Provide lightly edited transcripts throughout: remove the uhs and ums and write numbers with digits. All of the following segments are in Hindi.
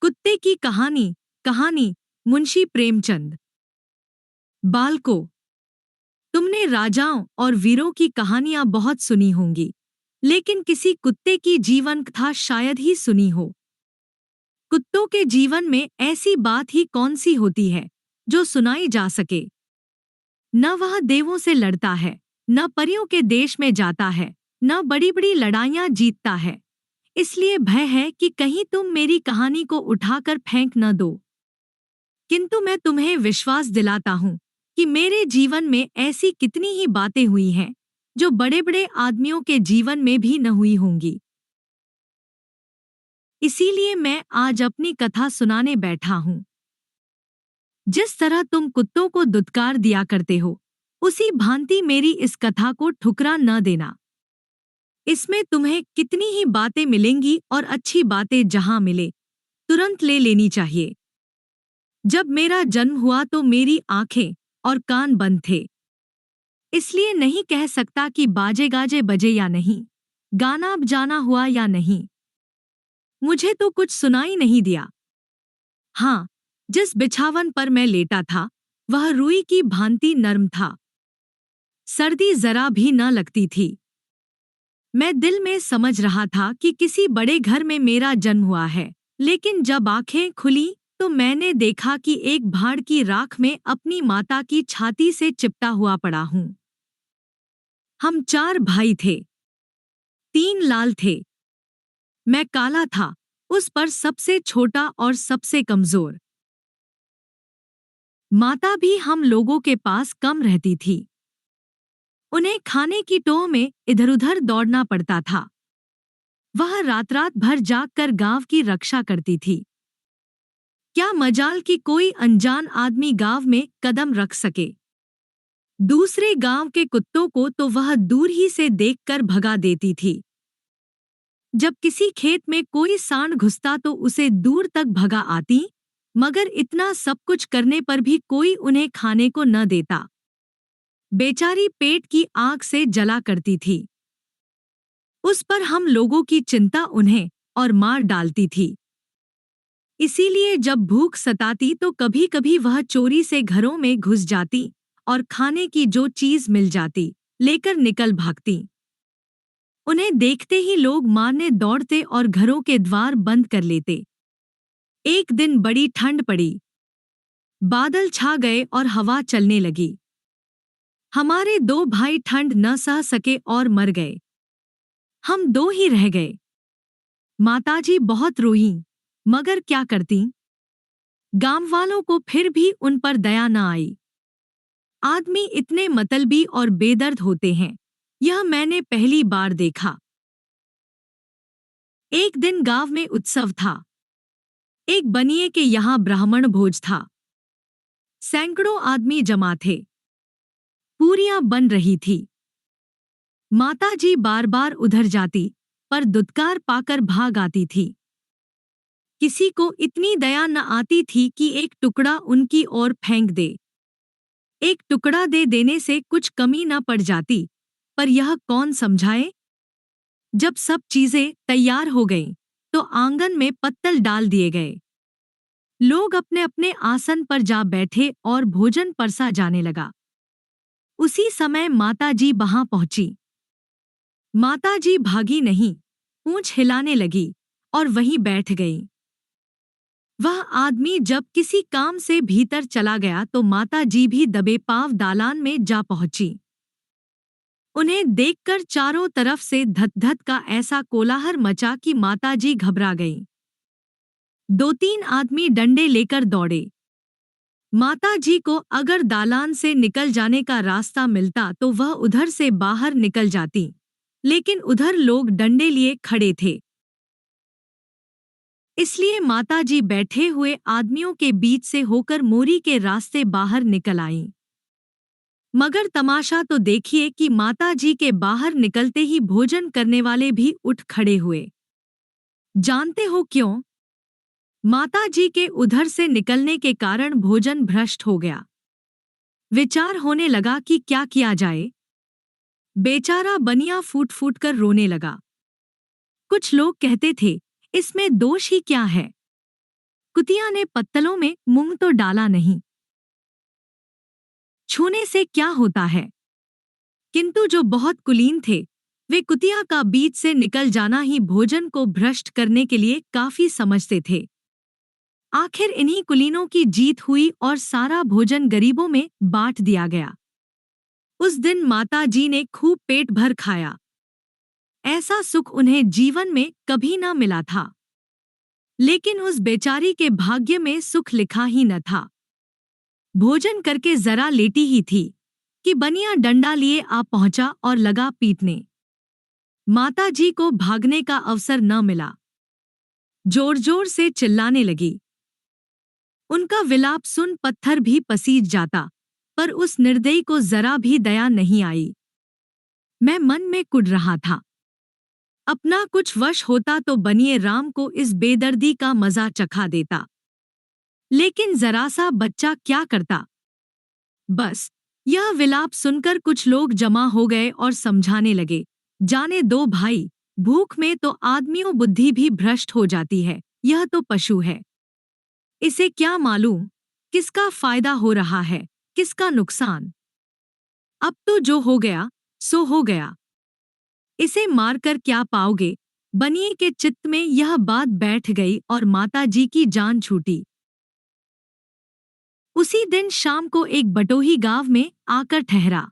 कुत्ते की कहानी। कहानी मुंशी प्रेमचंद। बालकों, तुमने राजाओं और वीरों की कहानियां बहुत सुनी होंगी, लेकिन किसी कुत्ते की जीवन कथा शायद ही सुनी हो। कुत्तों के जीवन में ऐसी बात ही कौन सी होती है जो सुनाई जा सके। न वह देवों से लड़ता है, न परियों के देश में जाता है, न बड़ी बड़ी लड़ाइयां जीतता है। इसलिए भय है कि कहीं तुम मेरी कहानी को उठाकर फेंक न दो। किंतु मैं तुम्हें विश्वास दिलाता हूँ कि मेरे जीवन में ऐसी कितनी ही बातें हुई हैं जो बड़े बड़े आदमियों के जीवन में भी न हुई होंगी। इसीलिए मैं आज अपनी कथा सुनाने बैठा हूँ। जिस तरह तुम कुत्तों को दुत्कार दिया करते हो, उसी भांति मेरी इस कथा को ठुकरा न देना। इसमें तुम्हें कितनी ही बातें मिलेंगी और अच्छी बातें जहां मिले तुरंत ले लेनी चाहिए। जब मेरा जन्म हुआ तो मेरी आंखें और कान बंद थे, इसलिए नहीं कह सकता कि बाजे गाजे बजे या नहीं, गाना बजाना हुआ या नहीं। मुझे तो कुछ सुनाई नहीं दिया। हाँ, जिस बिछावन पर मैं लेटा था वह रुई की भांति नर्म था। सर्दी जरा भी न लगती थी। मैं दिल में समझ रहा था कि किसी बड़े घर में मेरा जन्म हुआ है, लेकिन जब आंखें खुली तो मैंने देखा कि एक भाड़ की राख में अपनी माता की छाती से चिपटा हुआ पड़ा हूं। हम 4 भाई थे, 3 लाल थे। मैं काला था, उस पर सबसे छोटा और सबसे कमजोर। माता भी हम लोगों के पास कम रहती थी। उन्हें खाने की टोह में इधर-उधर दौड़ना पड़ता था। वह रात रात भर जागकर गांव की रक्षा करती थी। क्या मजाल कि कोई अनजान आदमी गांव में कदम रख सके। दूसरे गांव के कुत्तों को तो वह दूर ही से देखकर भगा देती थी। जब किसी खेत में कोई सांड घुसता तो उसे दूर तक भगा आती, मगर इतना सब कुछ करने पर भी कोई उन्हें खाने को न देता। बेचारी पेट की आग से जला करती थी। उस पर हम लोगों की चिंता उन्हें और मार डालती थी। इसीलिए जब भूख सताती तो कभी कभी वह चोरी से घरों में घुस जाती और खाने की जो चीज मिल जाती लेकर निकल भागती। उन्हें देखते ही लोग मारने दौड़ते और घरों के द्वार बंद कर लेते। एक दिन बड़ी ठंड पड़ी, बादल छा गए और हवा चलने लगी। हमारे 2 भाई ठंड न सह सके और मर गए। हम 2 ही रह गए। माताजी बहुत रोईं, मगर क्या करती। गांव वालों को फिर भी उन पर दया न आई। आदमी इतने मतलबी और बेदर्द होते हैं, यह मैंने पहली बार देखा। एक दिन गांव में उत्सव था। एक बनिए के यहाँ ब्राह्मण भोज था। सैकड़ों आदमी जमा थे। पूरियां बन रही थी। माताजी बार बार उधर जाती, पर दुत्कार पाकर भाग आती थी। किसी को इतनी दया न आती थी कि एक टुकड़ा उनकी ओर फेंक दे। एक टुकड़ा दे देने से कुछ कमी न पड़ जाती, पर यह कौन समझाए। जब सब चीजें तैयार हो गईं, तो आंगन में पत्तल डाल दिए गए। लोग अपने अपने आसन पर जा बैठे और भोजन परसा जाने लगा। उसी समय माताजी वहां पहुंची। माताजी भागी नहीं, पूंछ हिलाने लगी और वहीं बैठ गई। वह आदमी जब किसी काम से भीतर चला गया तो माताजी भी दबे पांव दालान में जा पहुंची। उन्हें देखकर चारों तरफ से धत-धत का ऐसा कोलाहल मचा कि माताजी घबरा गईं। 2-3 आदमी डंडे लेकर दौड़े। माताजी को अगर दालान से निकल जाने का रास्ता मिलता तो वह उधर से बाहर निकल जाती, लेकिन उधर लोग डंडे लिए खड़े थे। इसलिए माताजी बैठे हुए आदमियों के बीच से होकर मोरी के रास्ते बाहर निकल आईं। मगर तमाशा तो देखिए कि माताजी के बाहर निकलते ही भोजन करने वाले भी उठ खड़े हुए। जानते हो क्यों? माताजी के उधर से निकलने के कारण भोजन भ्रष्ट हो गया। विचार होने लगा कि क्या किया जाए। बेचारा बनिया फूट फूट कर रोने लगा। कुछ लोग कहते थे, इसमें दोष ही क्या है। कुतिया ने पत्तलों में मुंह तो डाला नहीं, छूने से क्या होता है। किंतु जो बहुत कुलीन थे, वे कुतिया का बीच से निकल जाना ही भोजन को भ्रष्ट करने के लिए काफी समझते थे। आखिर इन्हीं कुलीनों की जीत हुई और सारा भोजन गरीबों में बांट दिया गया। उस दिन माता जी ने खूब पेट भर खाया। ऐसा सुख उन्हें जीवन में कभी न मिला था। लेकिन उस बेचारी के भाग्य में सुख लिखा ही न था। भोजन करके जरा लेटी ही थी कि बनिया डंडा लिए आ पहुंचा और लगा पीटने। माता जी को भागने का अवसर न मिला। जोर जोर से चिल्लाने लगी। उनका विलाप सुन पत्थर भी पसीज जाता, पर उस निर्दयी को जरा भी दया नहीं आई। मैं मन में कुढ़ रहा था, अपना कुछ वश होता तो बनिए राम को इस बेदर्दी का मजा चखा देता। लेकिन जरा सा बच्चा क्या करता। बस यह विलाप सुनकर कुछ लोग जमा हो गए और समझाने लगे, जाने दो भाई, भूख में तो आदमियों बुद्धि भी भ्रष्ट हो जाती है, यह तो पशु है। इसे क्या मालूम किसका फायदा हो रहा है, किसका नुकसान। अब तो जो हो गया सो हो गया, इसे मारकर क्या पाओगे। बनिए के चित्त में यह बात बैठ गई और माता जी की जान छूटी। उसी दिन शाम को एक बटोही गांव में आकर ठहरा।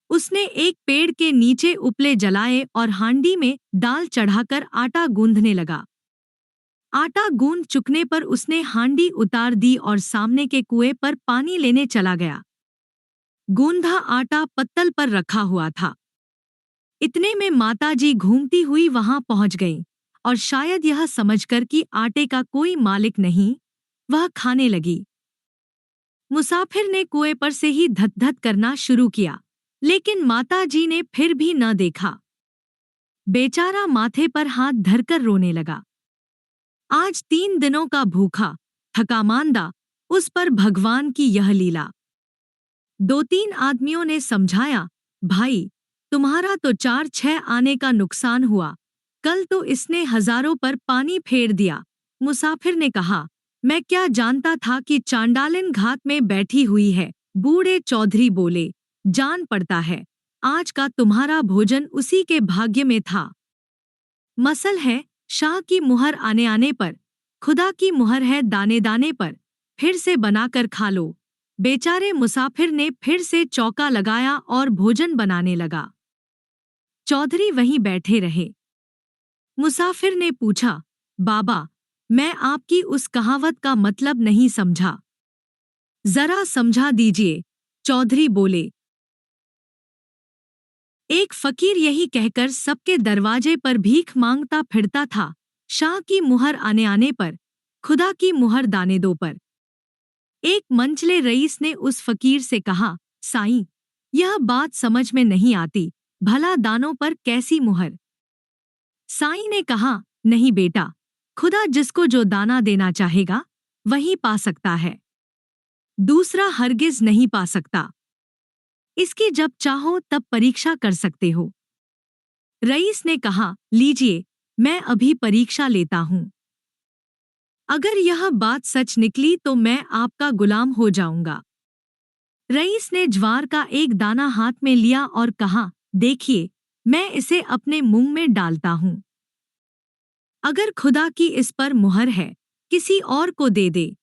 उसने एक पेड़ के नीचे उपले जलाए और हांडी में दाल चढ़ाकर आटा गूंधने लगा। आटा गूंद चुकने पर उसने हांडी उतार दी और सामने के कुएं पर पानी लेने चला गया। गूंधा आटा पत्तल पर रखा हुआ था। इतने में माताजी घूमती हुई वहां पहुंच गईं और शायद यह समझकर कि आटे का कोई मालिक नहीं, वह खाने लगी। मुसाफिर ने कुएं पर से ही धत-धत करना शुरू किया, लेकिन माताजी ने फिर भी न देखा। बेचारा माथे पर हाथ धरकर रोने लगा। आज 3 दिनों का भूखा, थका मांदा, उस पर भगवान की यह लीला। 2-3 आदमियों ने समझाया, भाई तुम्हारा तो 4-6 आने का नुकसान हुआ, कल तो इसने हजारों पर पानी फेर दिया। मुसाफिर ने कहा, मैं क्या जानता था कि चांडालिन घात में बैठी हुई है। बूढ़े चौधरी बोले, जान पड़ता है आज का तुम्हारा भोजन उसी के भाग्य में था। मसल है शाह की मुहर आने आने पर, खुदा की मुहर है दाने दाने पर, फिर से बनाकर खा लो। बेचारे मुसाफिर ने फिर से चौका लगाया और भोजन बनाने लगा। चौधरी वहीं बैठे रहे। मुसाफिर ने पूछा, बाबा मैं आपकी उस कहावत का मतलब नहीं समझा, जरा समझा दीजिए। चौधरी बोले, एक फकीर यही कहकर सबके दरवाजे पर भीख मांगता फिरता था, शाह की मुहर आने आने पर, खुदा की मुहर दाने दो पर। एक मंचले रईस ने उस फकीर से कहा, साईं यह बात समझ में नहीं आती, भला दानों पर कैसी मुहर। साईं ने कहा, नहीं बेटा, खुदा जिसको जो दाना देना चाहेगा वही पा सकता है, दूसरा हरगिज नहीं पा सकता। इसकी जब चाहो तब परीक्षा कर सकते हो। रईस ने कहा, लीजिए मैं अभी परीक्षा लेता हूं। अगर यह बात सच निकली तो मैं आपका गुलाम हो जाऊंगा। रईस ने ज्वार का एक दाना हाथ में लिया और कहा, देखिए मैं इसे अपने मुंह में डालता हूं। अगर खुदा की इस पर मुहर है, किसी और को दे दे।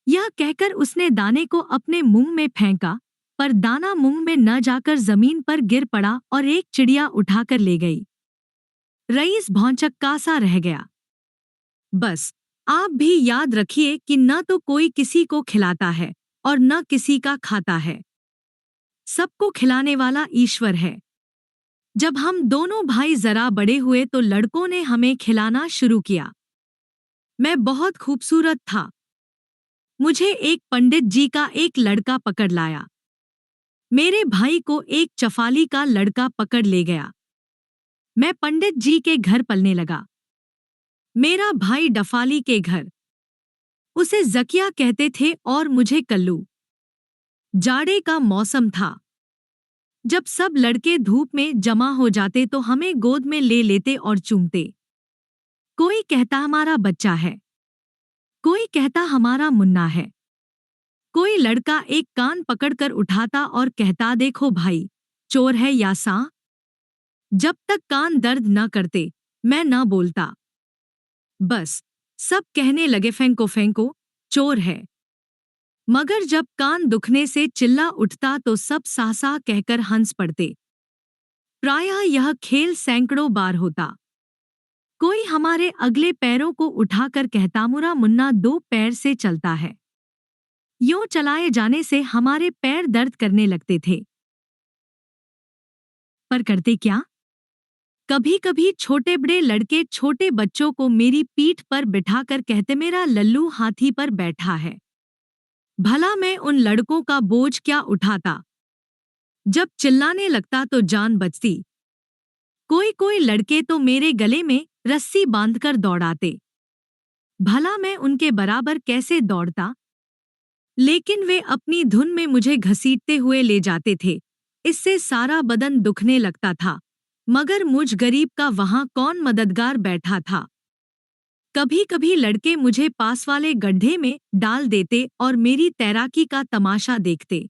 यह कहकर उसने दाने को अपने मुंह में फेंका, पर दाना मुंह में न जाकर जमीन पर गिर पड़ा और एक चिड़िया उठाकर ले गई। रईस भौंचक्का सा रह गया। बस आप भी याद रखिए कि न तो कोई किसी को खिलाता है और न किसी का खाता है, सबको खिलाने वाला ईश्वर है। जब हम दोनों भाई जरा बड़े हुए तो लड़कों ने हमें खिलाना शुरू किया। मैं बहुत खूबसूरत था। मुझे एक पंडित जी का एक लड़का पकड़ लाया। मेरे भाई को एक चफाली का लड़का पकड़ ले गया। मैं पंडित जी के घर पलने लगा। मेरा भाई डफाली के घर। उसे जकिया कहते थे और मुझे कल्लू। जाड़े का मौसम था। जब सब लड़के धूप में जमा हो जाते तो हमें गोद में ले लेते और चूमते। कोई कहता हमारा बच्चा है। कोई कहता हमारा मुन्ना है। कोई लड़का एक कान पकड़कर उठाता और कहता देखो भाई, चोर है या सांप। जब तक कान दर्द न करते मैं न बोलता। बस सब कहने लगे फेंको फेंको, चोर है। मगर जब कान दुखने से चिल्ला उठता तो सब साह कहकर हंस पड़ते। प्रायः यह खेल सैकड़ों बार होता। कोई हमारे अगले पैरों को उठाकर कहता मुरा मुन्ना 2 पैर से चलता है। यूं चलाए जाने से हमारे पैर दर्द करने लगते थे। पर करते क्या? कभी कभी छोटे बड़े लड़के छोटे बच्चों को मेरी पीठ पर बिठाकर कहते मेरा लल्लू हाथी पर बैठा है। भला मैं उन लड़कों का बोझ क्या उठाता। जब चिल्लाने लगता तो जान बचती। कोई कोई लड़के तो मेरे गले में रस्सी बांधकर दौड़ाते। भला मैं उनके बराबर कैसे दौड़ता। लेकिन वे अपनी धुन में मुझे घसीटते हुए ले जाते थे। इससे सारा बदन दुखने लगता था। मगर मुझ गरीब का वहां कौन मददगार बैठा था। कभी कभी लड़के मुझे पास वाले गड्ढे में डाल देते और मेरी तैराकी का तमाशा देखते।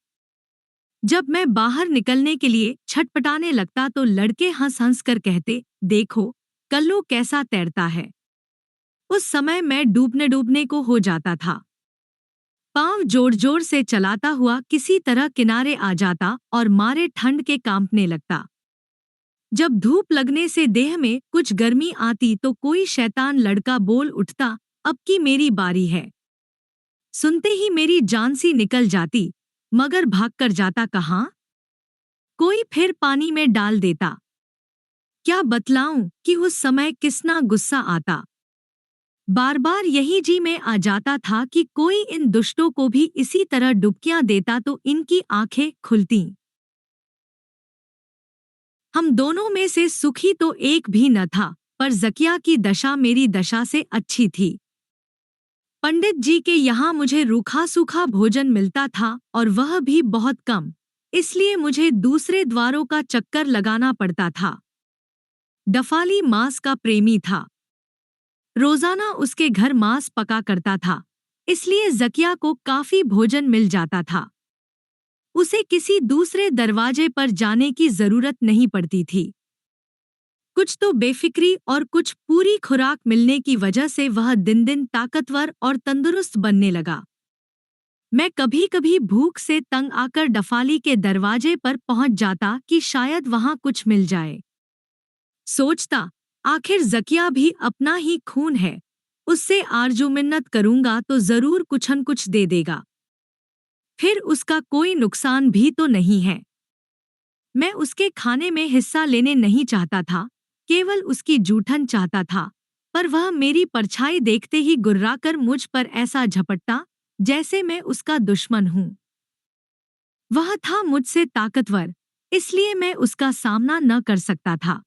जब मैं बाहर निकलने के लिए छटपटाने लगता तो लड़के हंस हंस कर कहते देखो कल्लू कैसा तैरता है। उस समय मैं डूबने डूबने को हो जाता था। पांव जोर जोर से चलाता हुआ किसी तरह किनारे आ जाता और मारे ठंड के कांपने लगता। जब धूप लगने से देह में कुछ गर्मी आती तो कोई शैतान लड़का बोल उठता अब की मेरी बारी है। सुनते ही मेरी जान सी निकल जाती। मगर भागकर जाता कहाँ? कोई फिर पानी में डाल देता। क्या बतलाऊं कि उस समय किसना गुस्सा आता। बार बार यही जी में आ जाता था कि कोई इन दुष्टों को भी इसी तरह डुबकियां देता तो इनकी आंखें खुलती। हम दोनों में से सुखी तो एक भी न था, पर ज़किया की दशा मेरी दशा से अच्छी थी। पंडित जी के यहाँ मुझे रूखा सूखा भोजन मिलता था और वह भी बहुत कम, इसलिए मुझे दूसरे द्वारों का चक्कर लगाना पड़ता था। डफाली मांस का प्रेमी था। रोजाना उसके घर मांस पका करता था, इसलिए ज़किया को काफी भोजन मिल जाता था। उसे किसी दूसरे दरवाजे पर जाने की जरूरत नहीं पड़ती थी। कुछ तो बेफिक्री और कुछ पूरी खुराक मिलने की वजह से वह दिन दिन ताकतवर और तंदुरुस्त बनने लगा। मैं कभी कभी भूख से तंग आकर डफाली के दरवाजे पर पहुंच जाता कि शायद वहां कुछ मिल जाए। सोचता आखिर ज़किया भी अपना ही खून है, उससे आरजू मिन्नत करूंगा तो जरूर कुछ न कुछ दे देगा। फिर उसका कोई नुकसान भी तो नहीं है। मैं उसके खाने में हिस्सा लेने नहीं चाहता था, केवल उसकी जूठन चाहता था, पर वह मेरी परछाई देखते ही गुर्राकर मुझ पर ऐसा झपटता जैसे मैं उसका दुश्मन हूं। वह था मुझसे ताकतवर, इसलिए मैं उसका सामना न कर सकता था।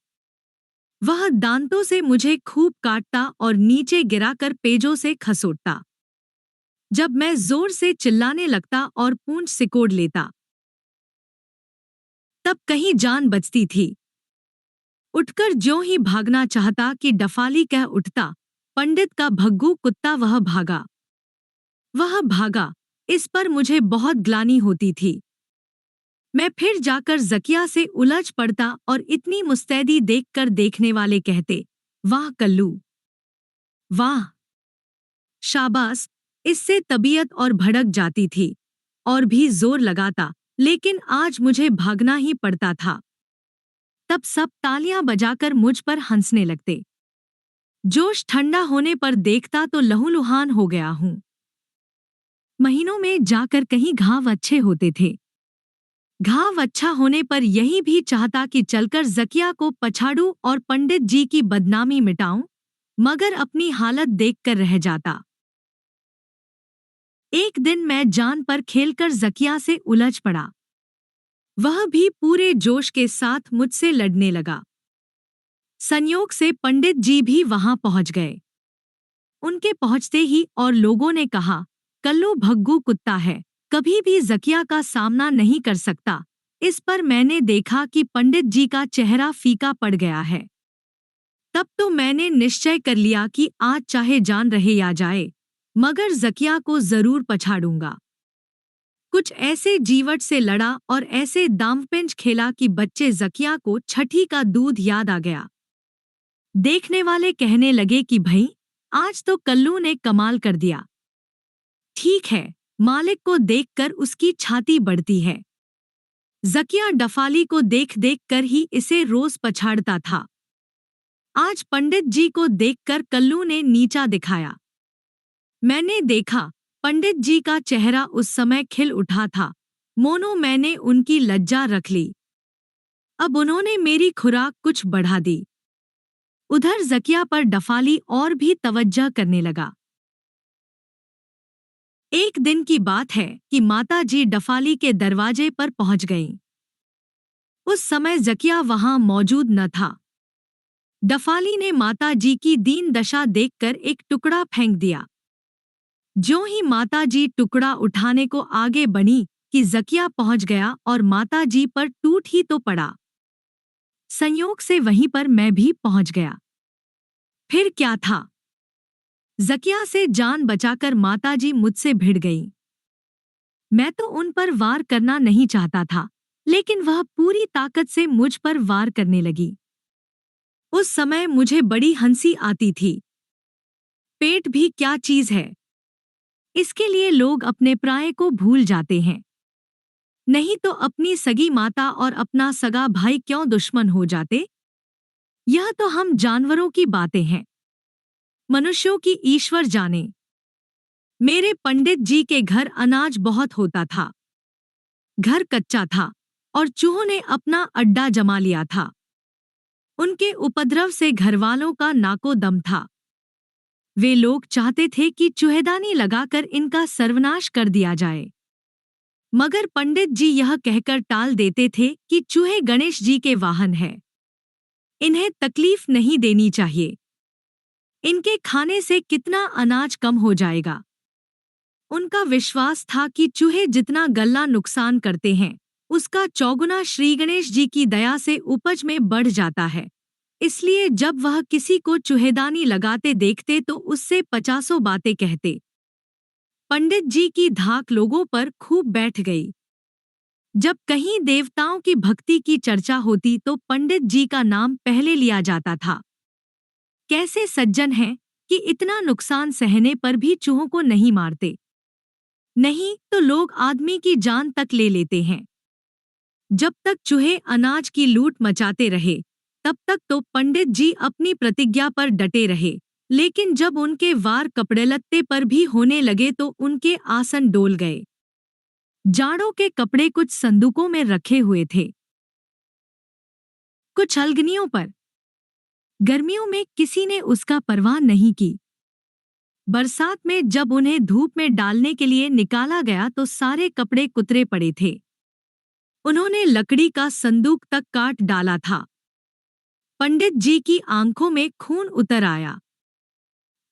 वह दांतों से मुझे खूब काटता और नीचे गिराकर पेजों से खसोटता। जब मैं जोर से चिल्लाने लगता और पूंछ सिकोड़ लेता, तब कहीं जान बचती थी। उठकर ज्यों ही भागना चाहता कि डफाली कह उठता, पंडित का भग्गू कुत्ता वह भागा। वह भागा, इस पर मुझे बहुत ग्लानि होती थी। मैं फिर जाकर ज़किया से उलझ पड़ता और इतनी मुस्तैदी देखकर देखने वाले कहते, वाह कल्लू, वाह, शाबाश। इससे तबीयत और भड़क जाती थी और भी जोर लगाता, लेकिन आज मुझे भागना ही पड़ता था। तब सब तालियां बजाकर मुझ पर हंसने लगते। जोश ठंडा होने पर देखता तो लहूलुहान हो गया हूं। महीनों में जाकर कहीं घाव अच्छे होते थे। घाव अच्छा होने पर यही भी चाहता कि चलकर ज़किया को पछाड़ूं और पंडित जी की बदनामी मिटाऊं, मगर अपनी हालत देखकर रह जाता। एक दिन मैं जान पर खेलकर ज़किया से उलझ पड़ा। वह भी पूरे जोश के साथ मुझसे लड़ने लगा। संयोग से पंडित जी भी वहां पहुंच गए। उनके पहुंचते ही और लोगों ने कहा, कल्लू भग्गू कुत्ता है, कभी भी ज़किया का सामना नहीं कर सकता। इस पर मैंने देखा कि पंडित जी का चेहरा फीका पड़ गया है। तब तो मैंने निश्चय कर लिया कि आज चाहे जान रहे या जाए, मगर जकिया को जरूर पछाड़ूंगा। कुछ ऐसे जीवट से लड़ा और ऐसे दांवपेंच खेला कि बच्चे जकिया को छठी का दूध याद आ गया। देखने वाले कहने लगे कि भाई, आज तो कल्लू ने कमाल कर दिया। ठीक है, मालिक को देखकर उसकी छाती बढ़ती है। जकिया डफाली को देख देख कर ही इसे रोज पछाड़ता था। आज पंडित जी को देखकर कल्लू ने नीचा दिखाया। मैंने देखा, पंडित जी का चेहरा उस समय खिल उठा था। मोनो मैंने उनकी लज्जा रख ली। अब उन्होंने मेरी खुराक कुछ बढ़ा दी। उधर जकिया पर डफाली और भी तवज्जह करने लगा। एक दिन की बात है कि माता जी डफाली के दरवाजे पर पहुंच गईं। उस समय जकिया वहां मौजूद न था। डफाली ने माता जी की दीन दशा देखकर एक टुकड़ा फेंक दिया। ज्यों ही माता जी टुकड़ा उठाने को आगे बढ़ी कि जकिया पहुंच गया और माता जी पर टूट ही तो पड़ा। संयोग से वहीं पर मैं भी पहुंच गया। फिर क्या था, जकिया से जान बचाकर माताजी मुझसे भिड़ गईं। मैं तो उन पर वार करना नहीं चाहता था, लेकिन वह पूरी ताकत से मुझ पर वार करने लगी। उस समय मुझे बड़ी हंसी आती थी। पेट भी क्या चीज है, इसके लिए लोग अपने प्राय को भूल जाते हैं। नहीं तो अपनी सगी माता और अपना सगा भाई क्यों दुश्मन हो जाते। यह तो हम जानवरों की बातें हैं, मनुष्यों की ईश्वर जाने। मेरे पंडित जी के घर अनाज बहुत होता था। घर कच्चा था और चूहों ने अपना अड्डा जमा लिया था। उनके उपद्रव से घरवालों का नाको दम था। वे लोग चाहते थे कि चूहेदानी लगाकर इनका सर्वनाश कर दिया जाए, मगर पंडित जी यह कहकर टाल देते थे कि चूहे गणेश जी के वाहन हैं, इन्हें तकलीफ नहीं देनी चाहिए। इनके खाने से कितना अनाज कम हो जाएगा। उनका विश्वास था कि चूहे जितना गल्ला नुकसान करते हैं, उसका चौगुना श्री गणेश जी की दया से उपज में बढ़ जाता है। इसलिए जब वह किसी को चूहेदानी लगाते देखते तो उससे 50 बातें कहते। पंडित जी की धाक लोगों पर खूब बैठ गई। जब कहीं देवताओं की भक्ति की चर्चा होती तो पंडित जी का नाम पहले लिया जाता था। कैसे सज्जन हैं कि इतना नुकसान सहने पर भी चूहों को नहीं मारते। नहीं तो लोग आदमी की जान तक ले लेते हैं। जब तक चूहे अनाज की लूट मचाते रहे, तब तक तो पंडित जी अपनी प्रतिज्ञा पर डटे रहे, लेकिन जब उनके वार कपड़े लत्ते पर भी होने लगे तो उनके आसन डोल गए। जाड़ों के कपड़े कुछ संदूकों में रखे हुए थे, कुछ अलगनियों पर। गर्मियों में किसी ने उसका परवाह नहीं की। बरसात में जब उन्हें धूप में डालने के लिए निकाला गया तो सारे कपड़े कुतरे पड़े थे। उन्होंने लकड़ी का संदूक तक काट डाला था। पंडित जी की आंखों में खून उतर आया।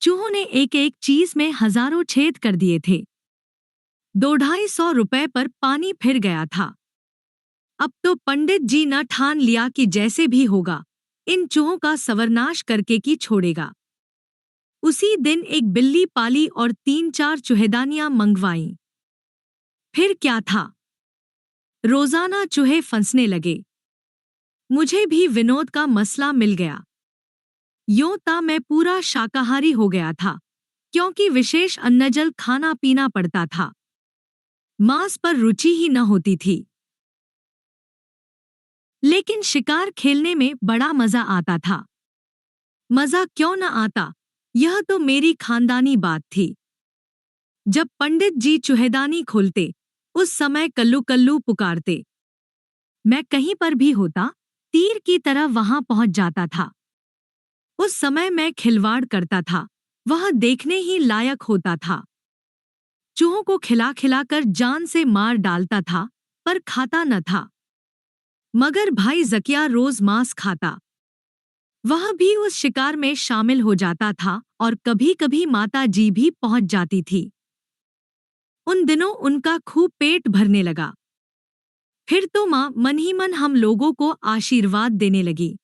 चूहों ने एक एक चीज में हजारों छेद कर दिए थे। 200-250 रुपए पर पानी फिर गया था। अब तो पंडित जी ने ठान लिया कि जैसे भी होगा, इन चूहों का सर्वनाश करके की छोड़ेगा। उसी दिन एक बिल्ली पाली और 3-4 चूहेदानियां मंगवाईं। फिर क्या था, रोजाना चूहे फंसने लगे। मुझे भी विनोद का मसला मिल गया। यूं ता मैं पूरा शाकाहारी हो गया था, क्योंकि विशेष अन्नजल खाना पीना पड़ता था। मांस पर रुचि ही न होती थी। लेकिन शिकार खेलने में बड़ा मजा आता था। मजा क्यों न आता, यह तो मेरी खानदानी बात थी। जब पंडित जी चूहेदानी खोलते, उस समय कल्लू कल्लू पुकारते। मैं कहीं पर भी होता, तीर की तरह वहां पहुंच जाता था। उस समय मैं खिलवाड़ करता था, वह देखने ही लायक होता था। चूहों को खिला खिलाकर जान से मार डालता था, पर खाता न था। मगर भाई जकिया रोज मांस खाता। वह भी उस शिकार में शामिल हो जाता था और कभी कभी माता जी भी पहुंच जाती थी। उन दिनों उनका खूब पेट भरने लगा। फिर तो माँ मन ही मन हम लोगों को आशीर्वाद देने लगी।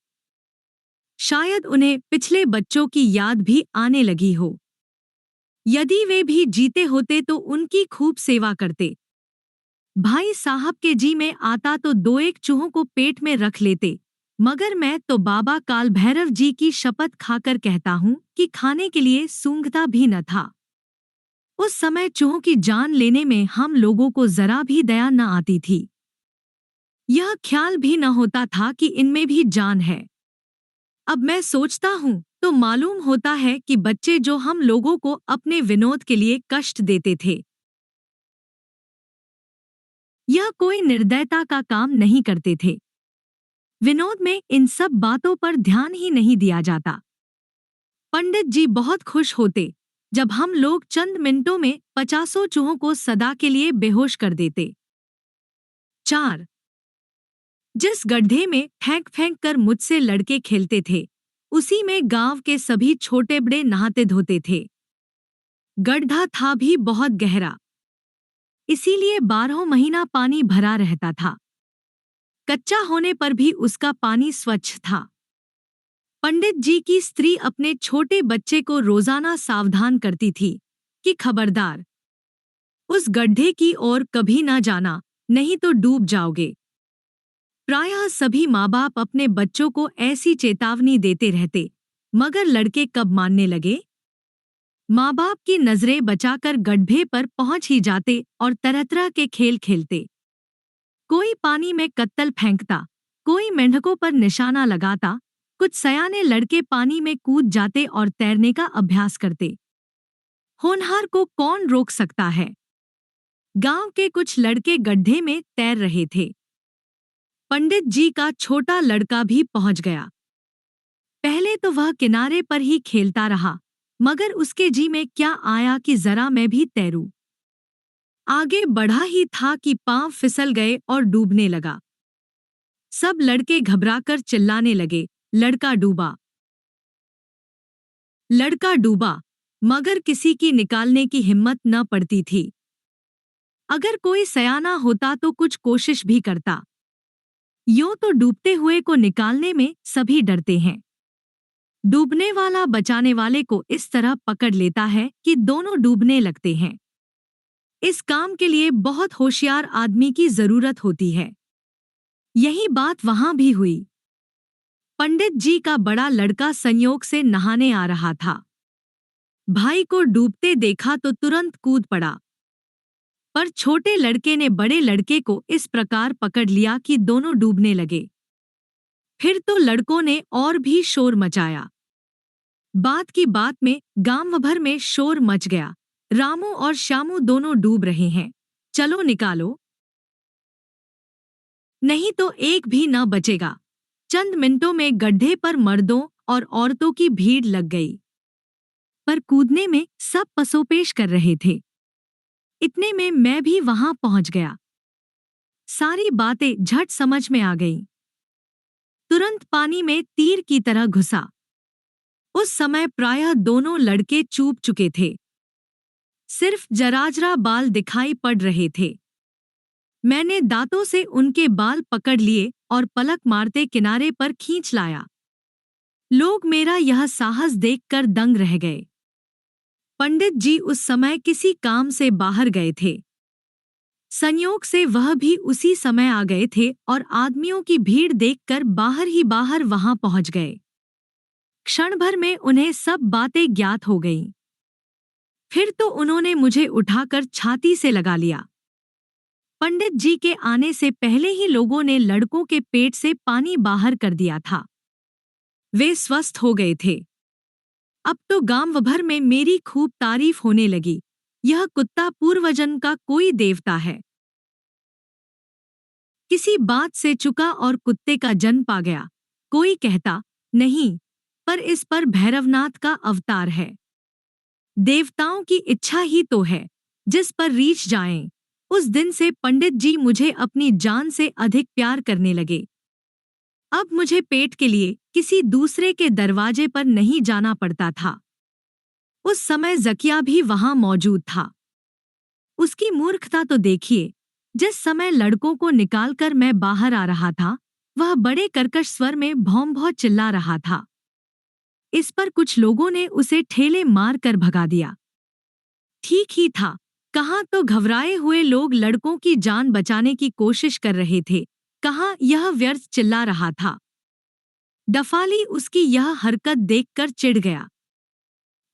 शायद उन्हें पिछले बच्चों की याद भी आने लगी हो। यदि वे भी जीते होते तो उनकी खूब सेवा करते। भाई साहब के जी में आता तो दो एक चूहों को पेट में रख लेते, मगर मैं तो बाबा काल भैरव जी की शपथ खाकर कहता हूँ कि खाने के लिए सूंघता भी न था। उस समय चूहों की जान लेने में हम लोगों को जरा भी दया न आती थी। यह ख्याल भी न होता था कि इनमें भी जान है। अब मैं सोचता हूँ तो मालूम होता है कि बच्चे जो हम लोगों को अपने विनोद के लिए कष्ट देते थे, यह कोई निर्दयता का काम नहीं करते थे। विनोद में इन सब बातों पर ध्यान ही नहीं दिया जाता। पंडित जी बहुत खुश होते जब हम लोग चंद मिनटों में 50 चूहों को सदा के लिए बेहोश कर देते। 4. जिस गड्ढे में फेंक फेंक कर मुझसे लड़के खेलते थे, उसी में गांव के सभी छोटे बड़े नहाते धोते थे। गड्ढा था भी बहुत गहरा, इसीलिए 12 महीना पानी भरा रहता था। कच्चा होने पर भी उसका पानी स्वच्छ था। पंडित जी की स्त्री अपने छोटे बच्चे को रोजाना सावधान करती थी कि खबरदार, उस गड्ढे की ओर कभी ना जाना, नहीं तो डूब जाओगे। प्रायः सभी माँ बाप अपने बच्चों को ऐसी चेतावनी देते रहते, मगर लड़के कब मानने लगे? माँ बाप की नजरें बचाकर गड्ढे पर पहुंच ही जाते और तरह तरह के खेल खेलते। कोई पानी में कत्तल फेंकता, कोई मेंढकों पर निशाना लगाता, कुछ सयाने लड़के पानी में कूद जाते और तैरने का अभ्यास करते। होनहार को कौन रोक सकता है? गांव के कुछ लड़के गड्ढे में तैर रहे थे। पंडित जी का छोटा लड़का भी पहुंच गया। पहले तो वह किनारे पर ही खेलता रहा, मगर उसके जी में क्या आया कि जरा मैं भी तैरूं। आगे बढ़ा ही था कि पांव फिसल गए और डूबने लगा। सब लड़के घबराकर चिल्लाने लगे, लड़का डूबा, लड़का डूबा, मगर किसी की निकालने की हिम्मत न पड़ती थी। अगर कोई सयाना होता तो कुछ कोशिश भी करता। यूं तो डूबते हुए को निकालने में सभी डरते हैं। डूबने वाला बचाने वाले को इस तरह पकड़ लेता है कि दोनों डूबने लगते हैं। इस काम के लिए बहुत होशियार आदमी की जरूरत होती है। यही बात वहां भी हुई। पंडित जी का बड़ा लड़का संयोग से नहाने आ रहा था। भाई को डूबते देखा तो तुरंत कूद पड़ा, पर छोटे लड़के ने बड़े लड़के को इस प्रकार पकड़ लिया कि दोनों डूबने लगे। फिर तो लड़कों ने और भी शोर मचाया। बात की बात में गांव भर में शोर मच गया, रामू और श्यामू दोनों डूब रहे हैं, चलो निकालो, नहीं तो एक भी न बचेगा। चंद मिनटों में गड्ढे पर मर्दों और औरतों की भीड़ लग गई, पर कूदने में सब पसोपेश कर रहे थे। इतने में मैं भी वहां पहुंच गया। सारी बातें झट समझ में आ गईं। तुरंत पानी में तीर की तरह घुसा। उस समय प्रायः दोनों लड़के चूक चुके थे, सिर्फ जराजरा बाल दिखाई पड़ रहे थे। मैंने दांतों से उनके बाल पकड़ लिए और पलक मारते किनारे पर खींच लाया। लोग मेरा यह साहस देखकर दंग रह गए। पंडित जी उस समय किसी काम से बाहर गए थे। संयोग से वह भी उसी समय आ गए थे और आदमियों की भीड़ देखकर बाहर ही बाहर वहां पहुंच गए। क्षण भर में उन्हें सब बातें ज्ञात हो गईं। फिर तो उन्होंने मुझे उठाकर छाती से लगा लिया। पंडित जी के आने से पहले ही लोगों ने लड़कों के पेट से पानी बाहर कर दिया था। वे स्वस्थ हो गए थे। अब तो गांव भर में मेरी खूब तारीफ होने लगी, यह कुत्ता पूर्वजन्म का कोई देवता है। किसी बात से चुका और कुत्ते का जन्म पा गया। कोई कहता, नहीं, पर इस पर भैरवनाथ का अवतार है। देवताओं की इच्छा ही तो है, जिस पर रीछ जाएं। उस दिन से पंडित जी मुझे अपनी जान से अधिक प्यार करने लगे। अब मुझे पेट के लिए किसी दूसरे के दरवाजे पर नहीं जाना पड़ता था। उस समय जकिया भी वहां मौजूद था। उसकी मूर्खता तो देखिए, जिस समय लड़कों को निकालकर मैं बाहर आ रहा था, वह बड़े कर्कश स्वर में भौं भौं चिल्ला रहा था। इस पर कुछ लोगों ने उसे ठेले मार कर भगा दिया। ठीक ही था। कहाँ तो घबराए हुए लोग लड़कों की जान बचाने की कोशिश कर रहे थे, कहाँ यह व्यर्थ चिल्ला रहा था। डफाली उसकी यह हरकत देखकर चिढ़ गया।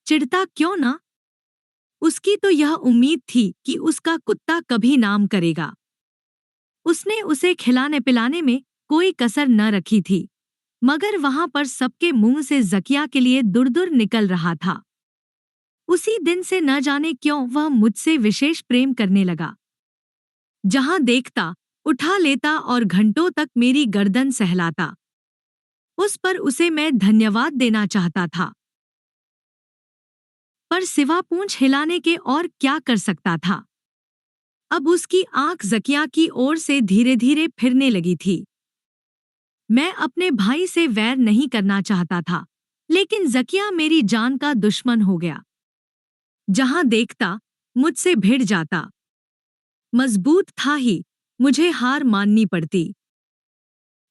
चिढ़ता क्यों ना? उसकी तो यह उम्मीद थी कि उसका कुत्ता कभी नाम करेगा। उसने उसे खिलाने पिलाने में कोई कसर न रखी थी, मगर वहां पर सबके मुंह से ज़किया के लिए दुर-दुर निकल रहा था। उसी दिन से न जाने क्यों वह मुझसे विशेष प्रेम करने लगा। जहां देखता, उठा लेता और घंटों तक मेरी गर्दन सहलाता। उस पर उसे मैं धन्यवाद देना चाहता था, पर सिवा पूंछ हिलाने के और क्या कर सकता था। अब उसकी आंख ज़किया की ओर से धीरे-धीरे फिरने लगी थी। मैं अपने भाई से वैर नहीं करना चाहता था, लेकिन ज़किया मेरी जान का दुश्मन हो गया। जहां देखता, मुझसे भिड़ जाता। मजबूत था ही, मुझे हार माननी पड़ती।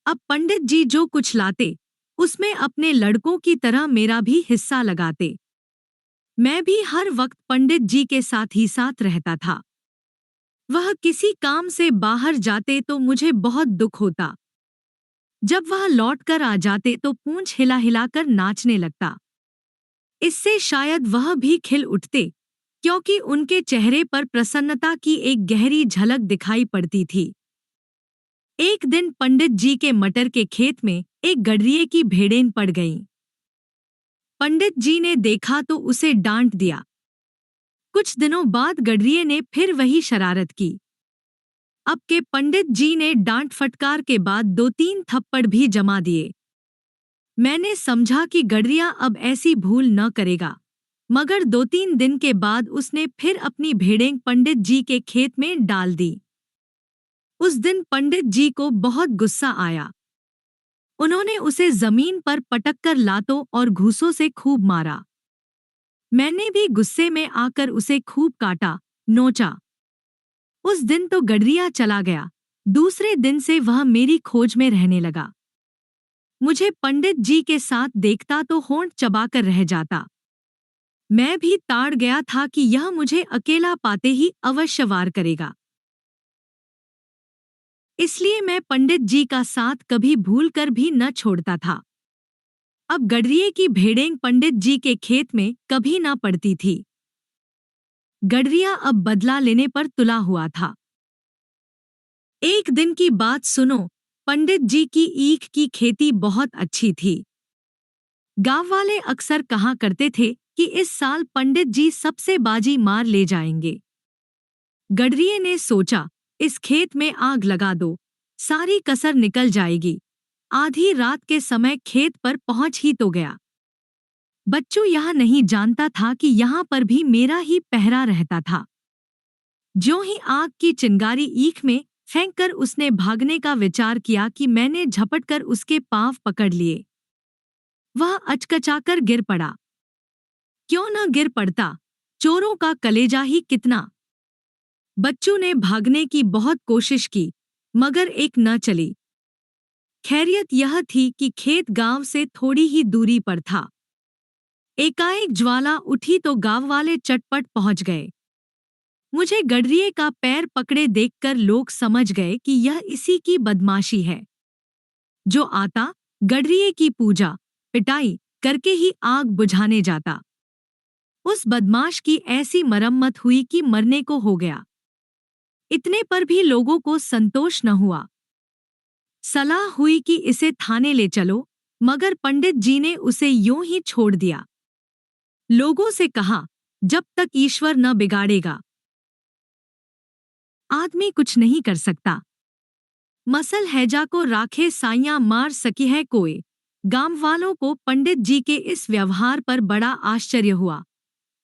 अब पंडित जी जो कुछ लाते, उसमें अपने लड़कों की तरह मेरा भी हिस्सा लगाते। मैं भी हर वक्त पंडित जी के साथ ही साथ रहता था। वह किसी काम से बाहर जाते तो मुझे बहुत दुख होता। जब वह लौट कर आ जाते तो पूंछ हिला हिलाकर नाचने लगता। इससे शायद वह भी खिल उठते, क्योंकि उनके चेहरे पर प्रसन्नता की एक गहरी झलक दिखाई पड़ती थी। एक दिन पंडित जी के मटर के खेत में एक गडरिये की भेड़ें पड़ गईं। पंडित जी ने देखा तो उसे डांट दिया। कुछ दिनों बाद गडरिये ने फिर वही शरारत की। अब के पंडित जी ने डांट फटकार के बाद 2-3 थप्पड़ भी जमा दिए। मैंने समझा कि गडरिया अब ऐसी भूल न करेगा, मगर 2-3 दिन के बाद उसने फिर अपनी भेड़ें पंडित जी के खेत में डाल दी। उस दिन पंडित जी को बहुत गुस्सा आया। उन्होंने उसे जमीन पर पटककर लातों और घूंसों से खूब मारा। मैंने भी गुस्से में आकर उसे खूब काटा, नोचा। उस दिन तो गडरिया चला गया। दूसरे दिन से वह मेरी खोज में रहने लगा। मुझे पंडित जी के साथ देखता तो होंठ चबाकर रह जाता। मैं भी ताड़ गया था कि यह मुझे अकेला पाते ही अवश्य वार करेगा। इसलिए मैं पंडित जी का साथ कभी भूलकर भी न छोड़ता था। अब गडरिये की भेड़ें पंडित जी के खेत में कभी न पड़ती थी। गडरिया अब बदला लेने पर तुला हुआ था। एक दिन की बात सुनो। पंडित जी की ईख की खेती बहुत अच्छी थी। गांव वाले अक्सर कहा करते थे कि इस साल पंडित जी सबसे बाजी मार ले जाएंगे। गडरिये ने सोचा, इस खेत में आग लगा दो, सारी कसर निकल जाएगी। आधी रात के समय खेत पर पहुंच ही तो गया। बच्चू यह नहीं जानता था कि यहाँ पर भी मेरा ही पहरा रहता था। ज्यों ही आग की चिंगारी ईख में फेंककर उसने भागने का विचार किया कि मैंने झपटकर उसके पांव पकड़ लिए। वह अचकचाकर गिर पड़ा। क्यों न गिर पड़ता, चोरों का कलेजा ही कितना। बच्चू ने भागने की बहुत कोशिश की, मगर एक न चली। खैरियत यह थी कि खेत गांव से थोड़ी ही दूरी पर था। एकाएक ज्वाला उठी तो गांव वाले चटपट पहुंच गए। मुझे गडरिये का पैर पकड़े देखकर लोग समझ गए कि यह इसी की बदमाशी है। जो आता, गडरिये की पूजा, पिटाई करके ही आग बुझाने जाता। उस बदमाश की ऐसी मरम्मत हुई कि मरने को हो गया। इतने पर भी लोगों को संतोष न हुआ। सलाह हुई कि इसे थाने ले चलो, मगर पंडित जी ने उसे यूं ही छोड़ दिया। लोगों से कहा, जब तक ईश्वर न बिगाड़ेगा, आदमी कुछ नहीं कर सकता। मसल हैजा को राखे साइयां मार सकी है कोई। गांव वालों को पंडित जी के इस व्यवहार पर बड़ा आश्चर्य हुआ,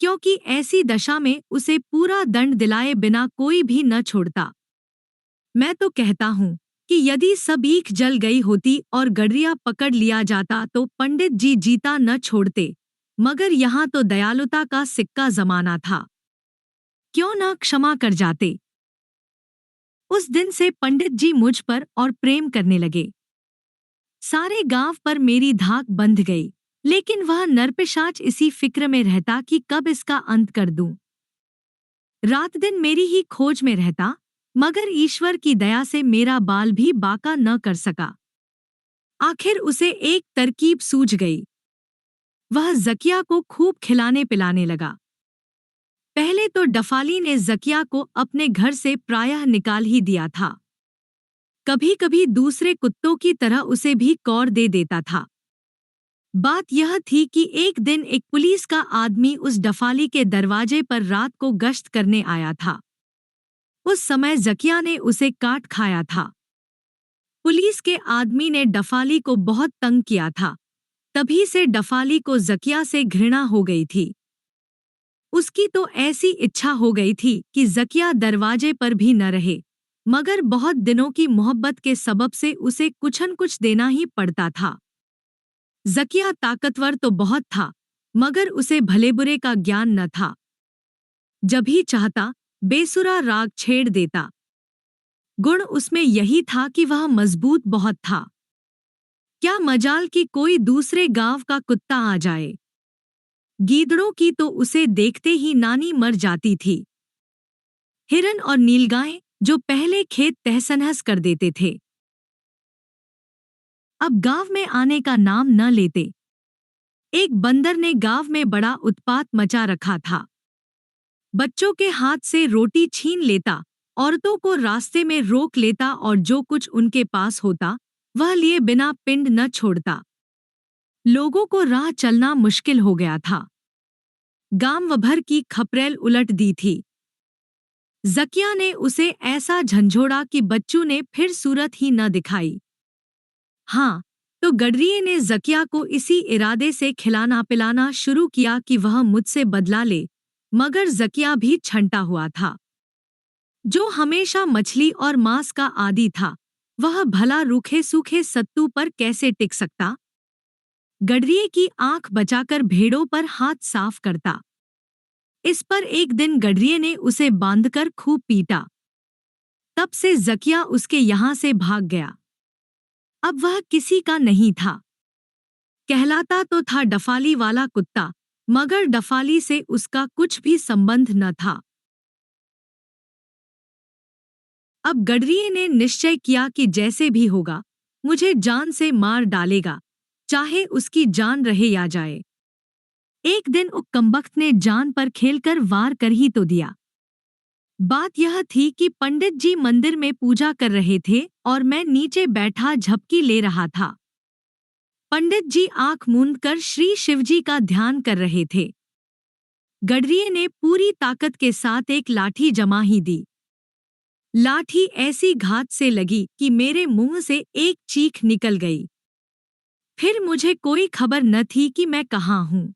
क्योंकि ऐसी दशा में उसे पूरा दंड दिलाए बिना कोई भी न छोड़ता। मैं तो कहता हूँ कि यदि सब ईख जल गई होती और गडरिया पकड़ लिया जाता तो पंडित जी जीता न छोड़ते, मगर यहाँ तो दयालुता का सिक्का जमाना था। क्यों न क्षमा कर जाते। उस दिन से पंडित जी मुझ पर और प्रेम करने लगे। सारे गांव पर मेरी धाक बंध गई, लेकिन वह नरपिशाच इसी फिक्र में रहता कि कब इसका अंत कर दूं। रात दिन मेरी ही खोज में रहता, मगर ईश्वर की दया से मेरा बाल भी बाका न कर सका। आखिर उसे एक तरकीब सूझ गई। वह जकिया को खूब खिलाने पिलाने लगा। पहले तो डफाली ने जकिया को अपने घर से प्रायः निकाल ही दिया था। कभी कभी दूसरे कुत्तों की तरह उसे भी कौर दे देता था। बात यह थी कि एक दिन एक पुलिस का आदमी उस डफाली के दरवाजे पर रात को गश्त करने आया था। उस समय जकिया ने उसे काट खाया था। पुलिस के आदमी ने डफाली को बहुत तंग किया था। तभी से डफाली को जकिया से घृणा हो गई थी। उसकी तो ऐसी इच्छा हो गई थी कि जकिया दरवाजे पर भी न रहे, मगर बहुत दिनों की मोहब्बत के सबब से उसे कुछ न कुछ देना ही पड़ता था। जकिया ताकतवर तो बहुत था, मगर उसे भले बुरे का ज्ञान न था। जब ही चाहता बेसुरा राग छेड़ देता। गुण उसमें यही था कि वह मजबूत बहुत था। क्या मजाल कि कोई दूसरे गांव का कुत्ता आ जाए। गीदड़ों की तो उसे देखते ही नानी मर जाती थी। हिरन और नीलगाय जो पहले खेत तहस-नहस कर देते थे, अब गांव में आने का नाम न लेते। एक बंदर ने गांव में बड़ा उत्पात मचा रखा था। बच्चों के हाथ से रोटी छीन लेता, औरतों को रास्ते में रोक लेता और जो कुछ उनके पास होता वह लिए बिना पिंड न छोड़ता। लोगों को राह चलना मुश्किल हो गया था। गांव भर की खपरेल उलट दी थी। जकिया ने उसे ऐसा झंझोड़ा कि बच्चू ने फिर सूरत ही न दिखाई। हाँ, तो गडरिये ने जकिया को इसी इरादे से खिलाना पिलाना शुरू किया कि वह मुझसे बदला ले, मगर जकिया भी छंटा हुआ था। जो हमेशा मछली और मांस का आदी था, वह भला रूखे सूखे सत्तू पर कैसे टिक सकता। गडरिये की आंख बचाकर भेड़ों पर हाथ साफ करता। इस पर एक दिन गडरिये ने उसे बांधकर खूब पीटा। तब से जकिया उसके यहाँ से भाग गया। अब वह किसी का नहीं था। कहलाता तो था डफाली वाला कुत्ता, मगर डफाली से उसका कुछ भी संबंध न था। अब गडरिये ने निश्चय किया कि जैसे भी होगा, मुझे जान से मार डालेगा, चाहे उसकी जान रहे या जाए। एक दिन उक्कमबख्त ने जान पर खेलकर वार कर ही तो दिया। बात यह थी कि पंडित जी मंदिर में पूजा कर रहे थे और मैं नीचे बैठा झपकी ले रहा था। पंडित जी आंख मूंदकर श्री शिवजी का ध्यान कर रहे थे। गडरिये ने पूरी ताकत के साथ एक लाठी जमा ही दी। लाठी ऐसी घात से लगी कि मेरे मुंह से एक चीख निकल गई। फिर मुझे कोई खबर न थी कि मैं कहाँ हूँ।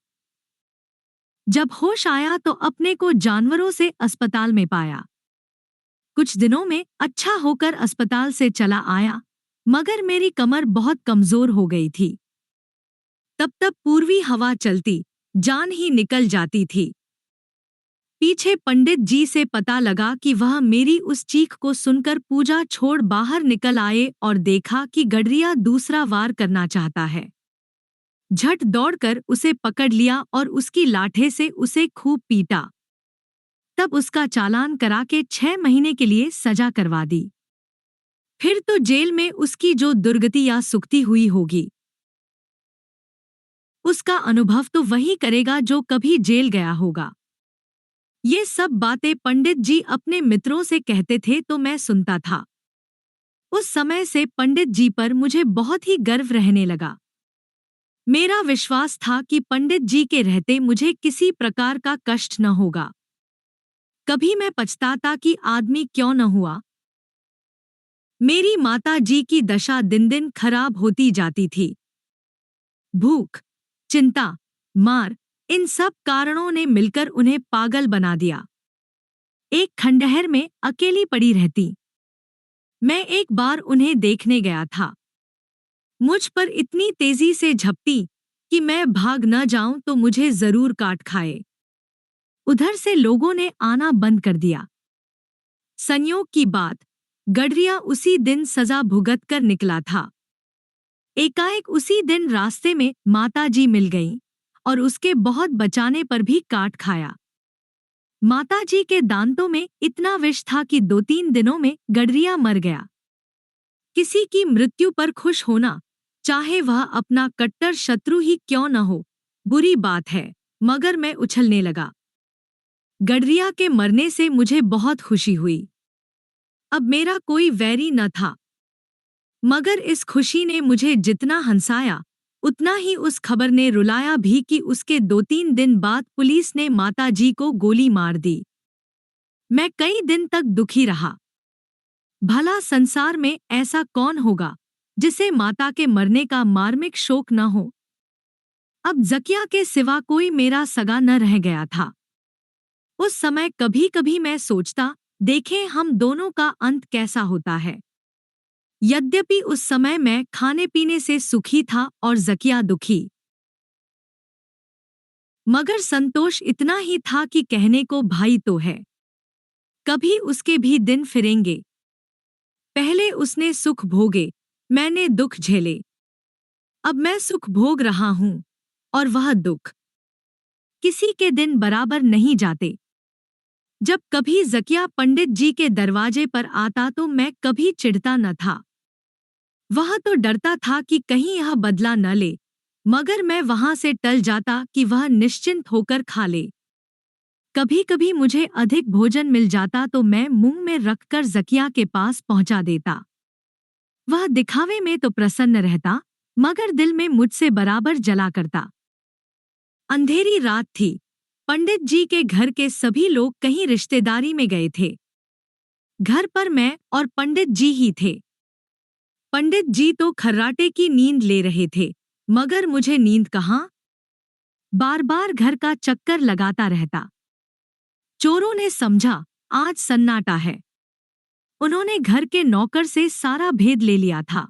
जब होश आया तो अपने को जानवरों से अस्पताल में पाया। कुछ दिनों में अच्छा होकर अस्पताल से चला आया, मगर मेरी कमर बहुत कमजोर हो गई थी। तब तब पूर्वी हवा चलती, जान ही निकल जाती थी। पीछे पंडित जी से पता लगा कि वह मेरी उस चीख को सुनकर पूजा छोड़ बाहर निकल आए और देखा कि गडरिया दूसरा वार करना चाहता है। झट दौड़कर उसे पकड़ लिया और उसकी लाठे से उसे खूब पीटा। तब उसका चालान करा के 6 महीने के लिए सजा करवा दी। फिर तो जेल में उसकी जो दुर्गति या सुक्ति हुई होगी, उसका अनुभव तो वही करेगा जो कभी जेल गया होगा। ये सब बातें पंडित जी अपने मित्रों से कहते थे तो मैं सुनता था। उस समय से पंडित जी पर मुझे बहुत ही गर्व रहने लगा। मेरा विश्वास था कि पंडित जी के रहते मुझे किसी प्रकार का कष्ट न होगा। कभी मैं पछताता कि आदमी क्यों न हुआ। मेरी माता जी की दशा दिन दिन खराब होती जाती थी। भूख, चिंता, मार, इन सब कारणों ने मिलकर उन्हें पागल बना दिया। एक खंडहर में अकेली पड़ी रहती। मैं एक बार उन्हें देखने गया था। मुझ पर इतनी तेजी से झपटी कि मैं भाग न जाऊं तो मुझे जरूर काट खाए। उधर से लोगों ने आना बंद कर दिया। संयोग की बात, गडरिया उसी दिन सजा भुगत कर निकला था। एकाएक उसी दिन रास्ते में माताजी मिल गईं और उसके बहुत बचाने पर भी काट खाया। माताजी के दांतों में इतना विष था कि 2-3 दिनों में गडरिया मर गया। किसी की मृत्यु पर खुश होना, चाहे वह अपना कट्टर शत्रु ही क्यों न हो, बुरी बात है, मगर मैं उछलने लगा। गडरिया के मरने से मुझे बहुत खुशी हुई। अब मेरा कोई वैरी न था। मगर इस खुशी ने मुझे जितना हंसाया, उतना ही उस खबर ने रुलाया भी कि उसके 2-3 दिन बाद पुलिस ने माताजी को गोली मार दी। मैं कई दिन तक दुखी रहा। भला संसार में ऐसा कौन होगा जिसे माता के मरने का मार्मिक शोक न हो। अब जकिया के सिवा कोई मेरा सगा न रह गया था। उस समय कभी कभी मैं सोचता, देखें हम दोनों का अंत कैसा होता है। यद्यपि उस समय मैं खाने पीने से सुखी था और जकिया दुखी, मगर संतोष इतना ही था कि कहने को भाई तो है, कभी उसके भी दिन फिरेंगे। पहले उसने सुख भोगे, मैंने दुख झेले। अब मैं सुख भोग रहा हूं और वह दुख। किसी के दिन बराबर नहीं जाते। जब कभी जकिया पंडित जी के दरवाजे पर आता तो मैं कभी चिढ़ता न था। वह तो डरता था कि कहीं यह बदला न ले, मगर मैं वहां से टल जाता कि वह निश्चिंत होकर खा ले। कभी कभी मुझे अधिक भोजन मिल जाता तो मैं मुंह में रखकर जकिया के पास पहुंचा देता। वह दिखावे में तो प्रसन्न रहता, मगर दिल में मुझसे बराबर जला करता। अंधेरी रात थी। पंडित जी के घर के सभी लोग कहीं रिश्तेदारी में गए थे। घर पर मैं और पंडित जी ही थे। पंडित जी तो खर्राटे की नींद ले रहे थे, मगर मुझे नींद कहाँ। बार बार घर का चक्कर लगाता रहता। चोरों ने समझा आज सन्नाटा है। उन्होंने घर के नौकर से सारा भेद ले लिया था।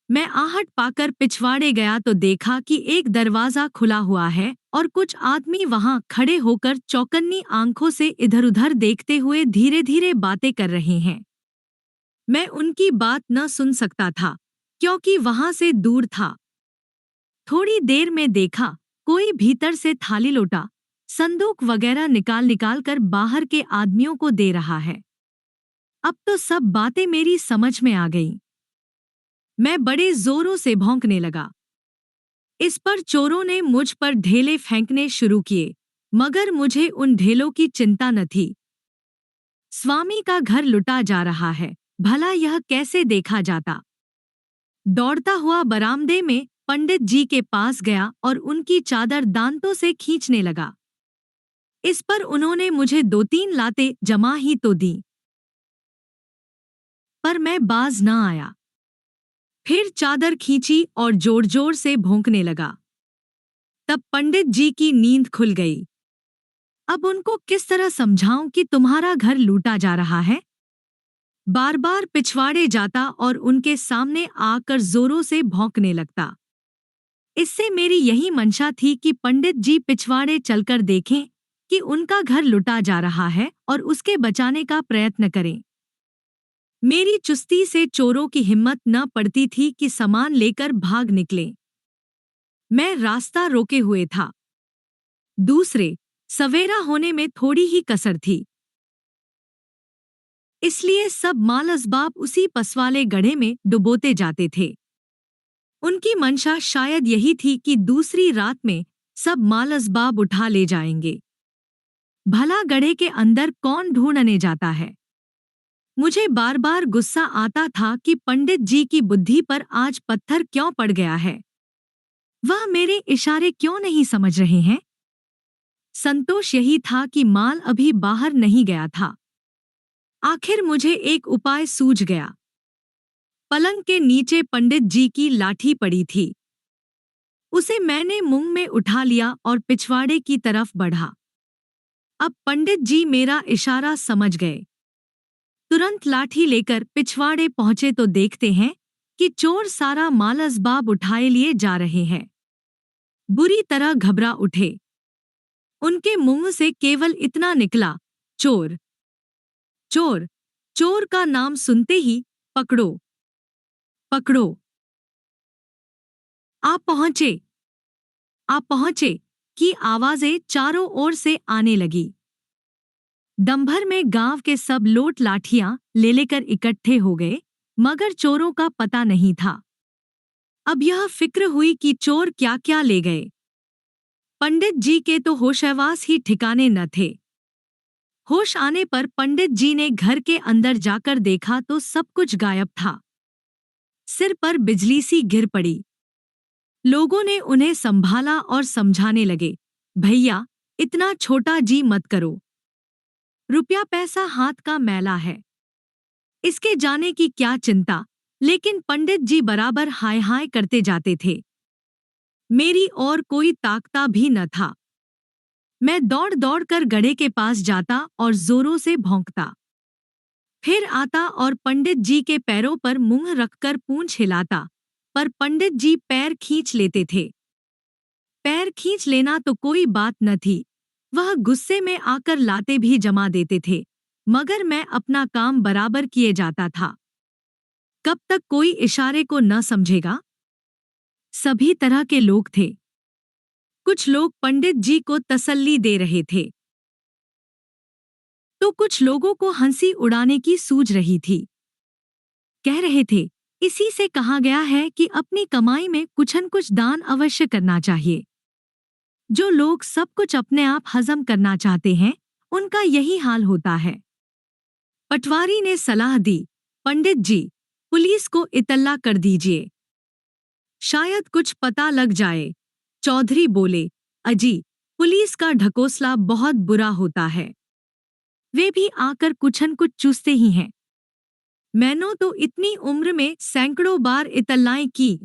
मैं आहट पाकर पिछवाड़े गया तो देखा कि एक दरवाजा खुला हुआ है और कुछ आदमी वहां खड़े होकर चौकन्नी आंखों से इधर-उधर देखते हुए धीरे धीरे बातें कर रहे हैं। मैं उनकी बात न सुन सकता था, क्योंकि वहां से दूर था। थोड़ी देर में देखा, कोई भीतर से थाली लोटा, संदूक वगैरह निकाल निकाल कर बाहर के आदमियों को दे रहा है। अब तो सब बातें मेरी समझ में आ गईं। मैं बड़े जोरों से भौंकने लगा। इस पर चोरों ने मुझ पर ढेले फेंकने शुरू किए, मगर मुझे उन ढेलों की चिंता न थी। स्वामी का घर लुटा जा रहा है, भला यह कैसे देखा जाता। दौड़ता हुआ बरामदे में पंडित जी के पास गया और उनकी चादर दांतों से खींचने लगा। इस पर उन्होंने मुझे 2-3 लातें जमा ही तो दी, पर मैं बाज न आया। फिर चादर खींची और जोर जोर से भौंकने लगा। तब पंडित जी की नींद खुल गई। अब उनको किस तरह समझाऊं कि तुम्हारा घर लूटा जा रहा है। बार बार पिछवाड़े जाता और उनके सामने आकर जोरों से भौंकने लगता। इससे मेरी यही मंशा थी कि पंडित जी पिछवाड़े चलकर देखें कि उनका घर लुटा जा रहा है और उसके बचाने का प्रयत्न करें। मेरी चुस्ती से चोरों की हिम्मत न पड़ती थी कि सामान लेकर भाग निकलें। मैं रास्ता रोके हुए था। दूसरे, सवेरा होने में थोड़ी ही कसर थी, इसलिए सब मालसबाब उसी पसवाले गड्ढे में डुबोते जाते थे। उनकी मंशा शायद यही थी कि दूसरी रात में सब मालसबाब उठा ले जाएंगे। भला गड्ढे के अंदर कौन ढूंढने जाता है। मुझे बार बार गुस्सा आता था कि पंडित जी की बुद्धि पर आज पत्थर क्यों पड़ गया है। वह मेरे इशारे क्यों नहीं समझ रहे हैं। संतोष यही था कि माल अभी बाहर नहीं गया था। आखिर मुझे एक उपाय सूझ गया। पलंग के नीचे पंडित जी की लाठी पड़ी थी। उसे मैंने मुंह में उठा लिया और पिछवाड़े की तरफ बढ़ा। अब पंडित जी मेरा इशारा समझ गए। तुरंत लाठी लेकर पिछवाड़े पहुंचे तो देखते हैं कि चोर सारा मालसबाब उठाए लिए जा रहे हैं। बुरी तरह घबरा उठे। उनके मुंह से केवल इतना निकला, चोर चोर। चोर का नाम सुनते ही पकड़ो पकड़ो। आप पहुंचे आप पहुंचे की आवाजें चारों ओर से आने लगी। दंभर में गांव के सब लोट लाठियां ले लेकर इकट्ठे हो गए, मगर चोरों का पता नहीं था। अब यह फिक्र हुई कि चोर क्या क्या ले गए। पंडित जी के तो होशहवास ही ठिकाने न थे। होश आने पर पंडित जी ने घर के अंदर जाकर देखा तो सब कुछ गायब था। सिर पर बिजली सी गिर पड़ी। लोगों ने उन्हें संभाला और समझाने लगे, भैया इतना छोटा जी मत करो, रुपया पैसा हाथ का मैला है, इसके जाने की क्या चिंता। लेकिन पंडित जी बराबर हाय हाय करते जाते थे। मेरी और कोई ताकता भी न था। मैं दौड़ दौड़ कर गधे के पास जाता और जोरों से भौंकता, फिर आता और पंडित जी के पैरों पर मुंह रखकर पूंछ हिलाता, पर पंडित जी पैर खींच लेते थे। पैर खींच लेना तो कोई बात न थी, वह गुस्से में आकर लाते भी जमा देते थे, मगर मैं अपना काम बराबर किए जाता था। कब तक कोई इशारे को न समझेगा? सभी तरह के लोग थे। कुछ लोग पंडित जी को तसल्ली दे रहे थे, तो कुछ लोगों को हंसी उड़ाने की सूझ रही थी। कह रहे थे, इसी से कहा गया है कि अपनी कमाई में कुछ न कुछ दान अवश्य करना चाहिए। जो लोग सब कुछ अपने आप हजम करना चाहते हैं, उनका यही हाल होता है। पटवारी ने सलाह दी, पंडित जी, पुलिस को इत्तला कर दीजिए, शायद कुछ पता लग जाए। चौधरी बोले, अजी, पुलिस का ढकोसला बहुत बुरा होता है, वे भी आकर कुछ न कुछ चूसते ही हैं। मैंने तो इतनी उम्र में सैकड़ों बार इत्तलाएं की,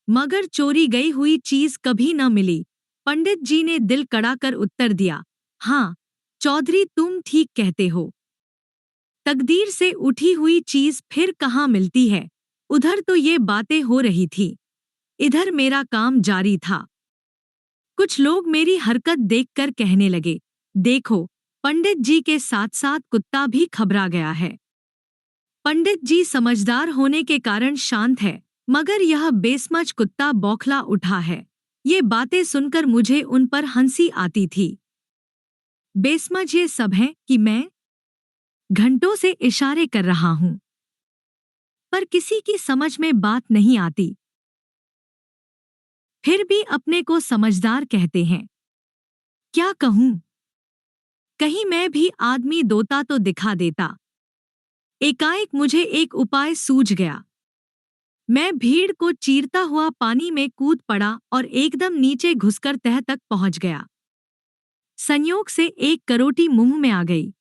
मगर चोरी गई हुई चीज कभी न मिली। पंडित जी ने दिल कड़ाकर उत्तर दिया, हाँ चौधरी, तुम ठीक कहते हो। तकदीर से उठी हुई चीज फिर कहाँ मिलती है। उधर तो ये बातें हो रही थी, इधर मेरा काम जारी था। कुछ लोग मेरी हरकत देखकर कहने लगे, देखो, पंडित जी के साथ साथ कुत्ता भी घबरा गया है। पंडित जी समझदार होने के कारण शांत है, मगर यह बेसमझ कुत्ता बौखला उठा है। ये बातें सुनकर मुझे उन पर हंसी आती थी। बेसमझ ये सब है कि मैं घंटों से इशारे कर रहा हूं, पर किसी की समझ में बात नहीं आती। फिर भी अपने को समझदार कहते हैं। क्या कहूं? कहीं मैं भी आदमी दोता तो दिखा देता। एकाएक मुझे एक उपाय सूझ गया। मैं भीड़ को चीरता हुआ पानी में कूद पड़ा और एकदम नीचे घुसकर तह तक पहुंच गया। संयोग से एक करोटी मुंह में आ गई।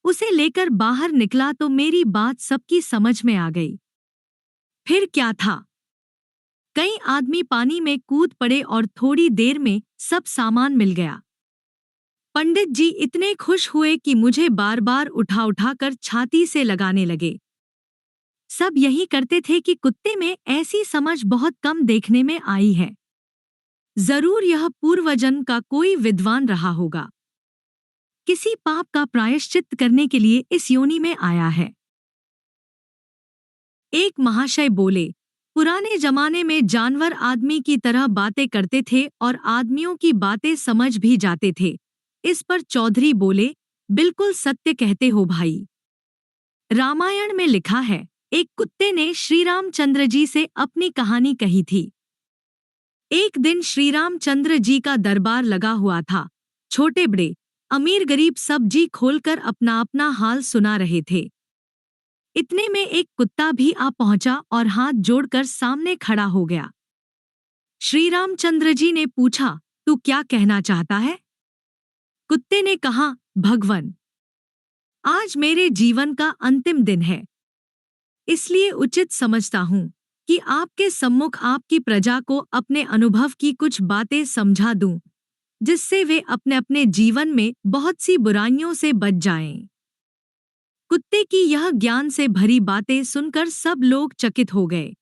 उसे लेकर बाहर निकला तो मेरी बात सबकी समझ में आ गई। फिर क्या था, कई आदमी पानी में कूद पड़े और थोड़ी देर में सब सामान मिल गया। पंडित जी इतने खुश हुए कि मुझे बार बार उठा उठाकर छाती से लगाने लगे। सब यही करते थे कि कुत्ते में ऐसी समझ बहुत कम देखने में आई है। जरूर यह पूर्वजन्म का कोई विद्वान रहा होगा, किसी पाप का प्रायश्चित करने के लिए इस योनि में आया है। एक महाशय बोले, पुराने जमाने में जानवर आदमी की तरह बातें करते थे और आदमियों की बातें समझ भी जाते थे। इस पर चौधरी बोले, बिल्कुल सत्य कहते हो भाई। रामायण में लिखा है, एक कुत्ते ने श्री रामचंद्र जी से अपनी कहानी कही थी। एक दिन श्री रामचंद्र जी का दरबार लगा हुआ था। छोटे बड़े, अमीर गरीब सब जी खोलकर अपना अपना हाल सुना रहे थे। इतने में एक कुत्ता भी आ पहुंचा और हाथ जोड़कर सामने खड़ा हो गया। श्री रामचंद्र जी ने पूछा, तू क्या कहना चाहता है? कुत्ते ने कहा, भगवन, आज मेरे जीवन का अंतिम दिन है, इसलिए उचित समझता हूं कि आपके सम्मुख आपकी प्रजा को अपने अनुभव की कुछ बातें समझा दूं, जिससे वे अपने अपने जीवन में बहुत सी बुराइयों से बच जाएं। कुत्ते की यह ज्ञान से भरी बातें सुनकर सब लोग चकित हो गए।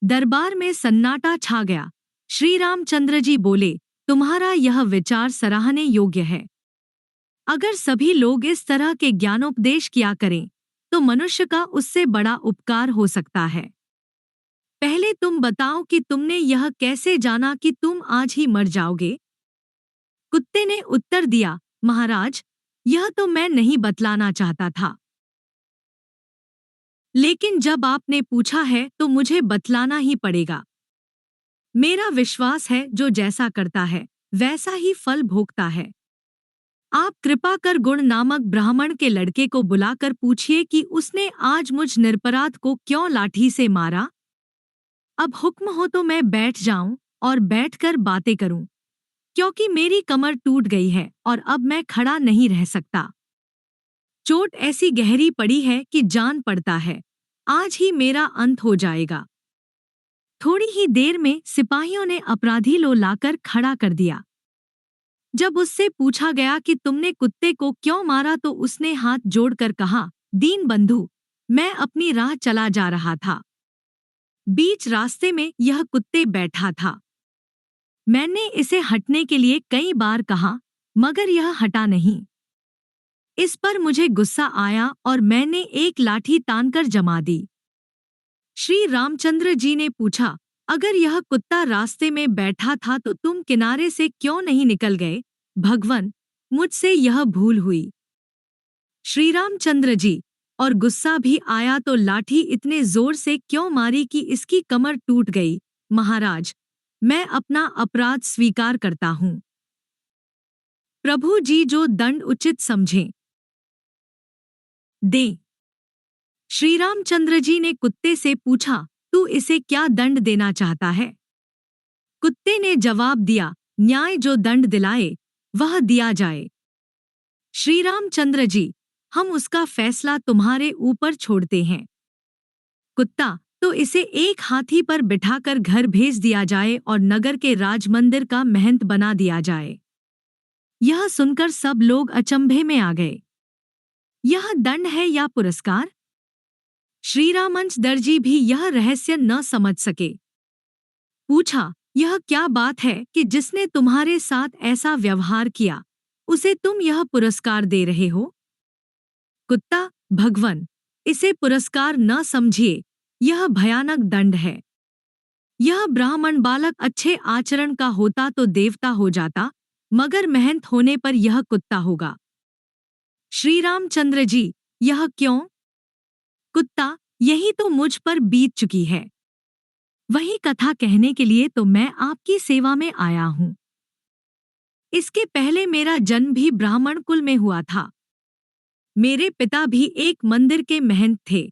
दरबार में सन्नाटा छा गया। श्री रामचंद्र जी बोले, तुम्हारा यह विचार सराहने योग्य है। अगर सभी लोग इस तरह के ज्ञानोपदेश किया करें, तो मनुष्य का उससे बड़ा उपकार हो सकता है। पहले तुम बताओ कि तुमने यह कैसे जाना कि तुम आज ही मर जाओगे? कुत्ते ने उत्तर दिया, महाराज, यह तो मैं नहीं बतलाना चाहता था, लेकिन जब आपने पूछा है तो मुझे बतलाना ही पड़ेगा। मेरा विश्वास है जो जैसा करता है वैसा ही फल भोगता है। आप कृपा कर गुण नामक ब्राह्मण के लड़के को बुलाकर पूछिए कि उसने आज मुझ निरपराध को क्यों लाठी से मारा। अब हुक्म हो तो मैं बैठ जाऊं और बैठकर बातें करूं, क्योंकि मेरी कमर टूट गई है और अब मैं खड़ा नहीं रह सकता। चोट ऐसी गहरी पड़ी है कि जान पड़ता है आज ही मेरा अंत हो जाएगा। थोड़ी ही देर में सिपाहियों ने अपराधी लो लाकर खड़ा कर दिया। जब उससे पूछा गया कि तुमने कुत्ते को क्यों मारा तो उसने हाथ जोड़कर कहा, दीन बंधु, मैं अपनी राह चला जा रहा था। बीच रास्ते में यह कुत्ते बैठा था। मैंने इसे हटने के लिए कई बार कहा, मगर यह हटा नहीं। इस पर मुझे गुस्सा आया और मैंने एक लाठी तानकर जमा दी। श्री रामचंद्र जी ने पूछा, अगर यह कुत्ता रास्ते में बैठा था तो तुम किनारे से क्यों नहीं निकल गए? भगवन, मुझसे यह भूल हुई। श्री रामचंद्र जी, और गुस्सा भी आया तो लाठी इतने जोर से क्यों मारी कि इसकी कमर टूट गई? महाराज, मैं अपना अपराध स्वीकार करता हूँ। प्रभु जी जो दंड उचित समझें दें। श्री रामचंद्र जी ने कुत्ते से पूछा, तू इसे क्या दंड देना चाहता है? कुत्ते ने जवाब दिया, न्याय जो दंड दिलाए वह दिया जाए। श्री रामचंद्र जी, हम उसका फैसला तुम्हारे ऊपर छोड़ते हैं। कुत्ता, तो इसे एक हाथी पर बिठाकर घर भेज दिया जाए और नगर के राजमंदिर का महंत बना दिया जाए। यह सुनकर सब लोग अचंभे में आ गए। यह दंड है या पुरस्कार? श्री रामंच दर्जी भी यह रहस्य न समझ सके। पूछा, यह क्या बात है कि जिसने तुम्हारे साथ ऐसा व्यवहार किया उसे तुम यह पुरस्कार दे रहे हो? कुत्ता, भगवन, इसे पुरस्कार न समझिए, यह भयानक दंड है। यह ब्राह्मण बालक अच्छे आचरण का होता तो देवता हो जाता, मगर महंत होने पर यह कुत्ता होगा। श्री रामचंद्र जी, यह क्यों? कुत्ता, यही तो मुझ पर बीत चुकी है। वही कथा कहने के लिए तो मैं आपकी सेवा में आया हूँ। इसके पहले मेरा जन्म भी ब्राह्मण कुल में हुआ था। मेरे पिता भी एक मंदिर के महंत थे।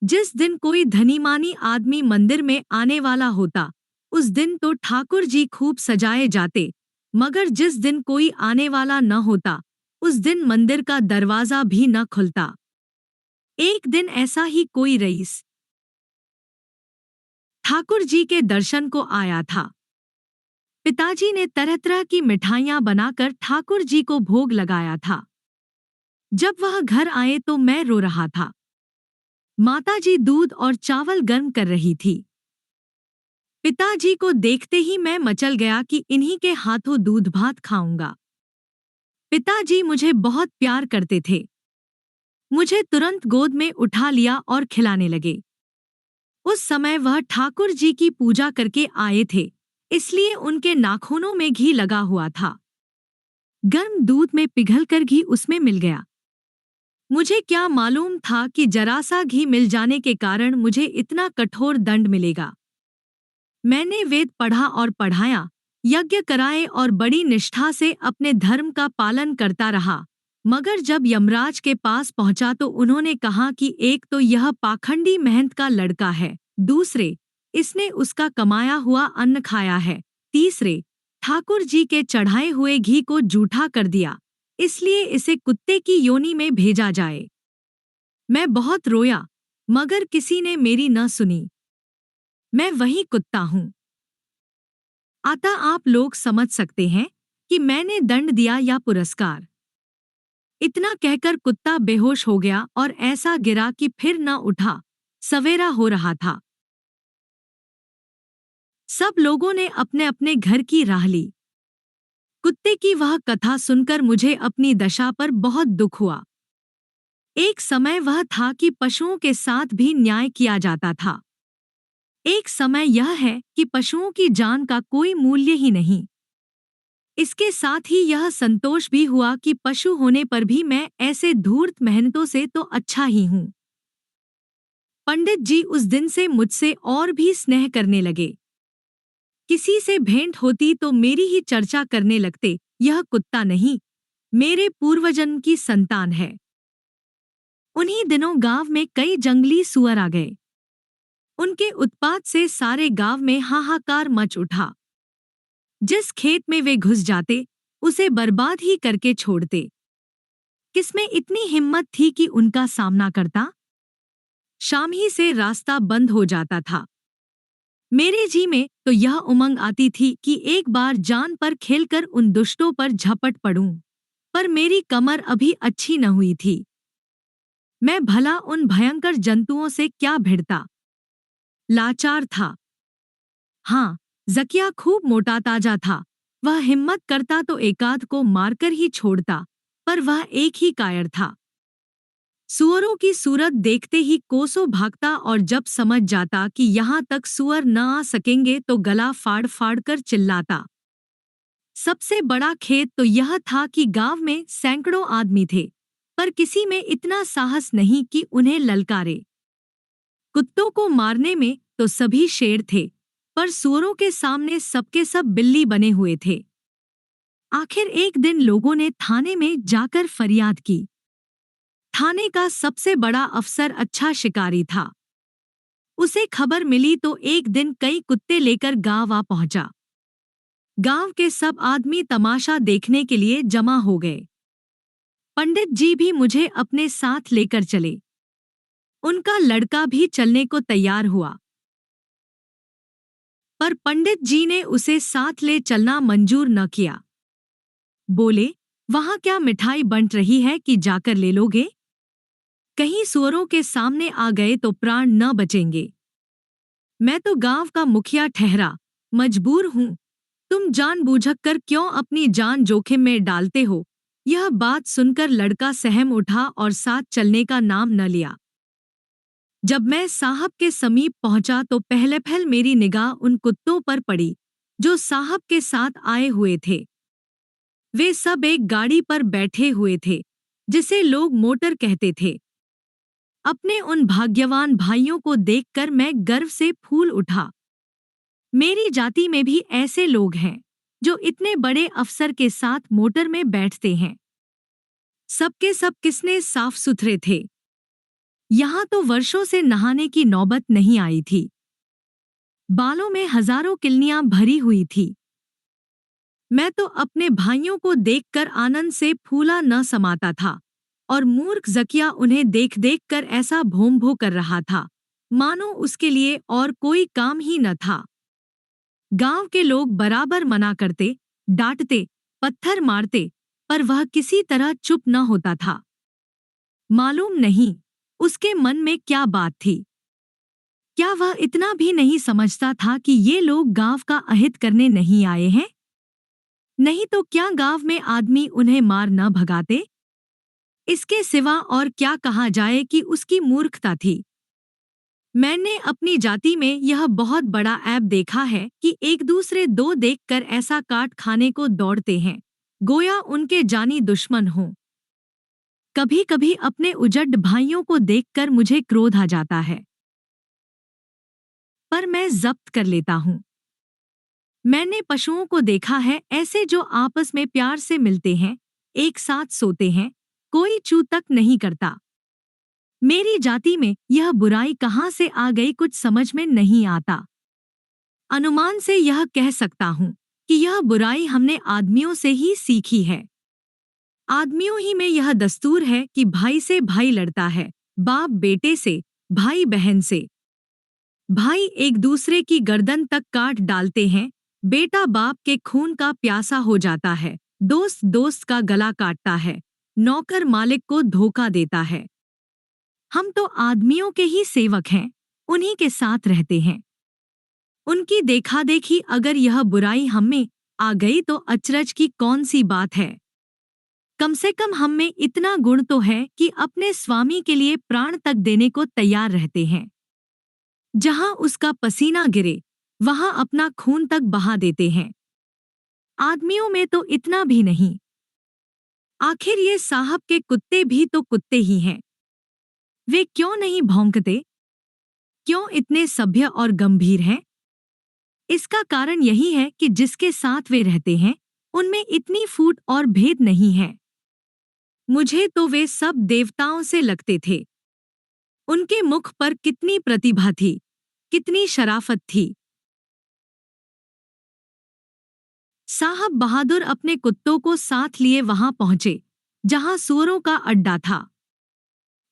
जिस दिन कोई धनीमानी आदमी मंदिर में आने वाला होता, उस दिन तो ठाकुर जी खूब सजाए जाते, मगर जिस दिन कोई आने वाला न होता, उस दिन मंदिर का दरवाजा भी न खुलता। एक दिन ऐसा ही कोई रईस ठाकुर जी के दर्शन को आया था। पिताजी ने तरह तरह की मिठाइयां बनाकर ठाकुर जी को भोग लगाया था। जब वह घर आए तो मैं रो रहा था। माताजी दूध और चावल गर्म कर रही थी। पिताजी को देखते ही मैं मचल गया कि इन्हीं के हाथों दूध भात खाऊंगा। पिताजी मुझे बहुत प्यार करते थे। मुझे तुरंत गोद में उठा लिया और खिलाने लगे। उस समय वह ठाकुर जी की पूजा करके आए थे, इसलिए उनके नाखूनों में घी लगा हुआ था। गर्म दूध में पिघलकर घी उसमें मिल गया। मुझे क्या मालूम था कि जरा सा घी मिल जाने के कारण मुझे इतना कठोर दंड मिलेगा। मैंने वेद पढ़ा और पढ़ाया, यज्ञ कराए और बड़ी निष्ठा से अपने धर्म का पालन करता रहा, मगर जब यमराज के पास पहुंचा तो उन्होंने कहा कि एक तो यह पाखंडी महंत का लड़का है, दूसरे, इसने उसका कमाया हुआ अन्न खाया है, तीसरे, ठाकुर जी के चढ़ाए हुए घी को जूठा कर दिया, इसलिए इसे कुत्ते की योनि में भेजा जाए। मैं बहुत रोया, मगर किसी ने मेरी न सुनी। मैं वही कुत्ता हूँ। अतः आप लोग समझ सकते हैं कि मैंने दंड दिया या पुरस्कार। इतना कहकर कुत्ता बेहोश हो गया और ऐसा गिरा कि फिर न उठा। सवेरा हो रहा था। सब लोगों ने अपने अपने घर की राह ली। कुत्ते की वह कथा सुनकर मुझे अपनी दशा पर बहुत दुख हुआ। एक समय वह था कि पशुओं के साथ भी न्याय किया जाता था। एक समय यह है कि पशुओं की जान का कोई मूल्य ही नहीं। इसके साथ ही यह संतोष भी हुआ कि पशु होने पर भी मैं ऐसे धूर्त मेहनतों से तो अच्छा ही हूँ। पंडित जी उस दिन से मुझसे और भी स्नेह करने लगे। किसी से भेंट होती तो मेरी ही चर्चा करने लगते, यह कुत्ता नहीं, मेरे पूर्वजन्म की संतान है। उन्हीं दिनों गांव में कई जंगली सुअर आ गए। उनके उत्पात से सारे गांव में हाहाकार मच उठा। जिस खेत में वे घुस जाते, उसे बर्बाद ही करके छोड़ते। किसमें इतनी हिम्मत थी कि उनका सामना करता? शाम ही से रास्ता बंद हो जाता था। मेरे जी में तो यह उमंग आती थी कि एक बार जान पर खेलकर उन दुष्टों पर झपट पड़ूं। पर मेरी कमर अभी अच्छी न हुई थी। मैं भला उन भयंकर जंतुओं से क्या भिड़ता? लाचार था। हाँ, जकिया खूब मोटा ताजा था। वह हिम्मत करता तो एकाध को मारकर ही छोड़ता, पर वह एक ही कायर था। सुअरों की सूरत देखते ही कोसों भागता और जब समझ जाता कि यहाँ तक सुअर न आ सकेंगे तो गला फाड़ फाड़ कर चिल्लाता। सबसे बड़ा खेद तो यह था कि गांव में सैकड़ों आदमी थे, पर किसी में इतना साहस नहीं कि उन्हें ललकारे। कुत्तों को मारने में तो सभी शेर थे, पर सुअरों के सामने सबके सब बिल्ली बने हुए थे। आखिर एक दिन लोगों ने थाने में जाकर फरियाद की। थाने का सबसे बड़ा अफसर अच्छा शिकारी था। उसे खबर मिली तो एक दिन कई कुत्ते लेकर गांव आ पहुंचा। गांव के सब आदमी तमाशा देखने के लिए जमा हो गए। पंडित जी भी मुझे अपने साथ लेकर चले। उनका लड़का भी चलने को तैयार हुआ, पर पंडित जी ने उसे साथ ले चलना मंजूर न किया। बोले, वहां क्या मिठाई बंट रही है कि जाकर ले लोगे? कहीं सुअरों के सामने आ गए तो प्राण न बचेंगे। मैं तो गांव का मुखिया ठहरा, मजबूर हूं। तुम जानबूझकर कर क्यों अपनी जान जोखिम में डालते हो? यह बात सुनकर लड़का सहम उठा और साथ चलने का नाम न लिया। जब मैं साहब के समीप पहुंचा तो पहले मेरी निगाह उन कुत्तों पर पड़ी जो साहब के साथ आए हुए थे। वे सब एक गाड़ी पर बैठे हुए थे, जिसे लोग मोटर कहते थे। अपने उन भाग्यवान भाइयों को देखकर मैं गर्व से फूल उठा। मेरी जाति में भी ऐसे लोग हैं जो इतने बड़े अफसर के साथ मोटर में बैठते हैं। सबके सब किसने साफ सुथरे थे। यहाँ तो वर्षों से नहाने की नौबत नहीं आई थी। बालों में हजारों किल्लियां भरी हुई थी। मैं तो अपने भाइयों को देखकर आनंद से फूला न समाता था, और मूर्ख जकिया उन्हें देख देख कर ऐसा भों भों कर रहा था, मानो उसके लिए और कोई काम ही न था। गांव के लोग बराबर मना करते, डांटते, पत्थर मारते, पर वह किसी तरह चुप न होता था। मालूम नहीं उसके मन में क्या बात थी। क्या वह इतना भी नहीं समझता था कि ये लोग गांव का अहित करने नहीं आए हैं? नहीं तो क्या गांव में आदमी उन्हें मार न भगाते? इसके सिवा और क्या कहा जाए कि उसकी मूर्खता थी। मैंने अपनी जाति में यह बहुत बड़ा ऐब देखा है कि एक दूसरे दो देखकर ऐसा काट खाने को दौड़ते हैं, गोया उनके जानी दुश्मन हों। कभी कभी अपने उजड़ भाइयों को देखकर मुझे क्रोध आ जाता है, पर मैं जब्त कर लेता हूँ। मैंने पशुओं को देखा है ऐसे जो आपस में प्यार से मिलते हैं, एक साथ सोते हैं, कोई चू तक नहीं करता। मेरी जाति में यह बुराई कहाँ से आ गई कुछ समझ में नहीं आता। अनुमान से यह कह सकता हूँ कि यह बुराई हमने आदमियों से ही सीखी है। आदमियों ही में यह दस्तूर है कि भाई से भाई लड़ता है, बाप बेटे से, भाई बहन से। भाई एक दूसरे की गर्दन तक काट डालते हैं, बेटा बाप के खून का प्यासा हो जाता है, दोस्त दोस्त का गला काटता है, नौकर मालिक को धोखा देता है। हम तो आदमियों के ही सेवक हैं, उन्हीं के साथ रहते हैं। उनकी देखा देखी अगर यह बुराई हम में आ गई तो अचरज की कौन सी बात है। कम से कम हम में इतना गुण तो है कि अपने स्वामी के लिए प्राण तक देने को तैयार रहते हैं। जहां उसका पसीना गिरे वहां अपना खून तक बहा देते हैं। आदमियों में तो इतना भी नहीं। आखिर ये साहब के कुत्ते भी तो कुत्ते ही हैं। वे क्यों नहीं भौंकते? क्यों इतने सभ्य और गंभीर हैं? इसका कारण यही है कि जिसके साथ वे रहते हैं, उनमें इतनी फूट और भेद नहीं है। मुझे तो वे सब देवताओं से लगते थे। उनके मुख पर कितनी प्रतिभा थी, कितनी शराफत थी। साहब बहादुर अपने कुत्तों को साथ लिए वहां पहुंचे, जहां सूअरों का अड्डा था।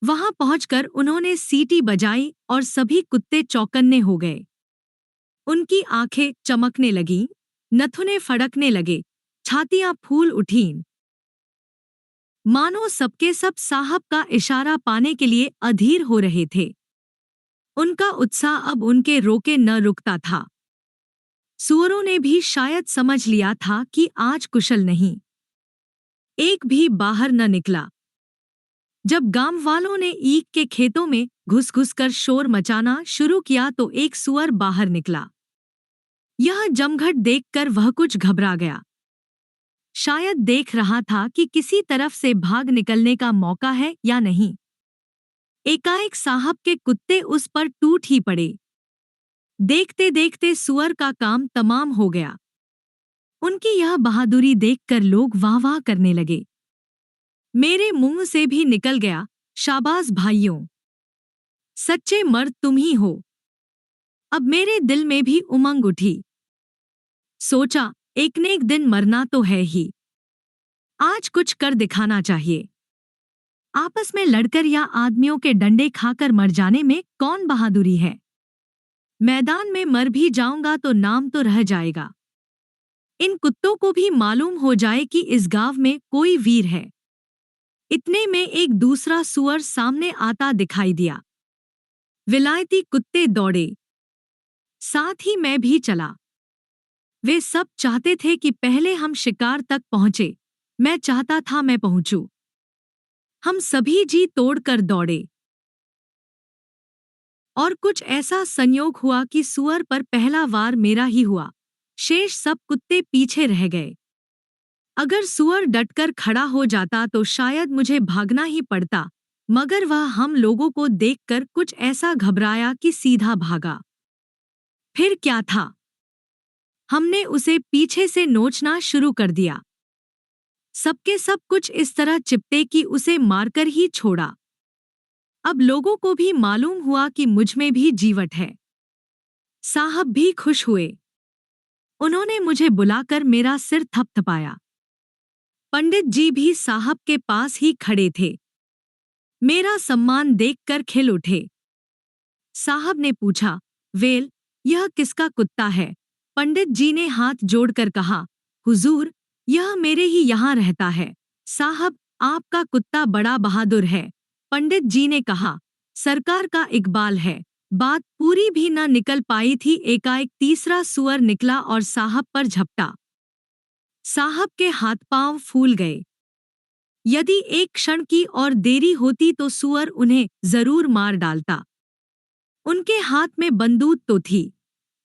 वहां पहुंचकर उन्होंने सीटी बजाई और सभी कुत्ते चौकन्ने हो गए। उनकी आंखें चमकने लगीं, नथुने फड़कने लगे, छातियां फूल उठीं। मानो सबके सब साहब का इशारा पाने के लिए अधीर हो रहे थे। उनका उत्साह अब उनके रोके न रुकता था। सूअरों ने भी शायद समझ लिया था कि आज कुशल नहीं। एक भी बाहर न निकला। जब गांव वालों ने ईख के खेतों में घुस-घुस कर शोर मचाना शुरू किया तो एक सूअर बाहर निकला। यह जमघट देखकर वह कुछ घबरा गया। शायद देख रहा था कि किसी तरफ से भाग निकलने का मौका है या नहीं। एकाएक साहब के कुत्ते उस पर टूट ही पड़े। देखते देखते सूअर का काम तमाम हो गया। उनकी यह बहादुरी देखकर लोग वाह वाह करने लगे। मेरे मुंह से भी निकल गया, शाबाश भाइयों, सच्चे मर्द तुम ही हो। अब मेरे दिल में भी उमंग उठी। सोचा, एक न एक दिन मरना तो है ही। आज कुछ कर दिखाना चाहिए। आपस में लड़कर या आदमियों के डंडे खाकर मर जाने में कौन बहादुरी है? मैदान में मर भी जाऊंगा तो नाम तो रह जाएगा। इन कुत्तों को भी मालूम हो जाए कि इस गांव में कोई वीर है। इतने में एक दूसरा सूअर सामने आता दिखाई दिया। विलायती कुत्ते दौड़े, साथ ही मैं भी चला। वे सब चाहते थे कि पहले हम शिकार तक पहुंचे। मैं चाहता था मैं पहुंचूं। हम सभी जी तोड़कर दौड़े। और कुछ ऐसा संयोग हुआ कि सूअर पर पहला वार मेरा ही हुआ। शेष सब कुत्ते पीछे रह गए। अगर सूअर डटकर खड़ा हो जाता तो शायद मुझे भागना ही पड़ता, मगर वह हम लोगों को देखकर कुछ ऐसा घबराया कि सीधा भागा। फिर क्या था? हमने उसे पीछे से नोचना शुरू कर दिया। सबके सब कुछ इस तरह चिपटे कि उसे मारकर ही छोड़ा। अब लोगों को भी मालूम हुआ कि मुझमें भी जीवट है। साहब भी खुश हुए। उन्होंने मुझे बुलाकर मेरा सिर थपथपाया। पंडित जी भी साहब के पास ही खड़े थे। मेरा सम्मान देखकर खिल उठे। साहब ने पूछा, वेल, यह किसका कुत्ता है? पंडित जी ने हाथ जोड़कर कहा, हुजूर, यह मेरे ही यहाँ रहता है। साहब, आपका कुत्ता बड़ा बहादुर है। पंडित जी ने कहा, सरकार का इकबाल है। बात पूरी भी न निकल पाई थी, एकाएक तीसरा सूअर निकला और साहब पर झपटा। साहब के हाथ पांव फूल गए। यदि एक क्षण की और देरी होती तो सूअर उन्हें जरूर मार डालता। उनके हाथ में बंदूक तो थी,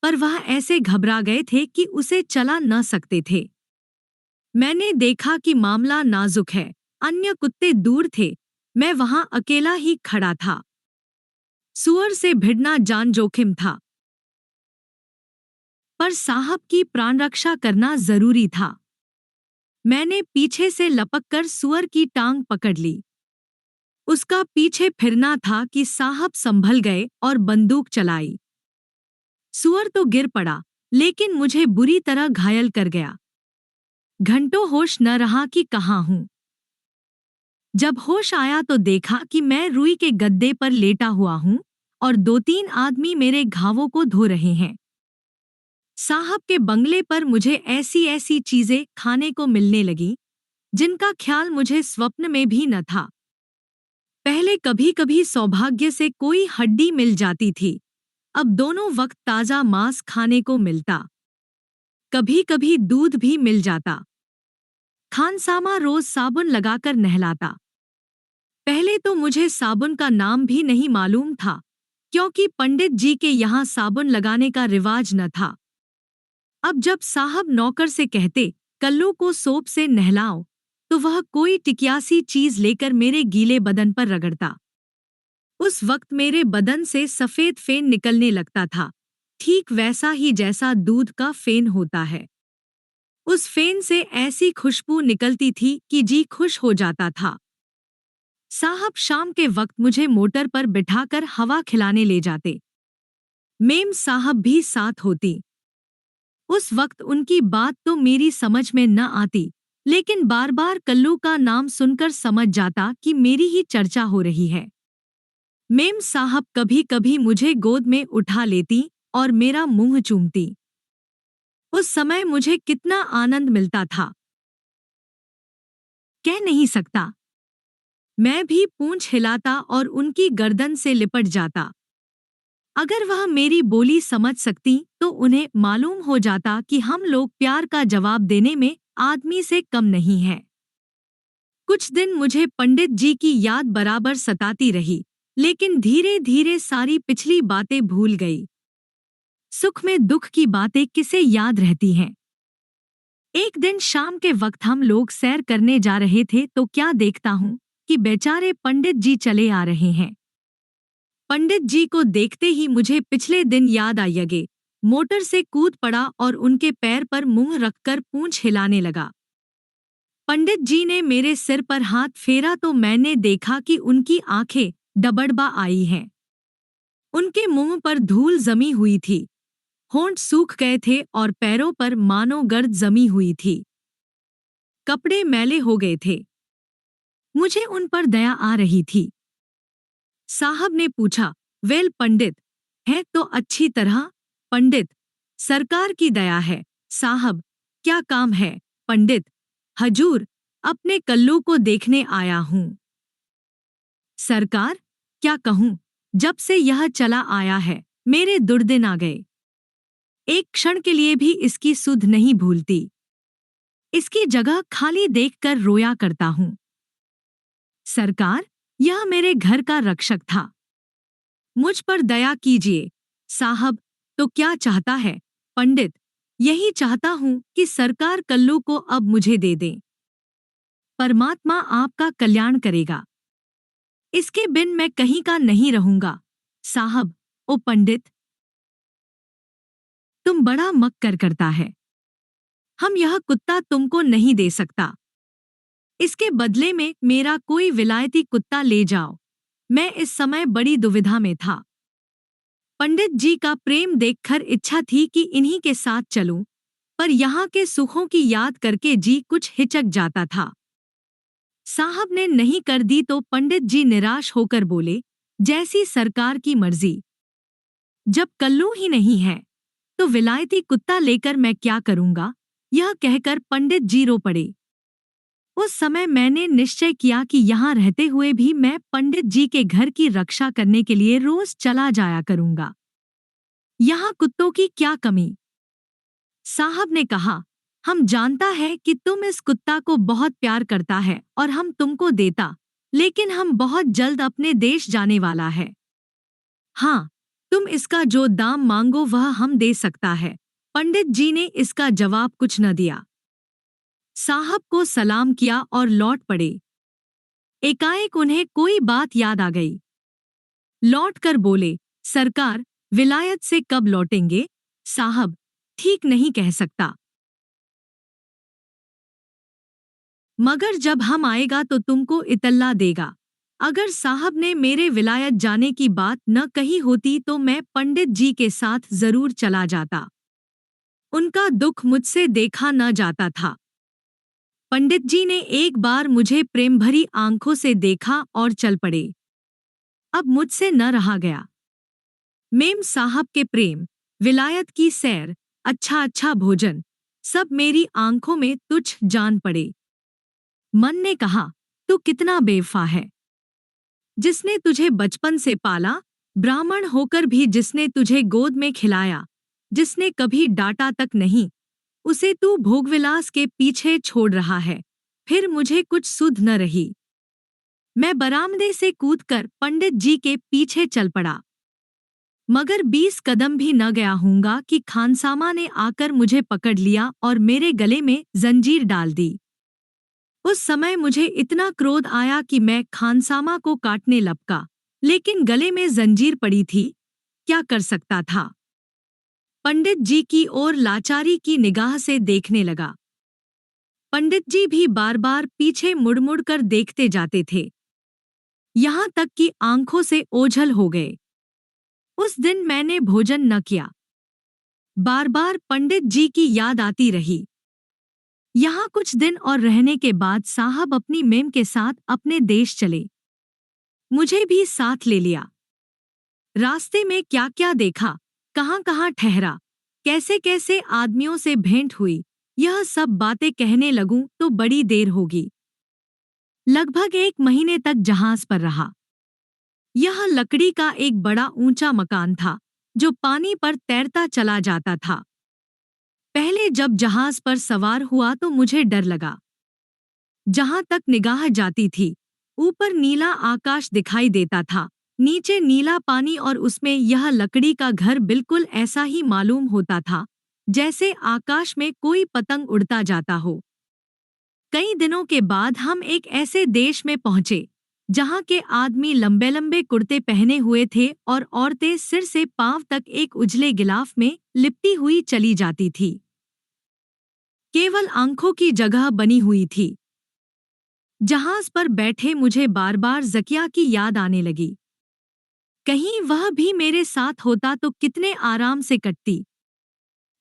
पर वह ऐसे घबरा गए थे कि उसे चला न सकते थे। मैंने देखा कि मामला नाजुक है। अन्य कुत्ते दूर थे, मैं वहां अकेला ही खड़ा था। सूअर से भिड़ना जान जोखिम था, पर साहब की प्राण रक्षा करना जरूरी था। मैंने पीछे से लपककर सूअर की टांग पकड़ ली। उसका पीछे फिरना था कि साहब संभल गए और बंदूक चलाई। सूअर तो गिर पड़ा, लेकिन मुझे बुरी तरह घायल कर गया। घंटों होश न रहा कि कहाँ हूं। जब होश आया तो देखा कि मैं रुई के गद्दे पर लेटा हुआ हूं और 2-3 आदमी मेरे घावों को धो रहे हैं। साहब के बंगले पर मुझे ऐसी ऐसी चीजें खाने को मिलने लगी, जिनका ख्याल मुझे स्वप्न में भी न था। पहले कभी कभी सौभाग्य से कोई हड्डी मिल जाती थी, अब दोनों वक्त ताजा मांस खाने को मिलता। कभी कभी दूध भी मिल जाता। खानसामा रोज साबुन लगाकर नहलाता। पहले तो मुझे साबुन का नाम भी नहीं मालूम था, क्योंकि पंडित जी के यहाँ साबुन लगाने का रिवाज न था। अब जब साहब नौकर से कहते, कल्लू को सोप से नहलाओ तो वह कोई टिकियासी चीज लेकर मेरे गीले बदन पर रगड़ता। उस वक्त मेरे बदन से सफेद फेन निकलने लगता था, ठीक वैसा ही जैसा दूध का फेन होता है। उस फेन से ऐसी खुशबू निकलती थी कि जी खुश हो जाता था। साहब शाम के वक्त मुझे मोटर पर बिठाकर हवा खिलाने ले जाते। मेम साहब भी साथ होती। उस वक्त उनकी बात तो मेरी समझ में न आती, लेकिन बार बार कल्लू का नाम सुनकर समझ जाता कि मेरी ही चर्चा हो रही है। मेम साहब कभी कभी मुझे गोद में उठा लेती और मेरा मुंह चूमती। उस समय मुझे कितना आनंद मिलता था, कह नहीं सकता। मैं भी पूंछ हिलाता और उनकी गर्दन से लिपट जाता। अगर वह मेरी बोली समझ सकती तो उन्हें मालूम हो जाता कि हम लोग प्यार का जवाब देने में आदमी से कम नहीं हैं। कुछ दिन मुझे पंडित जी की याद बराबर सताती रही, लेकिन धीरे धीरे सारी पिछली बातें भूल गई। सुख में दुख की बातें किसे याद रहती हैं। एक दिन शाम के वक्त हम लोग सैर करने जा रहे थे तो क्या देखता हूँ कि बेचारे पंडित जी चले आ रहे हैं। पंडित जी को देखते ही मुझे पिछले दिन याद आयगे, मोटर से कूद पड़ा और उनके पैर पर मुंह रखकर पूंछ हिलाने लगा। पंडित जी ने मेरे सिर पर हाथ फेरा तो मैंने देखा कि उनकी आंखें डबडबा आई हैं। उनके मुंह पर धूल जमी हुई थी, होंठ सूख गए थे और पैरों पर मानो गर्द जमी हुई थी। कपड़े मैले हो गए थे। मुझे उन पर दया आ रही थी। साहब ने पूछा, वेल पंडित, है तो अच्छी तरह? पंडित, सरकार की दया है। साहब, क्या काम है? पंडित, हजूर, अपने कल्लू को देखने आया हूँ। सरकार, क्या कहूँ, जब से यह चला आया है मेरे दुर्दिन आ गए। एक क्षण के लिए भी इसकी सुध नहीं भूलती। इसकी जगह खाली देखकर रोया करता हूँ। सरकार, यह मेरे घर का रक्षक था। मुझ पर दया कीजिए। साहब, तो क्या चाहता है? पंडित, यही चाहता हूँ कि सरकार कल्लू को अब मुझे दे दें। परमात्मा आपका कल्याण करेगा। इसके बिन मैं कहीं का नहीं रहूंगा। साहब, ओ पंडित, तुम बड़ा मक्कर करता है। हम यह कुत्ता तुमको नहीं दे सकता। इसके बदले में मेरा कोई विलायती कुत्ता ले जाओ। मैं इस समय बड़ी दुविधा में था। पंडित जी का प्रेम देखकर इच्छा थी कि इन्हीं के साथ चलूं, पर यहाँ के सुखों की याद करके जी कुछ हिचक जाता था। साहब ने नहीं कर दी तो पंडित जी निराश होकर बोले, जैसी सरकार की मर्जी। जब कल्लू ही नहीं है तो विलायती कुत्ता लेकर मैं क्या करूंगा? यह कहकर पंडित जी रो पड़े। उस समय मैंने निश्चय किया कि यहाँ रहते हुए भी मैं पंडित जी के घर की रक्षा करने के लिए रोज चला जाया करूंगा। यहाँ कुत्तों की क्या कमी? साहब ने कहा, हम जानता है कि तुम इस कुत्ता को बहुत प्यार करता है और हम तुमको देता, लेकिन हम बहुत जल्द अपने देश जाने वाला है। हाँ, तुम इसका जो दाम मांगो वह हम दे सकता है। पंडित जी ने इसका जवाब कुछ न दिया। साहब को सलाम किया और लौट पड़े। एकाएक उन्हें कोई बात याद आ गई। लौट कर बोले, सरकार, विलायत से कब लौटेंगे? साहब, ठीक नहीं कह सकता, मगर जब हम आएगा तो तुमको इतल्ला देगा। अगर साहब ने मेरे विलायत जाने की बात न कही होती तो मैं पंडित जी के साथ जरूर चला जाता। उनका दुख मुझसे देखा न जाता था। पंडित जी ने एक बार मुझे प्रेम भरी आंखों से देखा और चल पड़े। अब मुझसे न रहा गया। मेम साहब के प्रेम, विलायत की सैर, अच्छा अच्छा भोजन, सब मेरी आंखों में तुच्छ जान पड़े। मन ने कहा, तू कितना बेवफा है। जिसने तुझे बचपन से पाला, ब्राह्मण होकर भी जिसने तुझे गोद में खिलाया, जिसने कभी डांटा तक नहीं, उसे तू भोगविलास के पीछे छोड़ रहा है। फिर मुझे कुछ सुध न रही। मैं बरामदे से कूदकर पंडित जी के पीछे चल पड़ा। मगर 20 कदम भी न गया हूँगा कि खानसामा ने आकर मुझे पकड़ लिया और मेरे गले में जंजीर डाल दी। उस समय मुझे इतना क्रोध आया कि मैं खानसामा को काटने लपका, लेकिन गले में जंजीर पड़ी थी, क्या कर सकता था। पंडित जी की ओर लाचारी की निगाह से देखने लगा। पंडित जी भी बार बार पीछे मुड़ मुड़ कर देखते जाते थे, यहाँ तक कि आंखों से ओझल हो गए। उस दिन मैंने भोजन न किया। बार बार पंडित जी की याद आती रही। यहाँ कुछ दिन और रहने के बाद साहब अपनी मेम के साथ अपने देश चले। मुझे भी साथ ले लिया। रास्ते में क्या क्या देखा, कहाँ कहाँ ठहरा, कैसे कैसे आदमियों से भेंट हुई, यह सब बातें कहने लगूं तो बड़ी देर होगी। लगभग 1 महीने तक जहाज पर रहा। यह लकड़ी का एक बड़ा ऊंचा मकान था, जो पानी पर तैरता चला जाता था। पहले जब जहाज पर सवार हुआ तो मुझे डर लगा। जहां तक निगाह जाती थी, ऊपर नीला आकाश दिखाई देता था, नीचे नीला पानी और उसमें यह लकड़ी का घर बिल्कुल ऐसा ही मालूम होता था, जैसे आकाश में कोई पतंग उड़ता जाता हो। कई दिनों के बाद हम एक ऐसे देश में पहुंचे, जहां के आदमी लंबे लंबे कुर्ते पहने हुए थे और औरतें सिर से पांव तक एक उजले गिलाफ में लिपटी हुई चली जाती थी। केवल आंखों की जगह बनी हुई थी। जहाज पर बैठे मुझे बार बार ज़किया की याद आने लगी। कहीं वह भी मेरे साथ होता तो कितने आराम से कटती।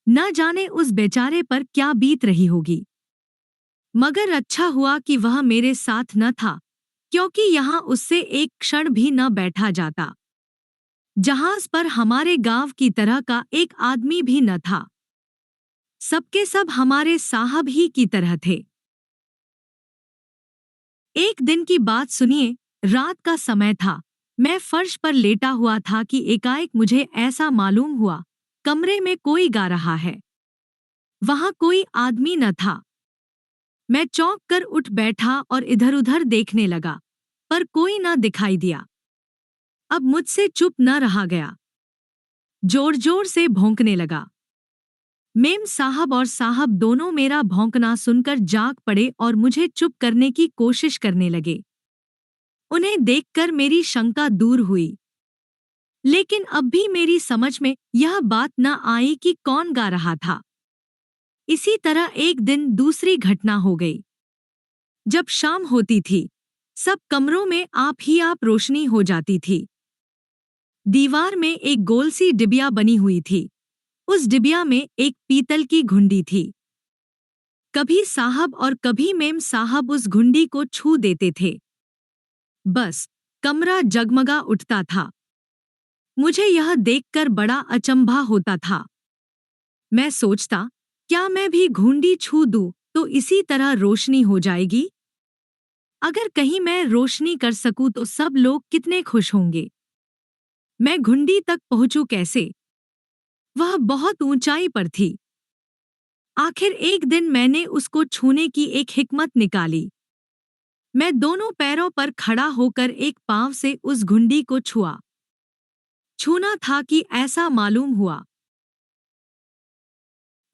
न जाने उस बेचारे पर क्या बीत रही होगी। मगर अच्छा हुआ कि वह मेरे साथ न था, क्योंकि यहाँ उससे एक क्षण भी न बैठा जाता। जहाज पर हमारे गांव की तरह का एक आदमी भी न था। सबके सब हमारे साहब ही की तरह थे। एक दिन की बात सुनिए। रात का समय था। मैं फर्श पर लेटा हुआ था कि एकाएक मुझे ऐसा मालूम हुआ, कमरे में कोई गा रहा है। वहां कोई आदमी न था। मैं चौंक कर उठ बैठा और इधर-उधर देखने लगा, पर कोई न दिखाई दिया। अब मुझसे चुप न रहा गया। जोर जोर से भौंकने लगा। मेम साहब और साहब दोनों मेरा भौंकना सुनकर जाग पड़े और मुझे चुप करने की कोशिश करने लगे। उन्हें देखकर मेरी शंका दूर हुई। लेकिन अब भी मेरी समझ में यह बात न आई कि कौन गा रहा था। इसी तरह एक दिन दूसरी घटना हो गई। जब शाम होती थी, सब कमरों में आप ही आप रोशनी हो जाती थी। दीवार में एक गोल सी डिबिया बनी हुई थी। उस डिबिया में एक पीतल की घुंडी थी। कभी साहब और कभी मेम साहब उस घुंडी को छू देते थे। बस कमरा जगमगा उठता था। मुझे यह देखकर बड़ा अचंभा होता था। मैं सोचता, क्या मैं भी घुंडी छू दूं तो इसी तरह रोशनी हो जाएगी? अगर कहीं मैं रोशनी कर सकूं तो सब लोग कितने खुश होंगे। मैं घुंडी तक पहुंचूं कैसे? वह बहुत ऊंचाई पर थी। आखिर एक दिन मैंने उसको छूने की एक हिकमत निकाली। मैं दोनों पैरों पर खड़ा होकर एक पांव से उस घुंडी को छुआ। छूना था कि ऐसा मालूम हुआ,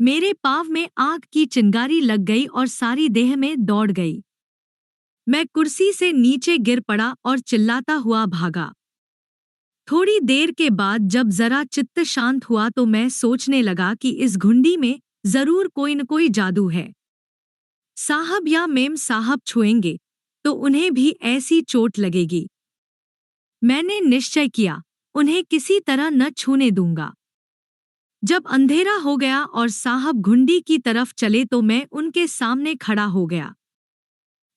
मेरे पांव में आग की चिंगारी लग गई और सारी देह में दौड़ गई। मैं कुर्सी से नीचे गिर पड़ा और चिल्लाता हुआ भागा। थोड़ी देर के बाद जब जरा चित्त शांत हुआ तो मैं सोचने लगा कि इस घुंडी में जरूर कोई न कोई जादू है। साहब या मेम साहब छुएंगे तो उन्हें भी ऐसी चोट लगेगी। मैंने निश्चय किया, उन्हें किसी तरह न छूने दूंगा। जब अंधेरा हो गया और साहब घुंडी की तरफ चले तो मैं उनके सामने खड़ा हो गया।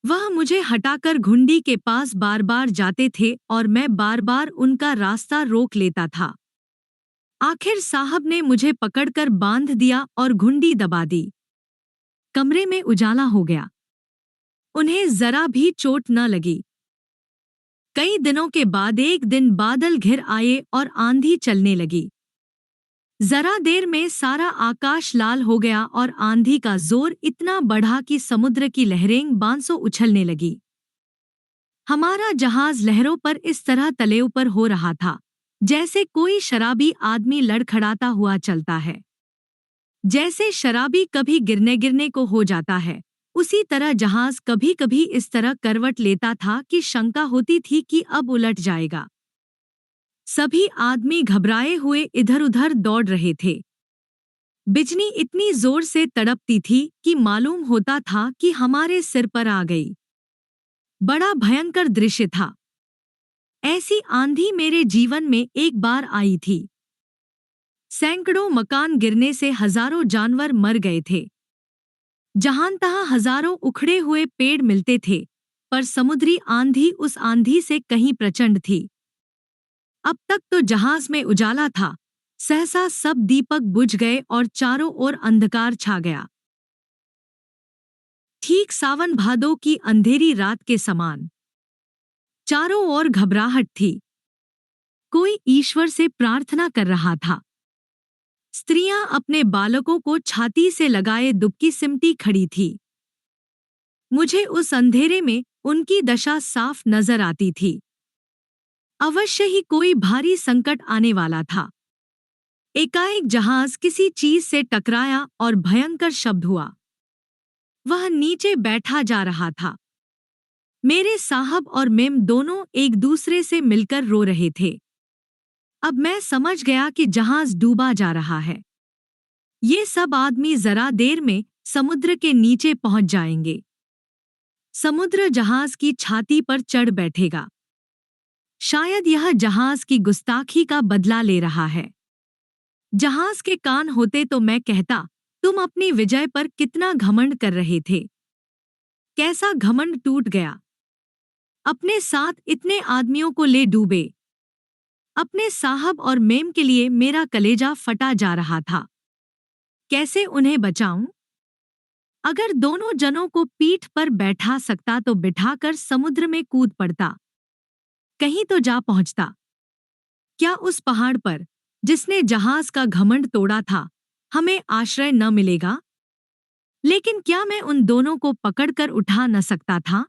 वह मुझे हटाकर घुंडी के पास बार बार जाते थे और मैं बार बार उनका रास्ता रोक लेता था। आखिर साहब ने मुझे पकड़कर बांध दिया और घुंडी दबा दी। कमरे में उजाला हो गया। उन्हें जरा भी चोट न लगी। कई दिनों के बाद एक दिन बादल घिर आए और आंधी चलने लगी। जरा देर में सारा आकाश लाल हो गया और आंधी का जोर इतना बढ़ा कि समुद्र की लहरें बांसों उछलने लगी। हमारा जहाज लहरों पर इस तरह तले ऊपर हो रहा था, जैसे कोई शराबी आदमी लड़खड़ाता हुआ चलता है। जैसे शराबी कभी गिरने गिरने को हो जाता है, उसी तरह जहाज कभी कभी इस तरह करवट लेता था कि शंका होती थी कि अब उलट जाएगा। सभी आदमी घबराए हुए इधर उधर दौड़ रहे थे। बिजली इतनी जोर से तड़पती थी कि मालूम होता था कि हमारे सिर पर आ गई। बड़ा भयंकर दृश्य था। ऐसी आंधी मेरे जीवन में एक बार आई थी। सैकड़ों मकान गिरने से हजारों जानवर मर गए थे। जहां तहां हजारों उखड़े हुए पेड़ मिलते थे, पर समुद्री आंधी उस आंधी से कहीं प्रचंड थी। अब तक तो जहाज में उजाला था, सहसा सब दीपक बुझ गए और चारों ओर अंधकार छा गया। ठीक सावन भादों की अंधेरी रात के समान। चारों ओर घबराहट थी। कोई ईश्वर से प्रार्थना कर रहा था। स्त्रियां अपने बालकों को छाती से लगाए दुबकी सिमटी खड़ी थी। मुझे उस अंधेरे में उनकी दशा साफ नजर आती थी। अवश्य ही कोई भारी संकट आने वाला था। एकाएक जहाज किसी चीज से टकराया और भयंकर शब्द हुआ। वह नीचे बैठा जा रहा था। मेरे साहब और मेम दोनों एक दूसरे से मिलकर रो रहे थे। अब मैं समझ गया कि जहाज डूबा जा रहा है। ये सब आदमी जरा देर में समुद्र के नीचे पहुंच जाएंगे। समुद्र जहाज की छाती पर चढ़ बैठेगा। शायद यह जहाज की गुस्ताखी का बदला ले रहा है। जहाज के कान होते तो मैं कहता, तुम अपनी विजय पर कितना घमंड कर रहे थे। कैसा घमंड टूट गया। अपने साथ इतने आदमियों को ले डूबे। अपने साहब और मेम के लिए मेरा कलेजा फटा जा रहा था। कैसे उन्हें बचाऊं? अगर दोनों जनों को पीठ पर बैठा सकता तो बिठाकर समुद्र में कूद पड़ता। कहीं तो जा पहुंचता। क्या उस पहाड़ पर, जिसने जहाज का घमंड तोड़ा था, हमें आश्रय न मिलेगा? लेकिन क्या मैं उन दोनों को पकड़कर उठा न सकता था?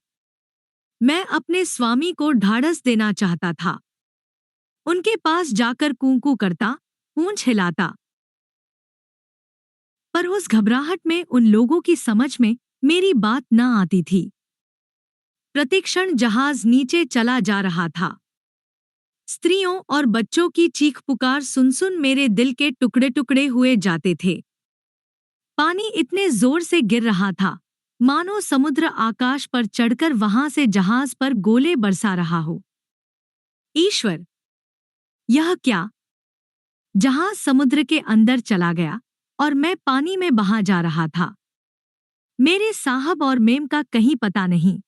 मैं अपने स्वामी को ढाढ़स देना चाहता था। उनके पास जाकर कूं-कूं करता, पूंछ हिलाता। पर उस घबराहट में उन लोगों की समझ में मेरी बात न आती थी। प्रतिक्षण जहाज नीचे चला जा रहा था। स्त्रियों और बच्चों की चीख पुकार सुन सुन मेरे दिल के टुकड़े टुकड़े हुए जाते थे। पानी इतने जोर से गिर रहा था, मानो समुद्र आकाश पर चढ़कर वहां से जहाज पर गोले बरसा रहा हो। ईश्वर! यह क्या? जहाज समुद्र के अंदर चला गया और मैं पानी में बहा जा रहा था। मेरे साहब और मेम का कहीं पता नहीं।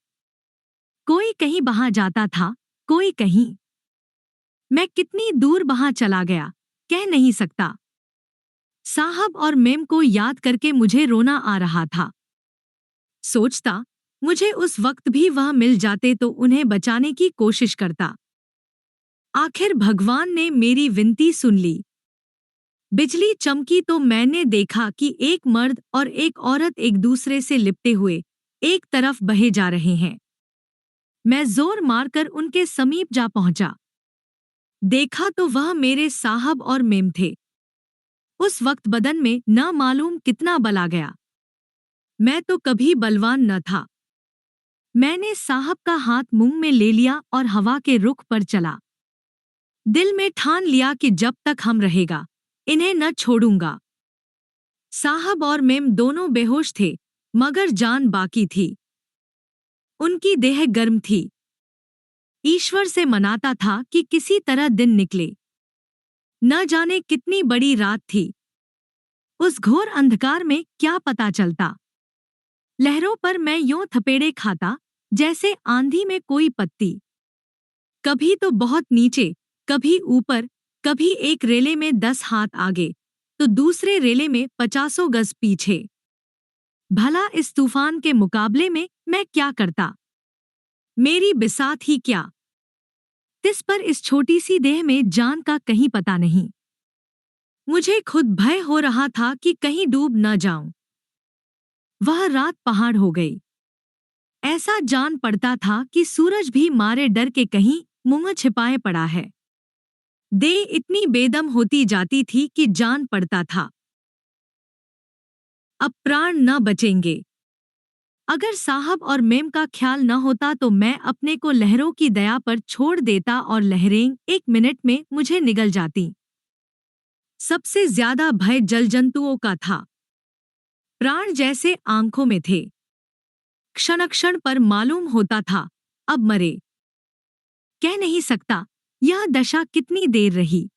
कोई कहीं बहा जाता था, कोई कहीं। मैं कितनी दूर बहा चला गया, कह नहीं सकता। साहब और मेम को याद करके मुझे रोना आ रहा था। सोचता, मुझे उस वक्त भी वह मिल जाते तो उन्हें बचाने की कोशिश करता। आखिर भगवान ने मेरी विनती सुन ली। बिजली चमकी तो मैंने देखा कि एक मर्द और एक औरत एक दूसरे से लिपटे हुए एक तरफ बहे जा रहे हैं। मैं जोर मारकर उनके समीप जा पहुंचा। देखा तो वह मेरे साहब और मेम थे। उस वक्त बदन में न मालूम कितना बल आ गया। मैं तो कभी बलवान न था। मैंने साहब का हाथ मुंह में ले लिया और हवा के रुख पर चला। दिल में ठान लिया कि जब तक हम रहेगा, इन्हें न छोड़ूंगा। साहब और मेम दोनों बेहोश थे, मगर जान बाकी थी। उनकी देह गर्म थी। ईश्वर से मनाता था कि किसी तरह दिन निकले। न जाने कितनी बड़ी रात थी। उस घोर अंधकार में क्या पता चलता। लहरों पर मैं यूं थपेड़े खाता, जैसे आंधी में कोई पत्ती। कभी तो बहुत नीचे, कभी ऊपर, कभी एक रेले में 10 हाथ आगे, तो दूसरे रेले में 50 गज पीछे। भला इस तूफान के मुकाबले में मैं क्या करता? मेरी बिसात ही क्या। तिस पर इस छोटी सी देह में जान का कहीं पता नहीं। मुझे खुद भय हो रहा था कि कहीं डूब न जाऊं। वह रात पहाड़ हो गई। ऐसा जान पड़ता था कि सूरज भी मारे डर के कहीं मुंह छिपाए पड़ा है। देह इतनी बेदम होती जाती थी कि जान पड़ता था अब प्राण न बचेंगे। अगर साहब और मेम का ख्याल न होता तो मैं अपने को लहरों की दया पर छोड़ देता और लहरें 1 मिनट में मुझे निगल जाती। सबसे ज्यादा भय जल जंतुओं का था। प्राण जैसे आंखों में थे। क्षण क्षण पर मालूम होता था अब मरे। कह नहीं सकता यह दशा कितनी देर रही।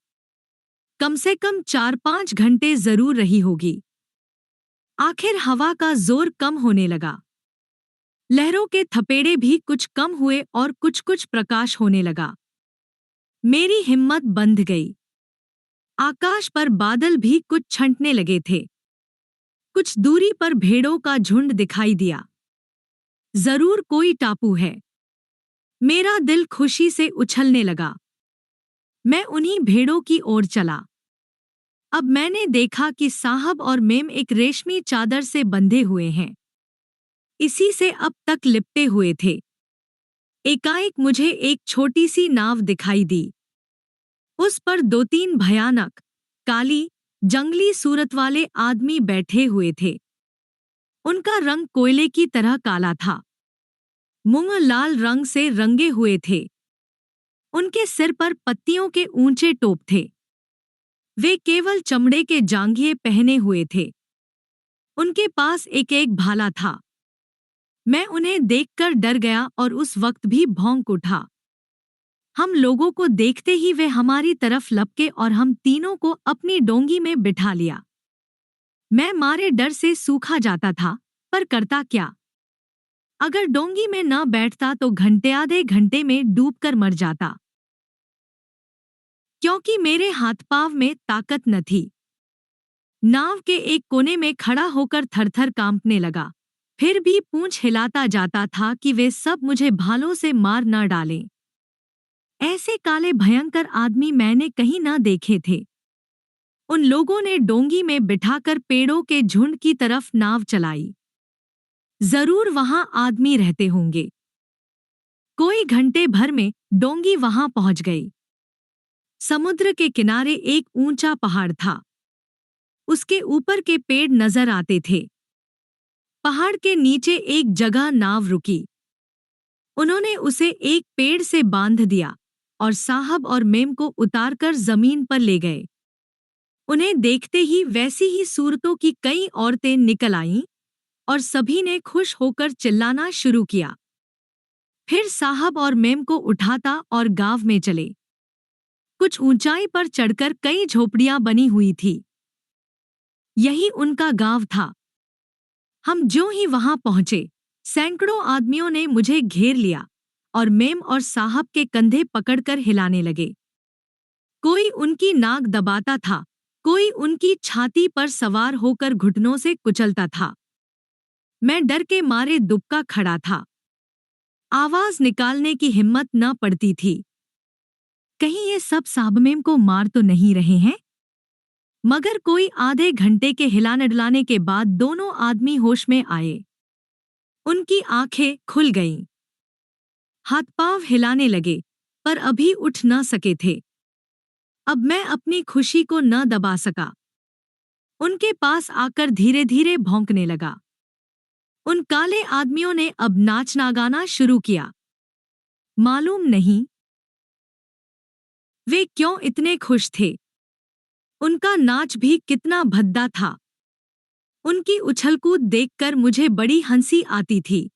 कम से कम 4-5 घंटे जरूर रही होगी। आखिर हवा का जोर कम होने लगा। लहरों के थपेड़े भी कुछ कम हुए और कुछ कुछ प्रकाश होने लगा। मेरी हिम्मत बंध गई। आकाश पर बादल भी कुछ छंटने लगे थे। कुछ दूरी पर भेड़ों का झुंड दिखाई दिया। जरूर कोई टापू है। मेरा दिल खुशी से उछलने लगा। मैं उन्हीं भेड़ों की ओर चला। अब मैंने देखा कि साहब और मेम एक रेशमी चादर से बंधे हुए हैं। इसी से अब तक लिपटे हुए थे। एकाएक मुझे एक छोटी सी नाव दिखाई दी। उस पर 2-3 भयानक, काली, जंगली सूरत वाले आदमी बैठे हुए थे। उनका रंग कोयले की तरह काला था। मुंह लाल रंग से रंगे हुए थे। उनके सिर पर पत्तियों के ऊंचे टोप थे। वे केवल चमड़े के जांघिए पहने हुए थे। उनके पास एक एक भाला था। मैं उन्हें देखकर डर गया और उस वक्त भी भौंक उठा। हम लोगों को देखते ही वे हमारी तरफ लपके और हम तीनों को अपनी डोंगी में बिठा लिया। मैं मारे डर से सूखा जाता था, पर करता क्या? अगर डोंगी में न बैठता तो घंटे आधे घंटे में डूबकर मर जाता। क्योंकि मेरे हाथ पांव में ताकत न थी। नाव के एक कोने में खड़ा होकर थरथर कांपने लगा। फिर भी पूंछ हिलाता जाता था कि वे सब मुझे भालों से मार न डालें। ऐसे काले भयंकर आदमी मैंने कहीं न देखे थे। उन लोगों ने डोंगी में बिठाकर पेड़ों के झुंड की तरफ नाव चलाई। जरूर वहां आदमी रहते होंगे। कोई घंटे भर में डोंगी वहां पहुंच गई। समुद्र के किनारे एक ऊंचा पहाड़ था। उसके ऊपर के पेड़ नजर आते थे। पहाड़ के नीचे एक जगह नाव रुकी। उन्होंने उसे एक पेड़ से बांध दिया और साहब और मेम को उतारकर जमीन पर ले गए। उन्हें देखते ही वैसी ही सूरतों की कई औरतें निकल आईं और सभी ने खुश होकर चिल्लाना शुरू किया। फिर साहब और मेम को उठाता और गांव में चले। कुछ ऊंचाई पर चढ़कर कई झोपड़ियां बनी हुई थी। यही उनका गांव था। हम ज्यों ही वहां पहुंचे, सैकड़ों आदमियों ने मुझे घेर लिया और मेम और साहब के कंधे पकड़कर हिलाने लगे। कोई उनकी नाक दबाता था, कोई उनकी छाती पर सवार होकर घुटनों से कुचलता था। मैं डर के मारे दुबका खड़ा था। आवाज निकालने की हिम्मत न पड़ती थी। कहीं ये सब साहब मेम को मार तो नहीं रहे हैं? मगर कोई आधे घंटे के हिलाने डुलाने के बाद दोनों आदमी होश में आए। उनकी आंखें खुल गईं। हाथ पांव हिलाने लगे, पर अभी उठ न सके थे। अब मैं अपनी खुशी को न दबा सका। उनके पास आकर धीरे धीरे भौंकने लगा। उन काले आदमियों ने अब नाचना गाना शुरू किया। मालूम नहीं वे क्यों इतने खुश थे। उनका नाच भी कितना भद्दा था। उनकी उछलकूद देखकर मुझे बड़ी हंसी आती थी।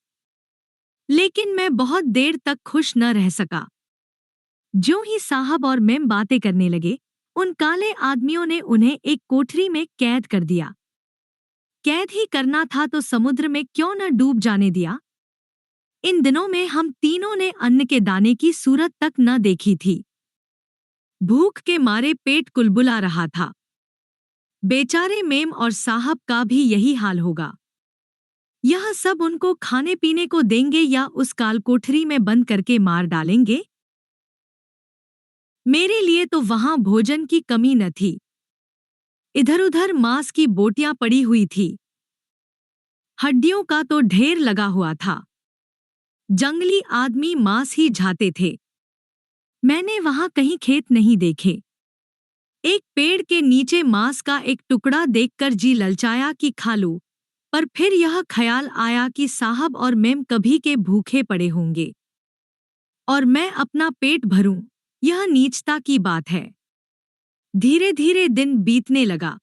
लेकिन मैं बहुत देर तक खुश न रह सका। ज्यों ही साहब और मेम बातें करने लगे, उन काले आदमियों ने उन्हें एक कोठरी में कैद कर दिया। कैद ही करना था तो समुद्र में क्यों न डूब जाने दिया। इन दिनों में हम तीनों ने अन्न के दाने की सूरत तक न देखी थी। भूख के मारे पेट कुलबुला रहा था। बेचारे मेम और साहब का भी यही हाल होगा। यह सब उनको खाने पीने को देंगे या उस काल कोठरी में बंद करके मार डालेंगे। मेरे लिए तो वहां भोजन की कमी न थी। इधर-उधर मांस की बोटियां पड़ी हुई थी। हड्डियों का तो ढेर लगा हुआ था। जंगली आदमी मांस ही झाते थे। मैंने वहां कहीं खेत नहीं देखे। एक पेड़ के नीचे मांस का एक टुकड़ा देखकर जी ललचाया कि खा लूं, पर फिर यह ख्याल आया कि साहब और मेम कभी के भूखे पड़े होंगे और मैं अपना पेट भरूं, यह नीचता की बात है। धीरे धीरे दिन बीतने लगा।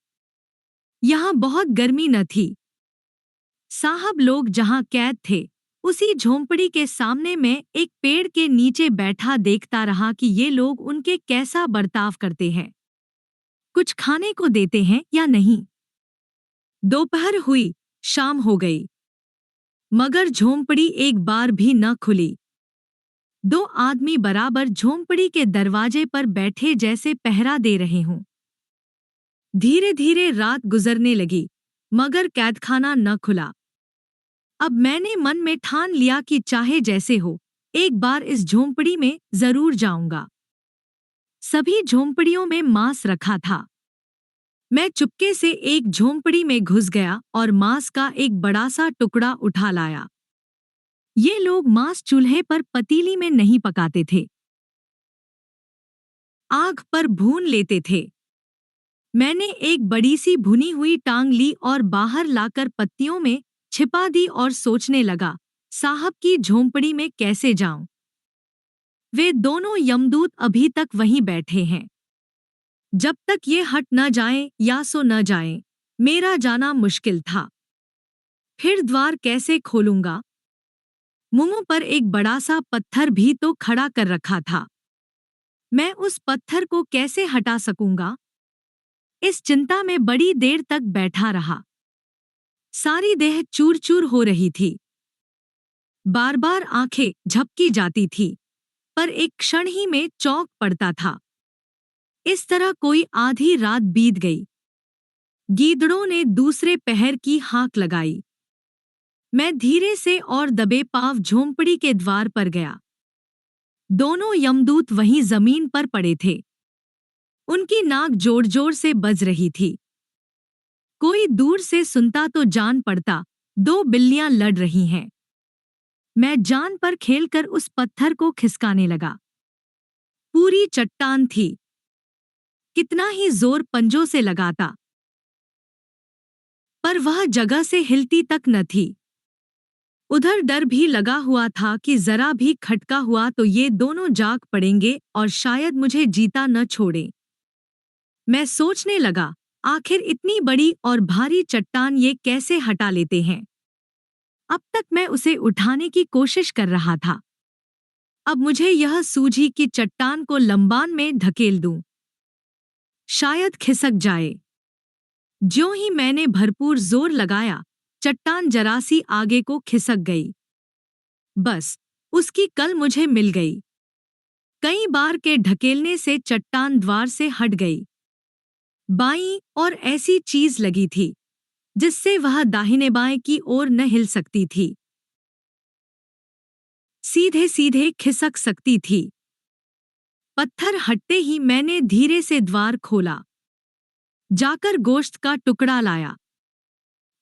यहाँ बहुत गर्मी न थी। साहब लोग जहाँ कैद थे, उसी झोंपड़ी के सामने मैं एक पेड़ के नीचे बैठा देखता रहा कि ये लोग उनके कैसा बर्ताव करते हैं, कुछ खाने को देते हैं या नहीं। दोपहर हुई, शाम हो गई, मगर झोंपड़ी एक बार भी न खुली। दो आदमी बराबर झोंपड़ी के दरवाजे पर बैठे जैसे पहरा दे रहे हों। धीरे धीरे रात गुजरने लगी, मगर कैदखाना न खुला। अब मैंने मन में ठान लिया कि चाहे जैसे हो, एक बार इस झोंपड़ी में जरूर जाऊंगा। सभी झोंपड़ियों में मांस रखा था। मैं चुपके से एक झोंपड़ी में घुस गया और मांस का एक बड़ा सा टुकड़ा उठा लाया। ये लोग मांस चूल्हे पर पतीली में नहीं पकाते थे, आग पर भून लेते थे। मैंने एक बड़ी सी भुनी हुई टांग ली और बाहर लाकर पत्तियों में छिपा दी और सोचने लगा, साहब की झोंपड़ी में कैसे जाऊं। वे दोनों यमदूत अभी तक वहीं बैठे हैं। जब तक ये हट न जाएं या सो न जाएं, मेरा जाना मुश्किल था। फिर द्वार कैसे खोलूंगा? मुंह पर एक बड़ा सा पत्थर भी तो खड़ा कर रखा था। मैं उस पत्थर को कैसे हटा सकूंगा? इस चिंता में बड़ी देर तक बैठा रहा। सारी देह चूर चूर हो रही थी। बार बार आंखें झपकी जाती थी, पर एक क्षण ही में चौंक पड़ता था। इस तरह कोई आधी रात बीत गई। गीदड़ों ने दूसरे पहर की हाक लगाई। मैं धीरे से और दबे पांव झोंपड़ी के द्वार पर गया। दोनों यमदूत वहीं जमीन पर पड़े थे। उनकी नाक जोर जोर से बज रही थी। कोई दूर से सुनता तो जान पड़ता, दो बिल्लियां लड़ रही हैं। मैं जान पर खेलकर उस पत्थर को खिसकाने लगा। पूरी चट्टान थी। कितना ही जोर पंजों से लगाता, पर वह जगह से हिलती तक न थी। उधर डर भी लगा हुआ था कि जरा भी खटका हुआ तो ये दोनों जाग पड़ेंगे और शायद मुझे जीता न छोड़े। मैं सोचने लगा, आखिर इतनी बड़ी और भारी चट्टान ये कैसे हटा लेते हैं। अब तक मैं उसे उठाने की कोशिश कर रहा था। अब मुझे यह सूझी कि चट्टान को लंबान में धकेल दूं, शायद खिसक जाए। ज्यों ही मैंने भरपूर जोर लगाया, चट्टान जरासी आगे को खिसक गई। बस, उसकी कल मुझे मिल गई। कई बार के ढकेलने से चट्टान द्वार से हट गई। बाईं और ऐसी चीज लगी थी जिससे वह दाहिने बाएं की ओर न हिल सकती थी, सीधे सीधे खिसक सकती थी। पत्थर हटते ही मैंने धीरे से द्वार खोला, जाकर गोश्त का टुकड़ा लाया।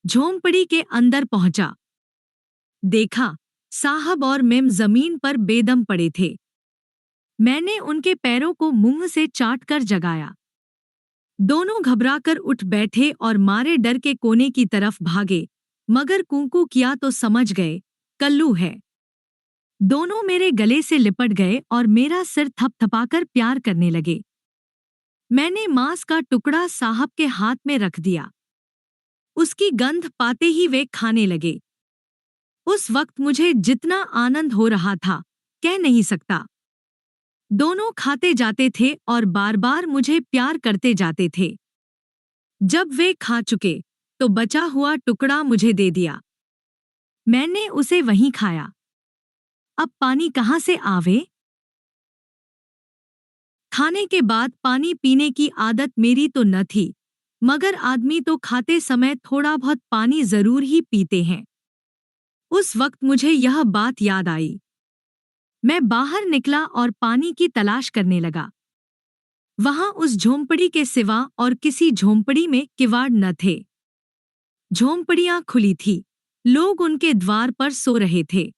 झोंपड़ी के अंदर पहुंचा। देखा, साहब और मेम जमीन पर बेदम पड़े थे। मैंने उनके पैरों को मुंह से चाट कर जगाया। दोनों घबराकर उठ बैठे और मारे डर के कोने की तरफ भागे, मगर कूकू किया तो समझ गए, कल्लू है। दोनों मेरे गले से लिपट गए और मेरा सिर थपथपाकर प्यार करने लगे। मैंने मांस का टुकड़ा साहब के हाथ में रख दिया। उसकी गंध पाते ही वे खाने लगे। उस वक्त मुझे जितना आनंद हो रहा था, कह नहीं सकता। दोनों खाते जाते थे और बार बार मुझे प्यार करते जाते थे। जब वे खा चुके, तो बचा हुआ टुकड़ा मुझे दे दिया। मैंने उसे वहीं खाया। अब पानी कहाँ से आवे? खाने के बाद पानी पीने की आदत मेरी तो न थी, मगर आदमी तो खाते समय थोड़ा बहुत पानी जरूर ही पीते हैं। उस वक्त मुझे यह बात याद आई। मैं बाहर निकला और पानी की तलाश करने लगा। वहां उस झोंपड़ी के सिवा और किसी झोंपड़ी में किवाड़ न थे। झोंपड़ियां खुली थी, लोग उनके द्वार पर सो रहे थे।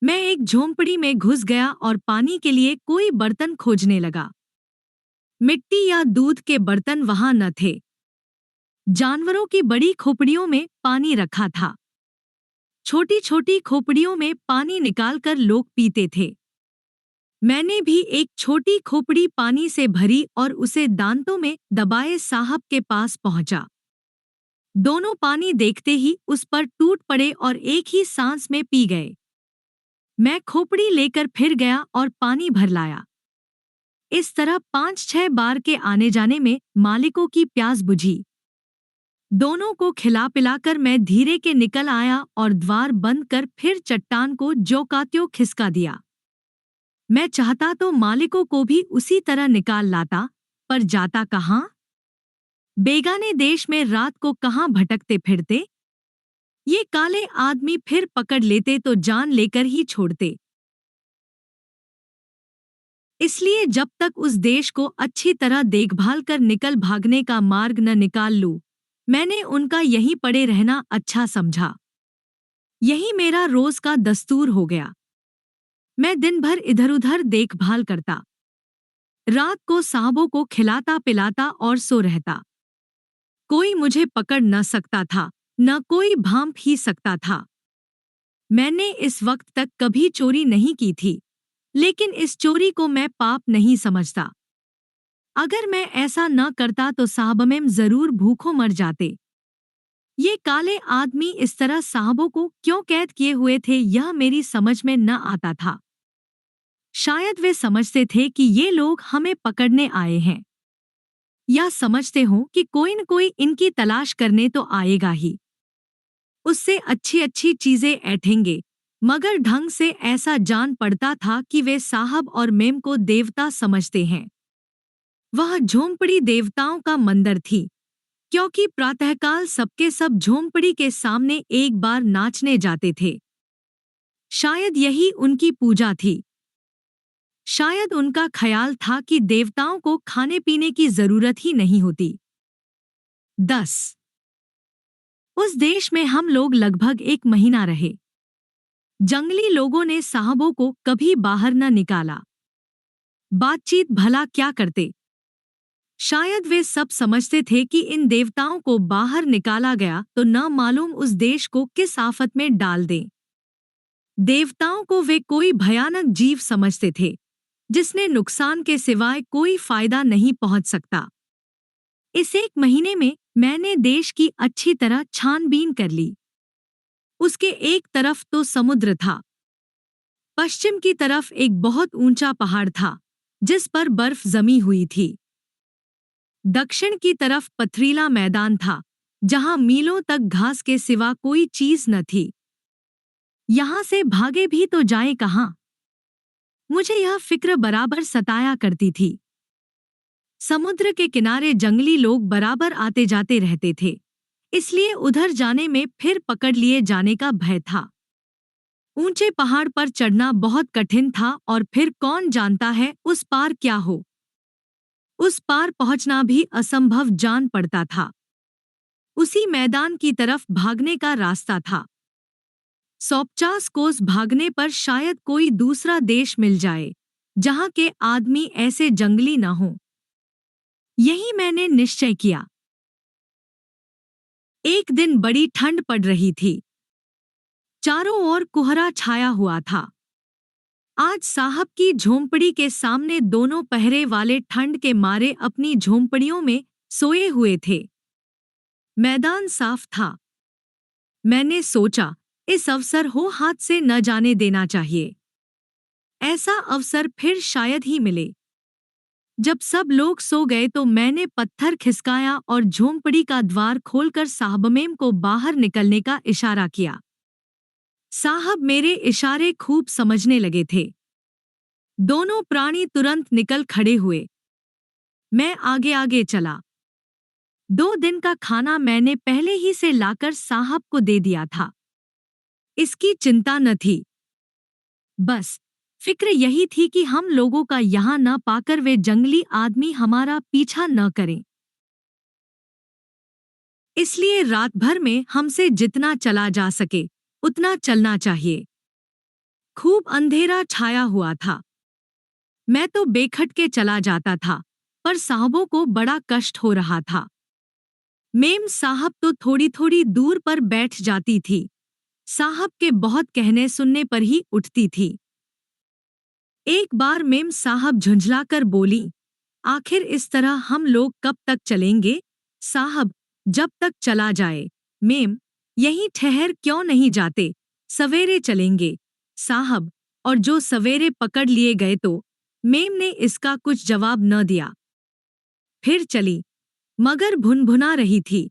मैं एक झोंपड़ी में घुस गया और पानी के लिए कोई बर्तन खोजने लगा। मिट्टी या दूध के बर्तन वहां न थे। जानवरों की बड़ी खोपड़ियों में पानी रखा था। छोटी छोटी खोपड़ियों में पानी निकालकर लोग पीते थे। मैंने भी एक छोटी खोपड़ी पानी से भरी और उसे दांतों में दबाए साहब के पास पहुंचा। दोनों पानी देखते ही उस पर टूट पड़े और एक ही सांस में पी गए। मैं खोपड़ी लेकर फिर गया और पानी भर लाया। इस तरह 5-6 बार के आने जाने में मालिकों की प्यास बुझी। दोनों को खिला पिलाकर मैं धीरे के निकल आया और द्वार बंद कर फिर चट्टान को ज्यों का त्यों खिसका दिया। मैं चाहता तो मालिकों को भी उसी तरह निकाल लाता, पर जाता कहाँ? बेगाने देश में रात को कहाँ भटकते फिरते? ये काले आदमी फिर पकड़ लेते तो जान लेकर ही छोड़ते। इसलिए जब तक उस देश को अच्छी तरह देखभाल कर निकल भागने का मार्ग न निकाल लूं, मैंने उनका यहीं पड़े रहना अच्छा समझा। यही मेरा रोज का दस्तूर हो गया। मैं दिन भर इधर-उधर देखभाल करता। रात को साहबों को खिलाता पिलाता और सो रहता। कोई मुझे पकड़ न सकता था, न कोई भांप ही सकता था। मैंने इस वक्त तक कभी चोरी नहीं की थी, लेकिन इस चोरी को मैं पाप नहीं समझता। अगर मैं ऐसा न करता तो साहबमें जरूर भूखों मर जाते। ये काले आदमी इस तरह साहबों को क्यों कैद किए हुए थे, यह मेरी समझ में न आता था। शायद वे समझते थे कि ये लोग हमें पकड़ने आए हैं, या समझते हों कि कोई न कोई इनकी तलाश करने तो आएगा ही, उससे अच्छी अच्छी चीजें ऐंठेंगे। मगर ढंग से ऐसा जान पड़ता था कि वे साहब और मेम को देवता समझते हैं। वह झोंपड़ी देवताओं का मंदिर थी, क्योंकि प्रातःकाल सबके सब झोंपड़ी के सामने एक बार नाचने जाते थे। शायद यही उनकी पूजा थी। शायद उनका ख्याल था कि देवताओं को खाने पीने की जरूरत ही नहीं होती। 10 उस देश में हम लोग लगभग 1 महीना रहे। जंगली लोगों ने साहबों को कभी बाहर न निकाला। बातचीत भला क्या करते? शायद वे सब समझते थे कि इन देवताओं को बाहर निकाला गया तो न मालूम उस देश को किस आफत में डाल दें। देवताओं को वे कोई भयानक जीव समझते थे, जिसने नुकसान के सिवाय कोई फायदा नहीं पहुंच सकता। इस 1 महीने में मैंने देश की अच्छी तरह छानबीन कर ली। उसके एक तरफ तो समुद्र था। पश्चिम की तरफ एक बहुत ऊंचा पहाड़ था, जिस पर बर्फ जमी हुई थी। दक्षिण की तरफ पथरीला मैदान था, जहां मीलों तक घास के सिवा कोई चीज न थी। यहां से भागे भी तो जाएं कहां? मुझे यह फिक्र बराबर सताया करती थी। समुद्र के किनारे जंगली लोग बराबर आते जाते रहते थे, इसलिए उधर जाने में फिर पकड़ लिए जाने का भय था। ऊंचे पहाड़ पर चढ़ना बहुत कठिन था और फिर कौन जानता है उस पार क्या हो। उस पार पहुंचना भी असंभव जान पड़ता था। उसी मैदान की तरफ भागने का रास्ता था। 150 कोस भागने पर शायद कोई दूसरा देश मिल जाए, जहां के आदमी ऐसे जंगली न हों। यही मैंने निश्चय किया। एक दिन बड़ी ठंड पड़ रही थी। चारों ओर कोहरा छाया हुआ था। आज साहब की झोंपड़ी के सामने दोनों पहरे वाले ठंड के मारे अपनी झोंपड़ियों में सोए हुए थे। मैदान साफ था। मैंने सोचा, इस अवसर हो हाथ से न जाने देना चाहिए। ऐसा अवसर फिर शायद ही मिले। जब सब लोग सो गए तो मैंने पत्थर खिसकाया और झोंपड़ी का द्वार खोलकर साहबमेम को बाहर निकलने का इशारा किया। साहब मेरे इशारे खूब समझने लगे थे। दोनों प्राणी तुरंत निकल खड़े हुए। मैं आगे आगे चला। 2 दिन का खाना मैंने पहले ही से लाकर साहब को दे दिया था। इसकी चिंता न थी। बस फिक्र यही थी कि हम लोगों का यहाँ न पाकर वे जंगली आदमी हमारा पीछा न करें। इसलिए रात भर में हमसे जितना चला जा सके उतना चलना चाहिए। खूब अंधेरा छाया हुआ था। मैं तो बेखटके चला जाता था, पर साहबों को बड़ा कष्ट हो रहा था। मेम साहब तो थोड़ी थोड़ी दूर पर बैठ जाती थी, साहब के बहुत कहने सुनने पर ही उठती थी। एक बार मेम साहब झुंझलाकर बोली, आखिर इस तरह हम लोग कब तक चलेंगे? साहब, जब तक चला जाए। मेम, यहीं ठहर क्यों नहीं जाते? सवेरे चलेंगे। साहब, और जो सवेरे पकड़ लिए गए तो? मेम ने इसका कुछ जवाब न दिया। फिर चली, मगर भुनभुना रही थी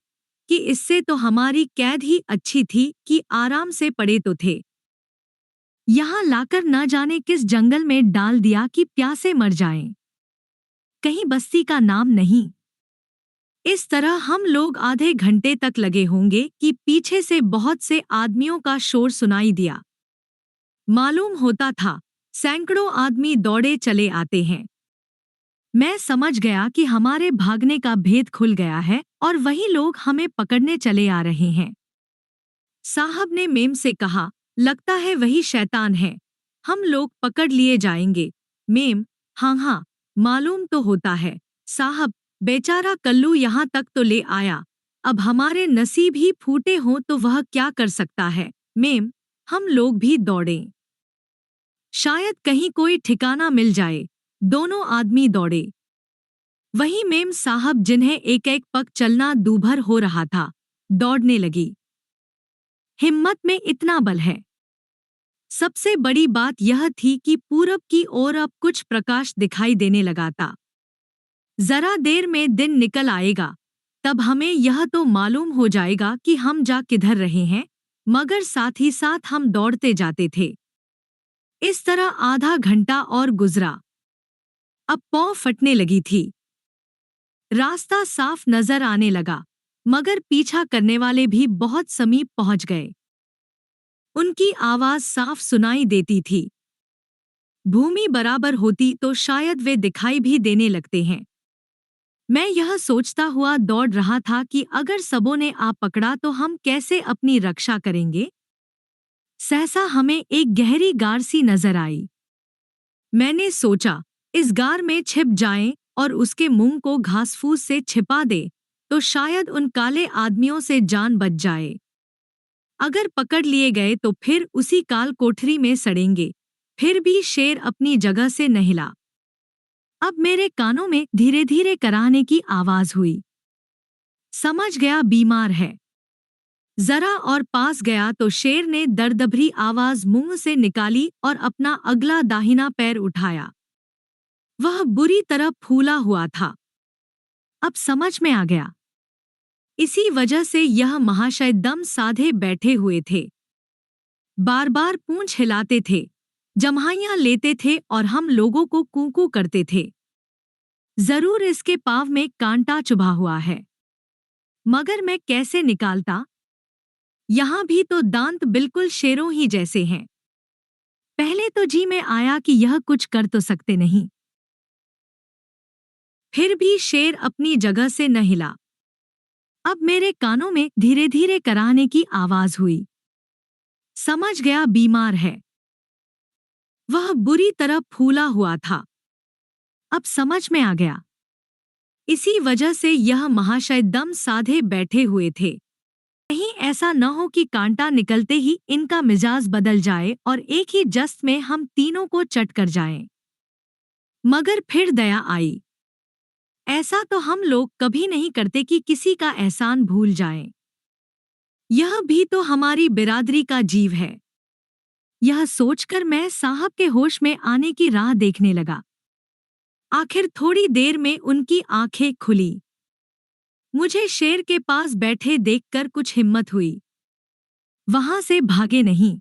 कि इससे तो हमारी कैद ही अच्छी थी कि आराम से पड़े तो थे। यहाँ लाकर न जाने किस जंगल में डाल दिया कि प्यासे मर जाएं। कहीं बस्ती का नाम नहीं। इस तरह हम लोग आधे घंटे तक लगे होंगे कि पीछे से बहुत से आदमियों का शोर सुनाई दिया। मालूम होता था सैकड़ों आदमी दौड़े चले आते हैं। मैं समझ गया कि हमारे भागने का भेद खुल गया है और वही लोग हमें पकड़ने चले आ रहे हैं। साहब ने मेम से कहा, लगता है वही शैतान है, हम लोग पकड़ लिए जाएंगे। मेम, हाँ हाँ, मालूम तो होता है। साहब, बेचारा कल्लू यहाँ तक तो ले आया, अब हमारे नसीब ही फूटे हों तो वह क्या कर सकता है। मेम, हम लोग भी दौड़े, शायद कहीं कोई ठिकाना मिल जाए। दोनों आदमी दौड़े। वही मेम साहब, जिन्हें एक एक पग चलना दूभर हो रहा था, दौड़ने लगी। हिम्मत में इतना बल है। सबसे बड़ी बात यह थी कि पूरब की ओर अब कुछ प्रकाश दिखाई देने लगा था। जरा देर में दिन निकल आएगा, तब हमें यह तो मालूम हो जाएगा कि हम जा किधर रहे हैं, मगर साथ ही साथ हम दौड़ते जाते थे। इस तरह आधा घंटा और गुजरा। अब पाँव फटने लगी थी। रास्ता साफ नजर आने लगा, मगर पीछा करने वाले भी बहुत समीप पहुंच गए। उनकी आवाज साफ सुनाई देती थी। भूमि बराबर होती तो शायद वे दिखाई भी देने लगते हैं। मैं यह सोचता हुआ दौड़ रहा था कि अगर सबों ने आ पकड़ा तो हम कैसे अपनी रक्षा करेंगे। सहसा हमें एक गहरी गार सी नजर आई। मैंने सोचा, इस गार में छिप जाएं और उसके मुंह को घासफूस से छिपा दे तो शायद उन काले आदमियों से जान बच जाए। अगर पकड़ लिए गए तो फिर उसी काल कोठरी में सड़ेंगे। फिर भी शेर अपनी जगह से न हिला। अब मेरे कानों में धीरे धीरे कराहने की आवाज हुई। समझ गया बीमार है। जरा और पास गया तो शेर ने दर्दभरी आवाज मुंह से निकाली और अपना अगला दाहिना पैर उठाया। वह बुरी तरह फूला हुआ था। अब समझ में आ गया, इसी वजह से यह महाशय दम साधे बैठे हुए थे। बार बार पूंछ हिलाते थे, जम्हाइयां लेते थे और हम लोगों को कूकू करते थे। जरूर इसके पाँव में कांटा चुभा हुआ है, मगर मैं कैसे निकालता? यहाँ भी तो दांत बिल्कुल शेरों ही जैसे हैं। पहले तो जी में आया कि यह कुछ कर तो सकते नहीं। फिर भी शेर अपनी जगह से न हिला। अब मेरे कानों में धीरे धीरे कराहने की आवाज हुई। समझ गया बीमार है। वह बुरी तरह फूला हुआ था। अब समझ में आ गया, इसी वजह से यह महाशय दम साधे बैठे हुए थे। कहीं ऐसा न हो कि कांटा निकलते ही इनका मिजाज बदल जाए और एक ही जस्त में हम तीनों को चट कर जाएं। मगर फिर दया आई। ऐसा तो हम लोग कभी नहीं करते कि किसी का एहसान भूल जाएं। यह भी तो हमारी बिरादरी का जीव है। यह सोचकर मैं साहब के होश में आने की राह देखने लगा। आखिर थोड़ी देर में उनकी आंखें खुली। मुझे शेर के पास बैठे देखकर कुछ हिम्मत हुई। वहां से भागे नहीं।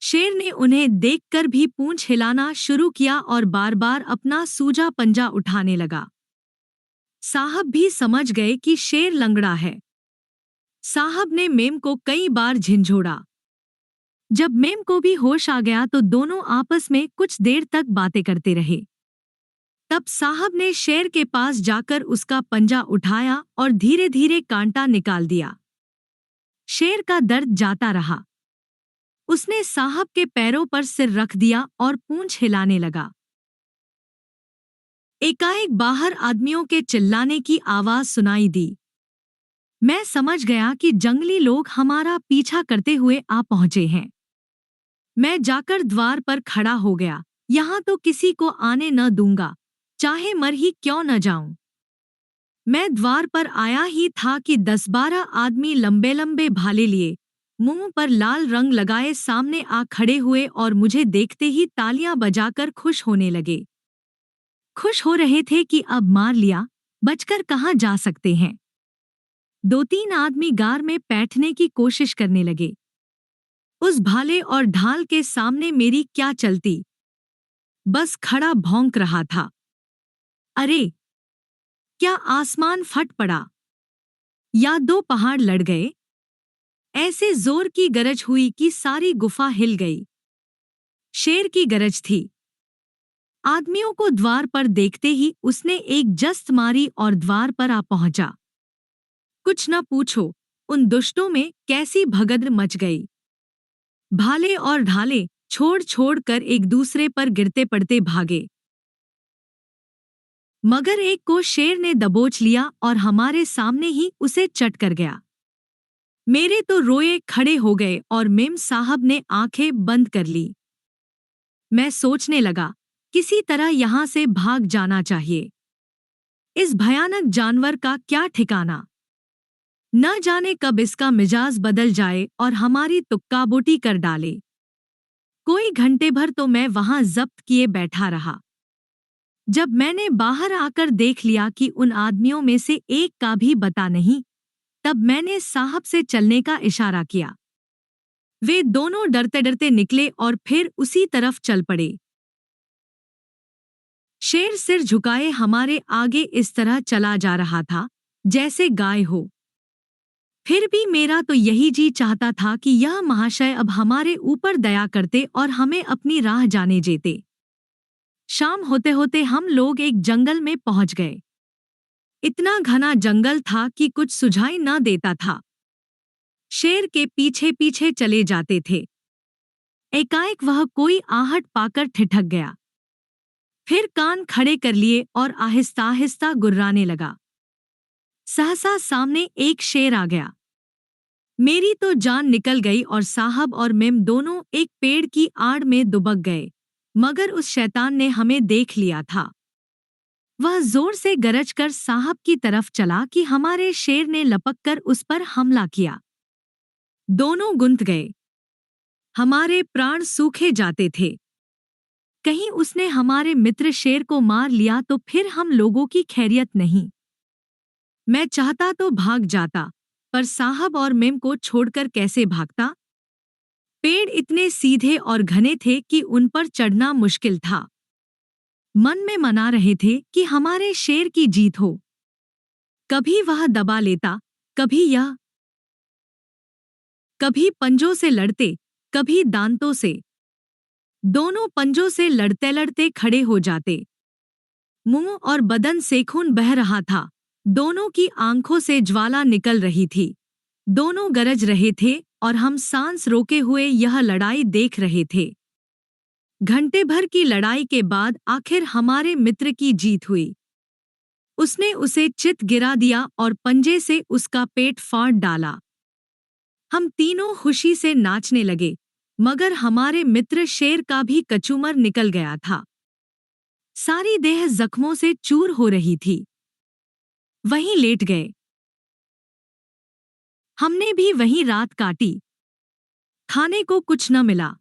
शेर ने उन्हें देखकर भी पूंछ हिलाना शुरू किया और बार बार अपना सूजा पंजा उठाने लगा। साहब भी समझ गए कि शेर लंगड़ा है। साहब ने मेम को कई बार झिंझोड़ा। जब मेम को भी होश आ गया तो दोनों आपस में कुछ देर तक बातें करते रहे। तब साहब ने शेर के पास जाकर उसका पंजा उठाया और धीरे धीरे कांटा निकाल दिया। शेर का दर्द जाता रहा। उसने साहब के पैरों पर सिर रख दिया और पूंछ हिलाने लगा। एकाएक बाहर आदमियों के चिल्लाने की आवाज सुनाई दी। मैं समझ गया कि जंगली लोग हमारा पीछा करते हुए आ पहुंचे हैं। मैं जाकर द्वार पर खड़ा हो गया। यहाँ तो किसी को आने न दूंगा, चाहे मर ही क्यों न जाऊं। मैं द्वार पर आया ही था कि 10-12 आदमी लंबे लंबे भाले लिए, मुंह पर लाल रंग लगाए सामने आ खड़े हुए और मुझे देखते ही तालियां बजाकर खुश होने लगे। खुश हो रहे थे कि अब मार लिया, बचकर कहाँ जा सकते हैं। 2-3 आदमी गार में बैठने की कोशिश करने लगे। उस भाले और ढाल के सामने मेरी क्या चलती, बस खड़ा भौंक रहा था। अरे, क्या आसमान फट पड़ा या दो पहाड़ लड़ गए? ऐसे जोर की गरज हुई कि सारी गुफा हिल गई। शेर की गरज थी। आदमियों को द्वार पर देखते ही उसने एक जस्त मारी और द्वार पर आ पहुंचा। कुछ न पूछो, उन दुष्टों में कैसी भगदड़ मच गई। भाले और ढाले छोड़ छोड़ कर एक दूसरे पर गिरते पड़ते भागे, मगर एक को शेर ने दबोच लिया और हमारे सामने ही उसे चट कर गया। मेरे तो रोए खड़े हो गए और मेम साहब ने आंखें बंद कर ली। मैं सोचने लगा, किसी तरह यहाँ से भाग जाना चाहिए। इस भयानक जानवर का क्या ठिकाना। न जाने कब इसका मिजाज बदल जाए और हमारी तुक्काबोटी कर डाले। कोई घंटे भर तो मैं वहां जब्त किए बैठा रहा। जब मैंने बाहर आकर देख लिया कि उन आदमियों में से एक का भी पता नहीं, तब मैंने साहब से चलने का इशारा किया। वे दोनों डरते डरते निकले और फिर उसी तरफ चल पड़े। शेर सिर झुकाए हमारे आगे इस तरह चला जा रहा था जैसे गाय हो। फिर भी मेरा तो यही जी चाहता था कि यह महाशय अब हमारे ऊपर दया करते और हमें अपनी राह जाने देते। शाम होते होते हम लोग एक जंगल में पहुंच गए। इतना घना जंगल था कि कुछ सुझाई न देता था। शेर के पीछे पीछे चले जाते थे। एकाएक वह कोई आहट पाकर ठिठक गया। फिर कान खड़े कर लिए और आहिस्ता आहिस्ता गुर्राने लगा। सहसा सामने एक शेर आ गया। मेरी तो जान निकल गई और साहब और मेम दोनों एक पेड़ की आड़ में दुबक गए, मगर उस शैतान ने हमें देख लिया था। वह जोर से गरज कर साहब की तरफ चला कि हमारे शेर ने लपक कर उस पर हमला किया। दोनों गुंत गए। हमारे प्राण सूखे जाते थे। कहीं उसने हमारे मित्र शेर को मार लिया तो फिर हम लोगों की खैरियत नहीं। मैं चाहता तो भाग जाता, पर साहब और मेम को छोड़कर कैसे भागता। पेड़ इतने सीधे और घने थे कि उन पर चढ़ना मुश्किल था। मन में मना रहे थे कि हमारे शेर की जीत हो। कभी वह दबा लेता, कभी यह, कभी पंजों से लड़ते, कभी दांतों से। दोनों पंजों से लड़ते लड़ते खड़े हो जाते। मुंह और बदन से खून बह रहा था। दोनों की आंखों से ज्वाला निकल रही थी। दोनों गरज रहे थे और हम सांस रोके हुए यह लड़ाई देख रहे थे। घंटे भर की लड़ाई के बाद आखिर हमारे मित्र की जीत हुई। उसने उसे चित गिरा दिया और पंजे से उसका पेट फाड़ डाला। हम तीनों खुशी से नाचने लगे, मगर हमारे मित्र शेर का भी कचूमर निकल गया था। सारी देह जख्मों से चूर हो रही थी। वहीं लेट गए। हमने भी वहीं रात काटी। खाने को कुछ न मिला।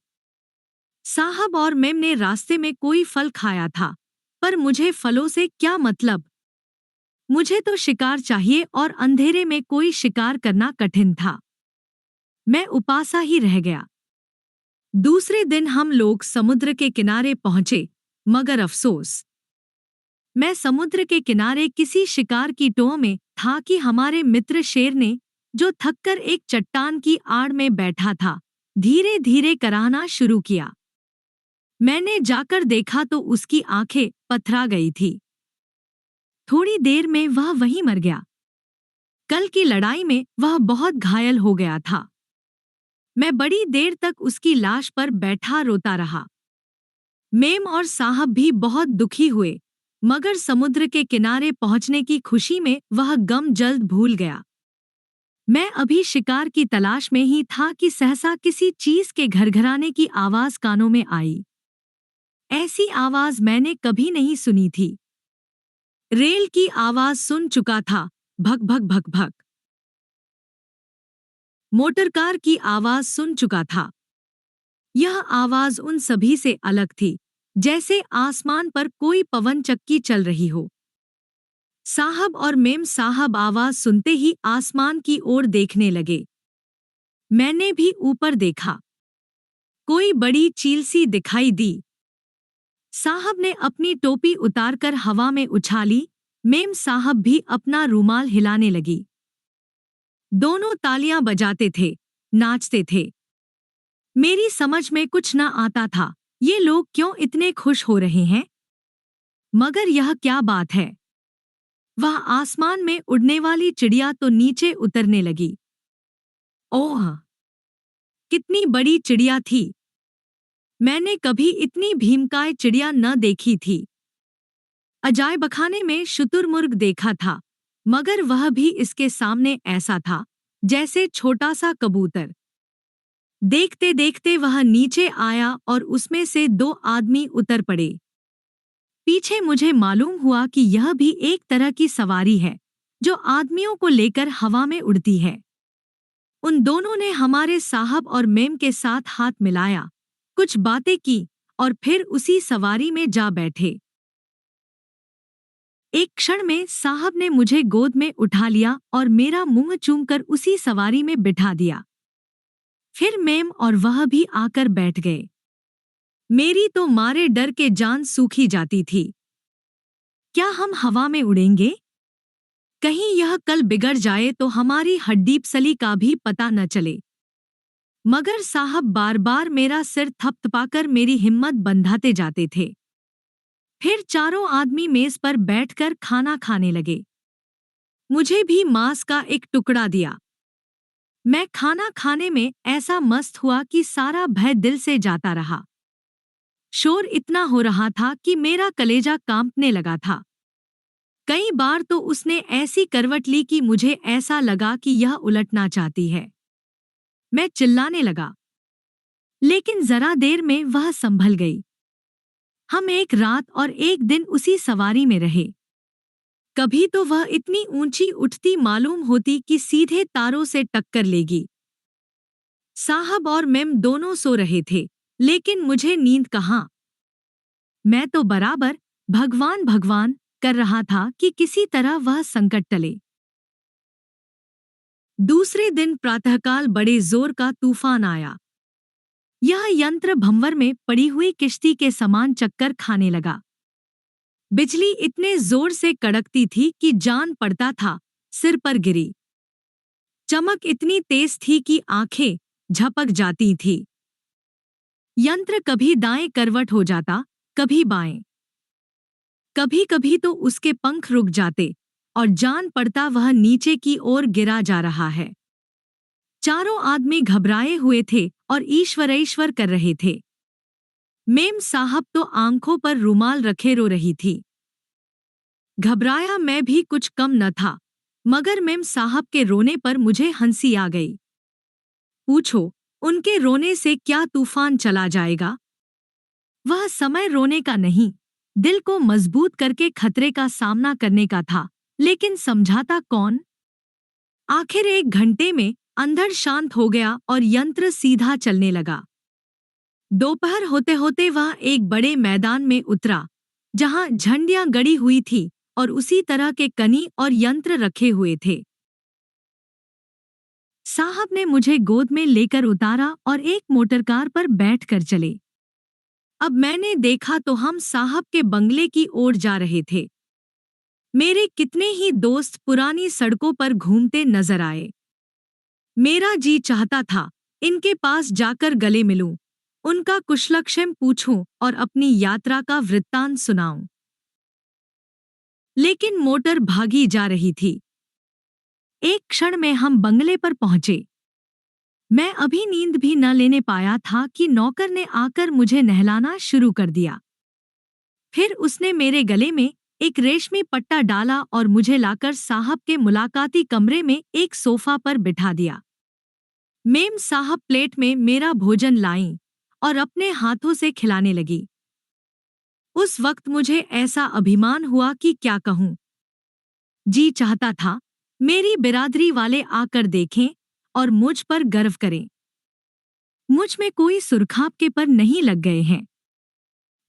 साहब और मेम ने रास्ते में कोई फल खाया था, पर मुझे फलों से क्या मतलब। मुझे तो शिकार चाहिए और अंधेरे में कोई शिकार करना कठिन था। मैं उपासा ही रह गया। दूसरे दिन हम लोग समुद्र के किनारे पहुंचे, मगर अफसोस, मैं समुद्र के किनारे किसी शिकार की टोह में था कि हमारे मित्र शेर ने, जो थककर एक चट्टान की आड़ में बैठा था, धीरे धीरे कराहना शुरू किया। मैंने जाकर देखा तो उसकी आंखें पथरा गई थी। थोड़ी देर में वह वहीं मर गया। कल की लड़ाई में वह बहुत घायल हो गया था। मैं बड़ी देर तक उसकी लाश पर बैठा रोता रहा। मेम और साहब भी बहुत दुखी हुए, मगर समुद्र के किनारे पहुंचने की खुशी में वह गम जल्द भूल गया। मैं अभी शिकार की तलाश में ही था कि सहसा किसी चीज के घरघराने की आवाज कानों में आई। ऐसी आवाज मैंने कभी नहीं सुनी थी। रेल की आवाज सुन चुका था, भक भक भक भक। मोटरकार की आवाज सुन चुका था। यह आवाज उन सभी से अलग थी, जैसे आसमान पर कोई पवन चक्की चल रही हो। साहब और मेम साहब आवाज सुनते ही आसमान की ओर देखने लगे। मैंने भी ऊपर देखा। कोई बड़ी चील सी दिखाई दी। साहब ने अपनी टोपी उतारकर हवा में उछाली, मेम साहब भी अपना रूमाल हिलाने लगी। दोनों तालियां बजाते थे, नाचते थे। मेरी समझ में कुछ न आता था, ये लोग क्यों इतने खुश हो रहे हैं? मगर यह क्या बात है? वह आसमान में उड़ने वाली चिड़िया तो नीचे उतरने लगी। ओह! कितनी बड़ी चिड़िया थी! मैंने कभी इतनी भीमकाय चिड़िया न देखी थी। अजायबखाने में शुतुरमुर्ग देखा था, मगर वह भी इसके सामने ऐसा था, जैसे छोटा सा कबूतर। देखते देखते वह नीचे आया और उसमें से 2 आदमी उतर पड़े। पीछे मुझे मालूम हुआ कि यह भी एक तरह की सवारी है, जो आदमियों को लेकर हवा में उड़ती है। उन दोनों ने हमारे साहब और मेम के साथ हाथ मिलाया, कुछ बातें की और फिर उसी सवारी में जा बैठे। एक क्षण में साहब ने मुझे गोद में उठा लिया और मेरा मुंह चूमकर उसी सवारी में बिठा दिया। फिर मेम और वह भी आकर बैठ गए। मेरी तो मारे डर के जान सूखी जाती थी। क्या हम हवा में उड़ेंगे? कहीं यह कल बिगड़ जाए तो हमारी हड्डीपसली का भी पता न चले। मगर साहब बार बार मेरा सिर थपथपाकर मेरी हिम्मत बंधाते जाते थे। फिर चारों आदमी मेज पर बैठकर खाना खाने लगे। मुझे भी मांस का एक टुकड़ा दिया। मैं खाना खाने में ऐसा मस्त हुआ कि सारा भय दिल से जाता रहा। शोर इतना हो रहा था कि मेरा कलेजा कांपने लगा था। कई बार तो उसने ऐसी करवट ली कि मुझे ऐसा लगा कि यह उलटना चाहती है। मैं चिल्लाने लगा, लेकिन जरा देर में वह संभल गई। हम एक रात और एक दिन उसी सवारी में रहे। कभी तो वह इतनी ऊंची उठती मालूम होती कि सीधे तारों से टक्कर लेगी। साहब और मेम दोनों सो रहे थे, लेकिन मुझे नींद कहाँ। मैं तो बराबर भगवान भगवान कर रहा था कि किसी तरह वह संकट टले। दूसरे दिन प्रातःकाल बड़े जोर का तूफान आया। यह यंत्र भंवर में पड़ी हुई किश्ती के समान चक्कर खाने लगा। बिजली इतने जोर से कड़कती थी कि जान पड़ता था सिर पर गिरी। चमक इतनी तेज थी कि आंखें झपक जाती थी। यंत्र कभी दाएं करवट हो जाता, कभी बाएं। कभी कभी तो उसके पंख रुक जाते और जान पड़ता वह नीचे की ओर गिरा जा रहा है। चारों आदमी घबराए हुए थे और ईश्वर कर रहे थे। मेम साहब तो आंखों पर रुमाल रखे रो रही थी। घबराया मैं भी कुछ कम न था, मगर मेम साहब के रोने पर मुझे हंसी आ गई। पूछो, उनके रोने से क्या तूफान चला जाएगा? वह समय रोने का नहीं, दिल को मजबूत करके खतरे का सामना करने का था, लेकिन समझाता कौन? आखिर 1 घंटे में अंधड़ शांत हो गया और यंत्र सीधा चलने लगा। दोपहर होते होते वह एक बड़े मैदान में उतरा, जहां झंडियां गड़ी हुई थी और उसी तरह के कनी और यंत्र रखे हुए थे। साहब ने मुझे गोद में लेकर उतारा और एक मोटरकार पर बैठकर चले। अब मैंने देखा तो हम साहब के बंगले की ओर जा रहे थे। मेरे कितने ही दोस्त पुरानी सड़कों पर घूमते नजर आए। मेरा जी चाहता था इनके पास जाकर गले मिलूं, उनका कुशलक्षेम पूछूं और अपनी यात्रा का वृत्तांत सुनाऊं। लेकिन मोटर भागी जा रही थी। एक क्षण में हम बंगले पर पहुंचे। मैं अभी नींद भी न लेने पाया था कि नौकर ने आकर मुझे नहलाना शुरू कर दिया। फिर उसने मेरे गले में एक रेशमी पट्टा डाला और मुझे लाकर साहब के मुलाकाती कमरे में एक सोफा पर बिठा दिया। मेम साहब प्लेट में मेरा भोजन लाईं और अपने हाथों से खिलाने लगी। उस वक्त मुझे ऐसा अभिमान हुआ कि क्या कहूँ। जी चाहता था मेरी बिरादरी वाले आकर देखें और मुझ पर गर्व करें। मुझ में कोई सुरखाप के पर नहीं लग गए हैं।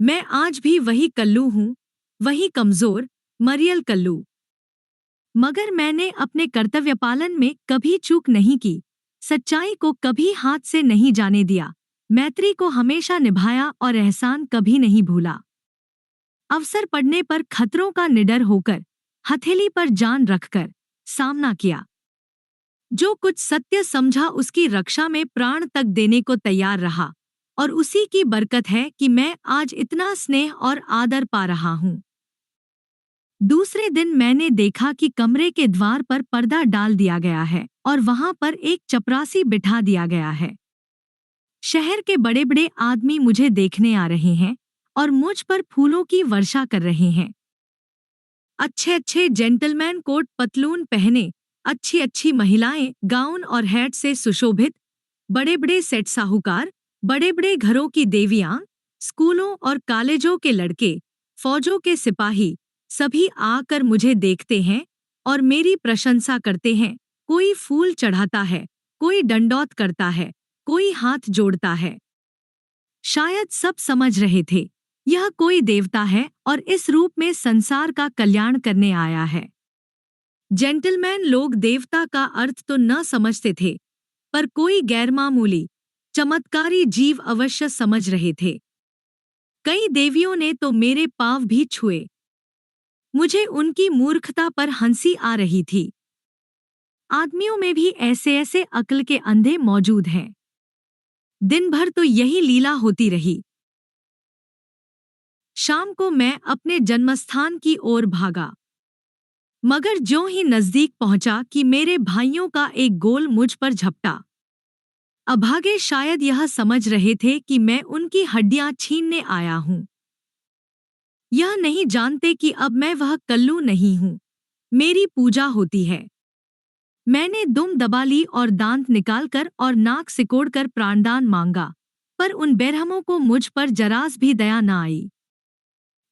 मैं आज भी वही कल्लू हूँ, वही कमजोर, मरियल कल्लू। मगर मैंने अपने कर्तव्य पालन में कभी चूक नहीं की, सच्चाई को कभी हाथ से नहीं जाने दिया, मैत्री को हमेशा निभाया और एहसान कभी नहीं भूला। अवसर पड़ने पर खतरों का निडर होकर, हथेली पर जान रखकर सामना किया। जो कुछ सत्य समझा उसकी रक्षा में प्राण तक देने को तैयार रहा, और उसी की बरकत है कि मैं आज इतना स्नेह और आदर पा रहा हूँ। दूसरे दिन मैंने देखा कि कमरे के द्वार पर पर्दा डाल दिया गया है और वहां पर एक चपरासी बिठा दिया गया है। शहर के बड़े बड़े आदमी मुझे देखने आ रहे हैं और मुझ पर फूलों की वर्षा कर रहे हैं। अच्छे अच्छे जेंटलमैन कोट पतलून पहने, अच्छी अच्छी महिलाएं गाउन और हैट से सुशोभित, बड़े बड़े सेठ साहूकार, बड़े बड़े घरों की देवियां, स्कूलों और कॉलेजों के लड़के, फौजों के सिपाही, सभी आकर मुझे देखते हैं और मेरी प्रशंसा करते हैं। कोई फूल चढ़ाता है, कोई दंडौत करता है, कोई हाथ जोड़ता है। शायद सब समझ रहे थे यह कोई देवता है और इस रूप में संसार का कल्याण करने आया है। जेंटलमैन लोग देवता का अर्थ तो न समझते थे, पर कोई गैरमामूली चमत्कारी जीव अवश्य समझ रहे थे। कई देवियों ने तो मेरे पांव भी छुए। मुझे उनकी मूर्खता पर हंसी आ रही थी। आदमियों में भी ऐसे ऐसे अक्ल के अंधे मौजूद हैं। दिन भर तो यही लीला होती रही। शाम को मैं अपने जन्मस्थान की ओर भागा, मगर ज्यों ही नजदीक पहुंचा कि मेरे भाइयों का एक गोल मुझ पर झपटा। अभागे शायद यह समझ रहे थे कि मैं उनकी हड्डियां छीनने आया हूं। यह नहीं जानते कि अब मैं वह कल्लू नहीं हूं, मेरी पूजा होती है। मैंने दुम दबा ली और दांत निकालकर और नाक सिकोड़कर प्राणदान मांगा, पर उन बेरहमों को मुझ पर जरास भी दया न आई।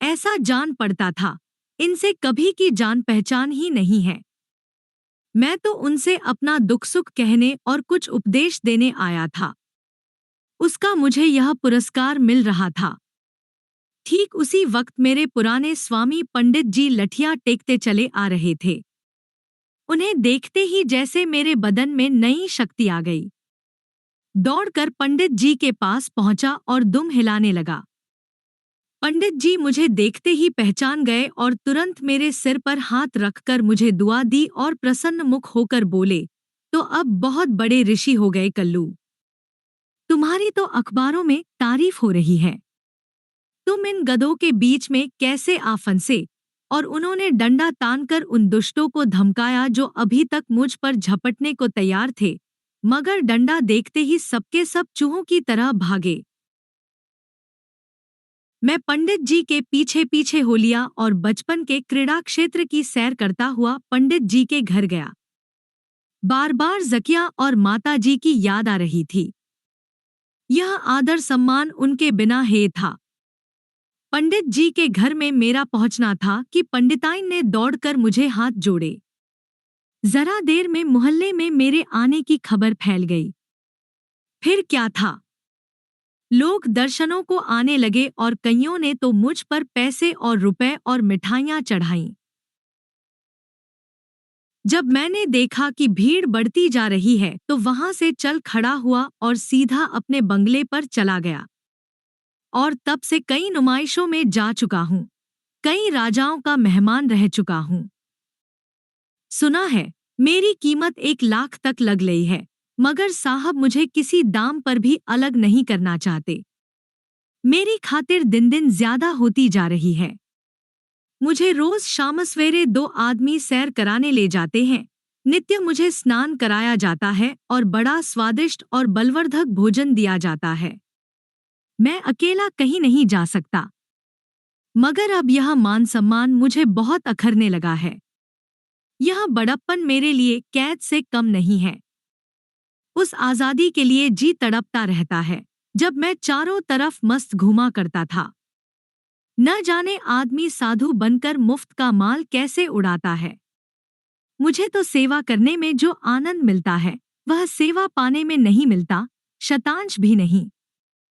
ऐसा जान पड़ता था इनसे कभी की जान पहचान ही नहीं है। मैं तो उनसे अपना दुख सुख कहने और कुछ उपदेश देने आया था। उसका मुझे यह पुरस्कार मिल रहा था। ठीक उसी वक्त मेरे पुराने स्वामी पंडित जी लठिया टेकते चले आ रहे थे। उन्हें देखते ही जैसे मेरे बदन में नई शक्ति आ गई। दौड़कर पंडित जी के पास पहुंचा और दुम हिलाने लगा। पंडित जी मुझे देखते ही पहचान गए और तुरंत मेरे सिर पर हाथ रखकर मुझे दुआ दी और प्रसन्न मुख होकर बोले, तो अब बहुत बड़े ऋषि हो गए कल्लू। तुम्हारी तो अखबारों में तारीफ हो रही है। तुम इन गधों के बीच में कैसे आ फंसे? और उन्होंने डंडा तानकर उन दुष्टों को धमकाया जो अभी तक मुझ पर झपटने को तैयार थे, मगर डंडा देखते ही सबके सब चूहों की तरह भागे। मैं पंडित जी के पीछे पीछे हो लिया और बचपन के क्रीड़ा क्षेत्र की सैर करता हुआ पंडित जी के घर गया। बार बार जकिया और माता जी की याद आ रही थी। यह आदर सम्मान उनके बिना हे था। पंडित जी के घर में मेरा पहुंचना था कि पंडिताइन ने दौड़कर मुझे हाथ जोड़े। जरा देर में मोहल्ले में मेरे आने की खबर फैल गई। फिर क्या था, लोग दर्शनों को आने लगे और कईयों ने तो मुझ पर पैसे और रुपए और मिठाइयां चढ़ाईं। जब मैंने देखा कि भीड़ बढ़ती जा रही है तो वहां से चल खड़ा हुआ और सीधा अपने बंगले पर चला गया। और तब से कई नुमाइशों में जा चुका हूँ, कई राजाओं का मेहमान रह चुका हूँ। सुना है मेरी कीमत 1 लाख तक लग गई है, मगर साहब मुझे किसी दाम पर भी अलग नहीं करना चाहते। मेरी खातिर दिन दिन ज्यादा होती जा रही है। मुझे रोज शाम सवेरे 2 आदमी सैर कराने ले जाते हैं। नित्य मुझे स्नान कराया जाता है और बड़ा स्वादिष्ट और बलवर्धक भोजन दिया जाता है। मैं अकेला कहीं नहीं जा सकता। मगर अब यह मान सम्मान मुझे बहुत अखरने लगा है। यह बड़प्पन मेरे लिए कैद से कम नहीं है। उस आज़ादी के लिए जी तड़पता रहता है, जब मैं चारों तरफ मस्त घूमा करता था। न जाने आदमी साधु बनकर मुफ्त का माल कैसे उड़ाता है। मुझे तो सेवा करने में जो आनंद मिलता है, वह सेवा पाने में नहीं मिलता, शतांश भी नहीं।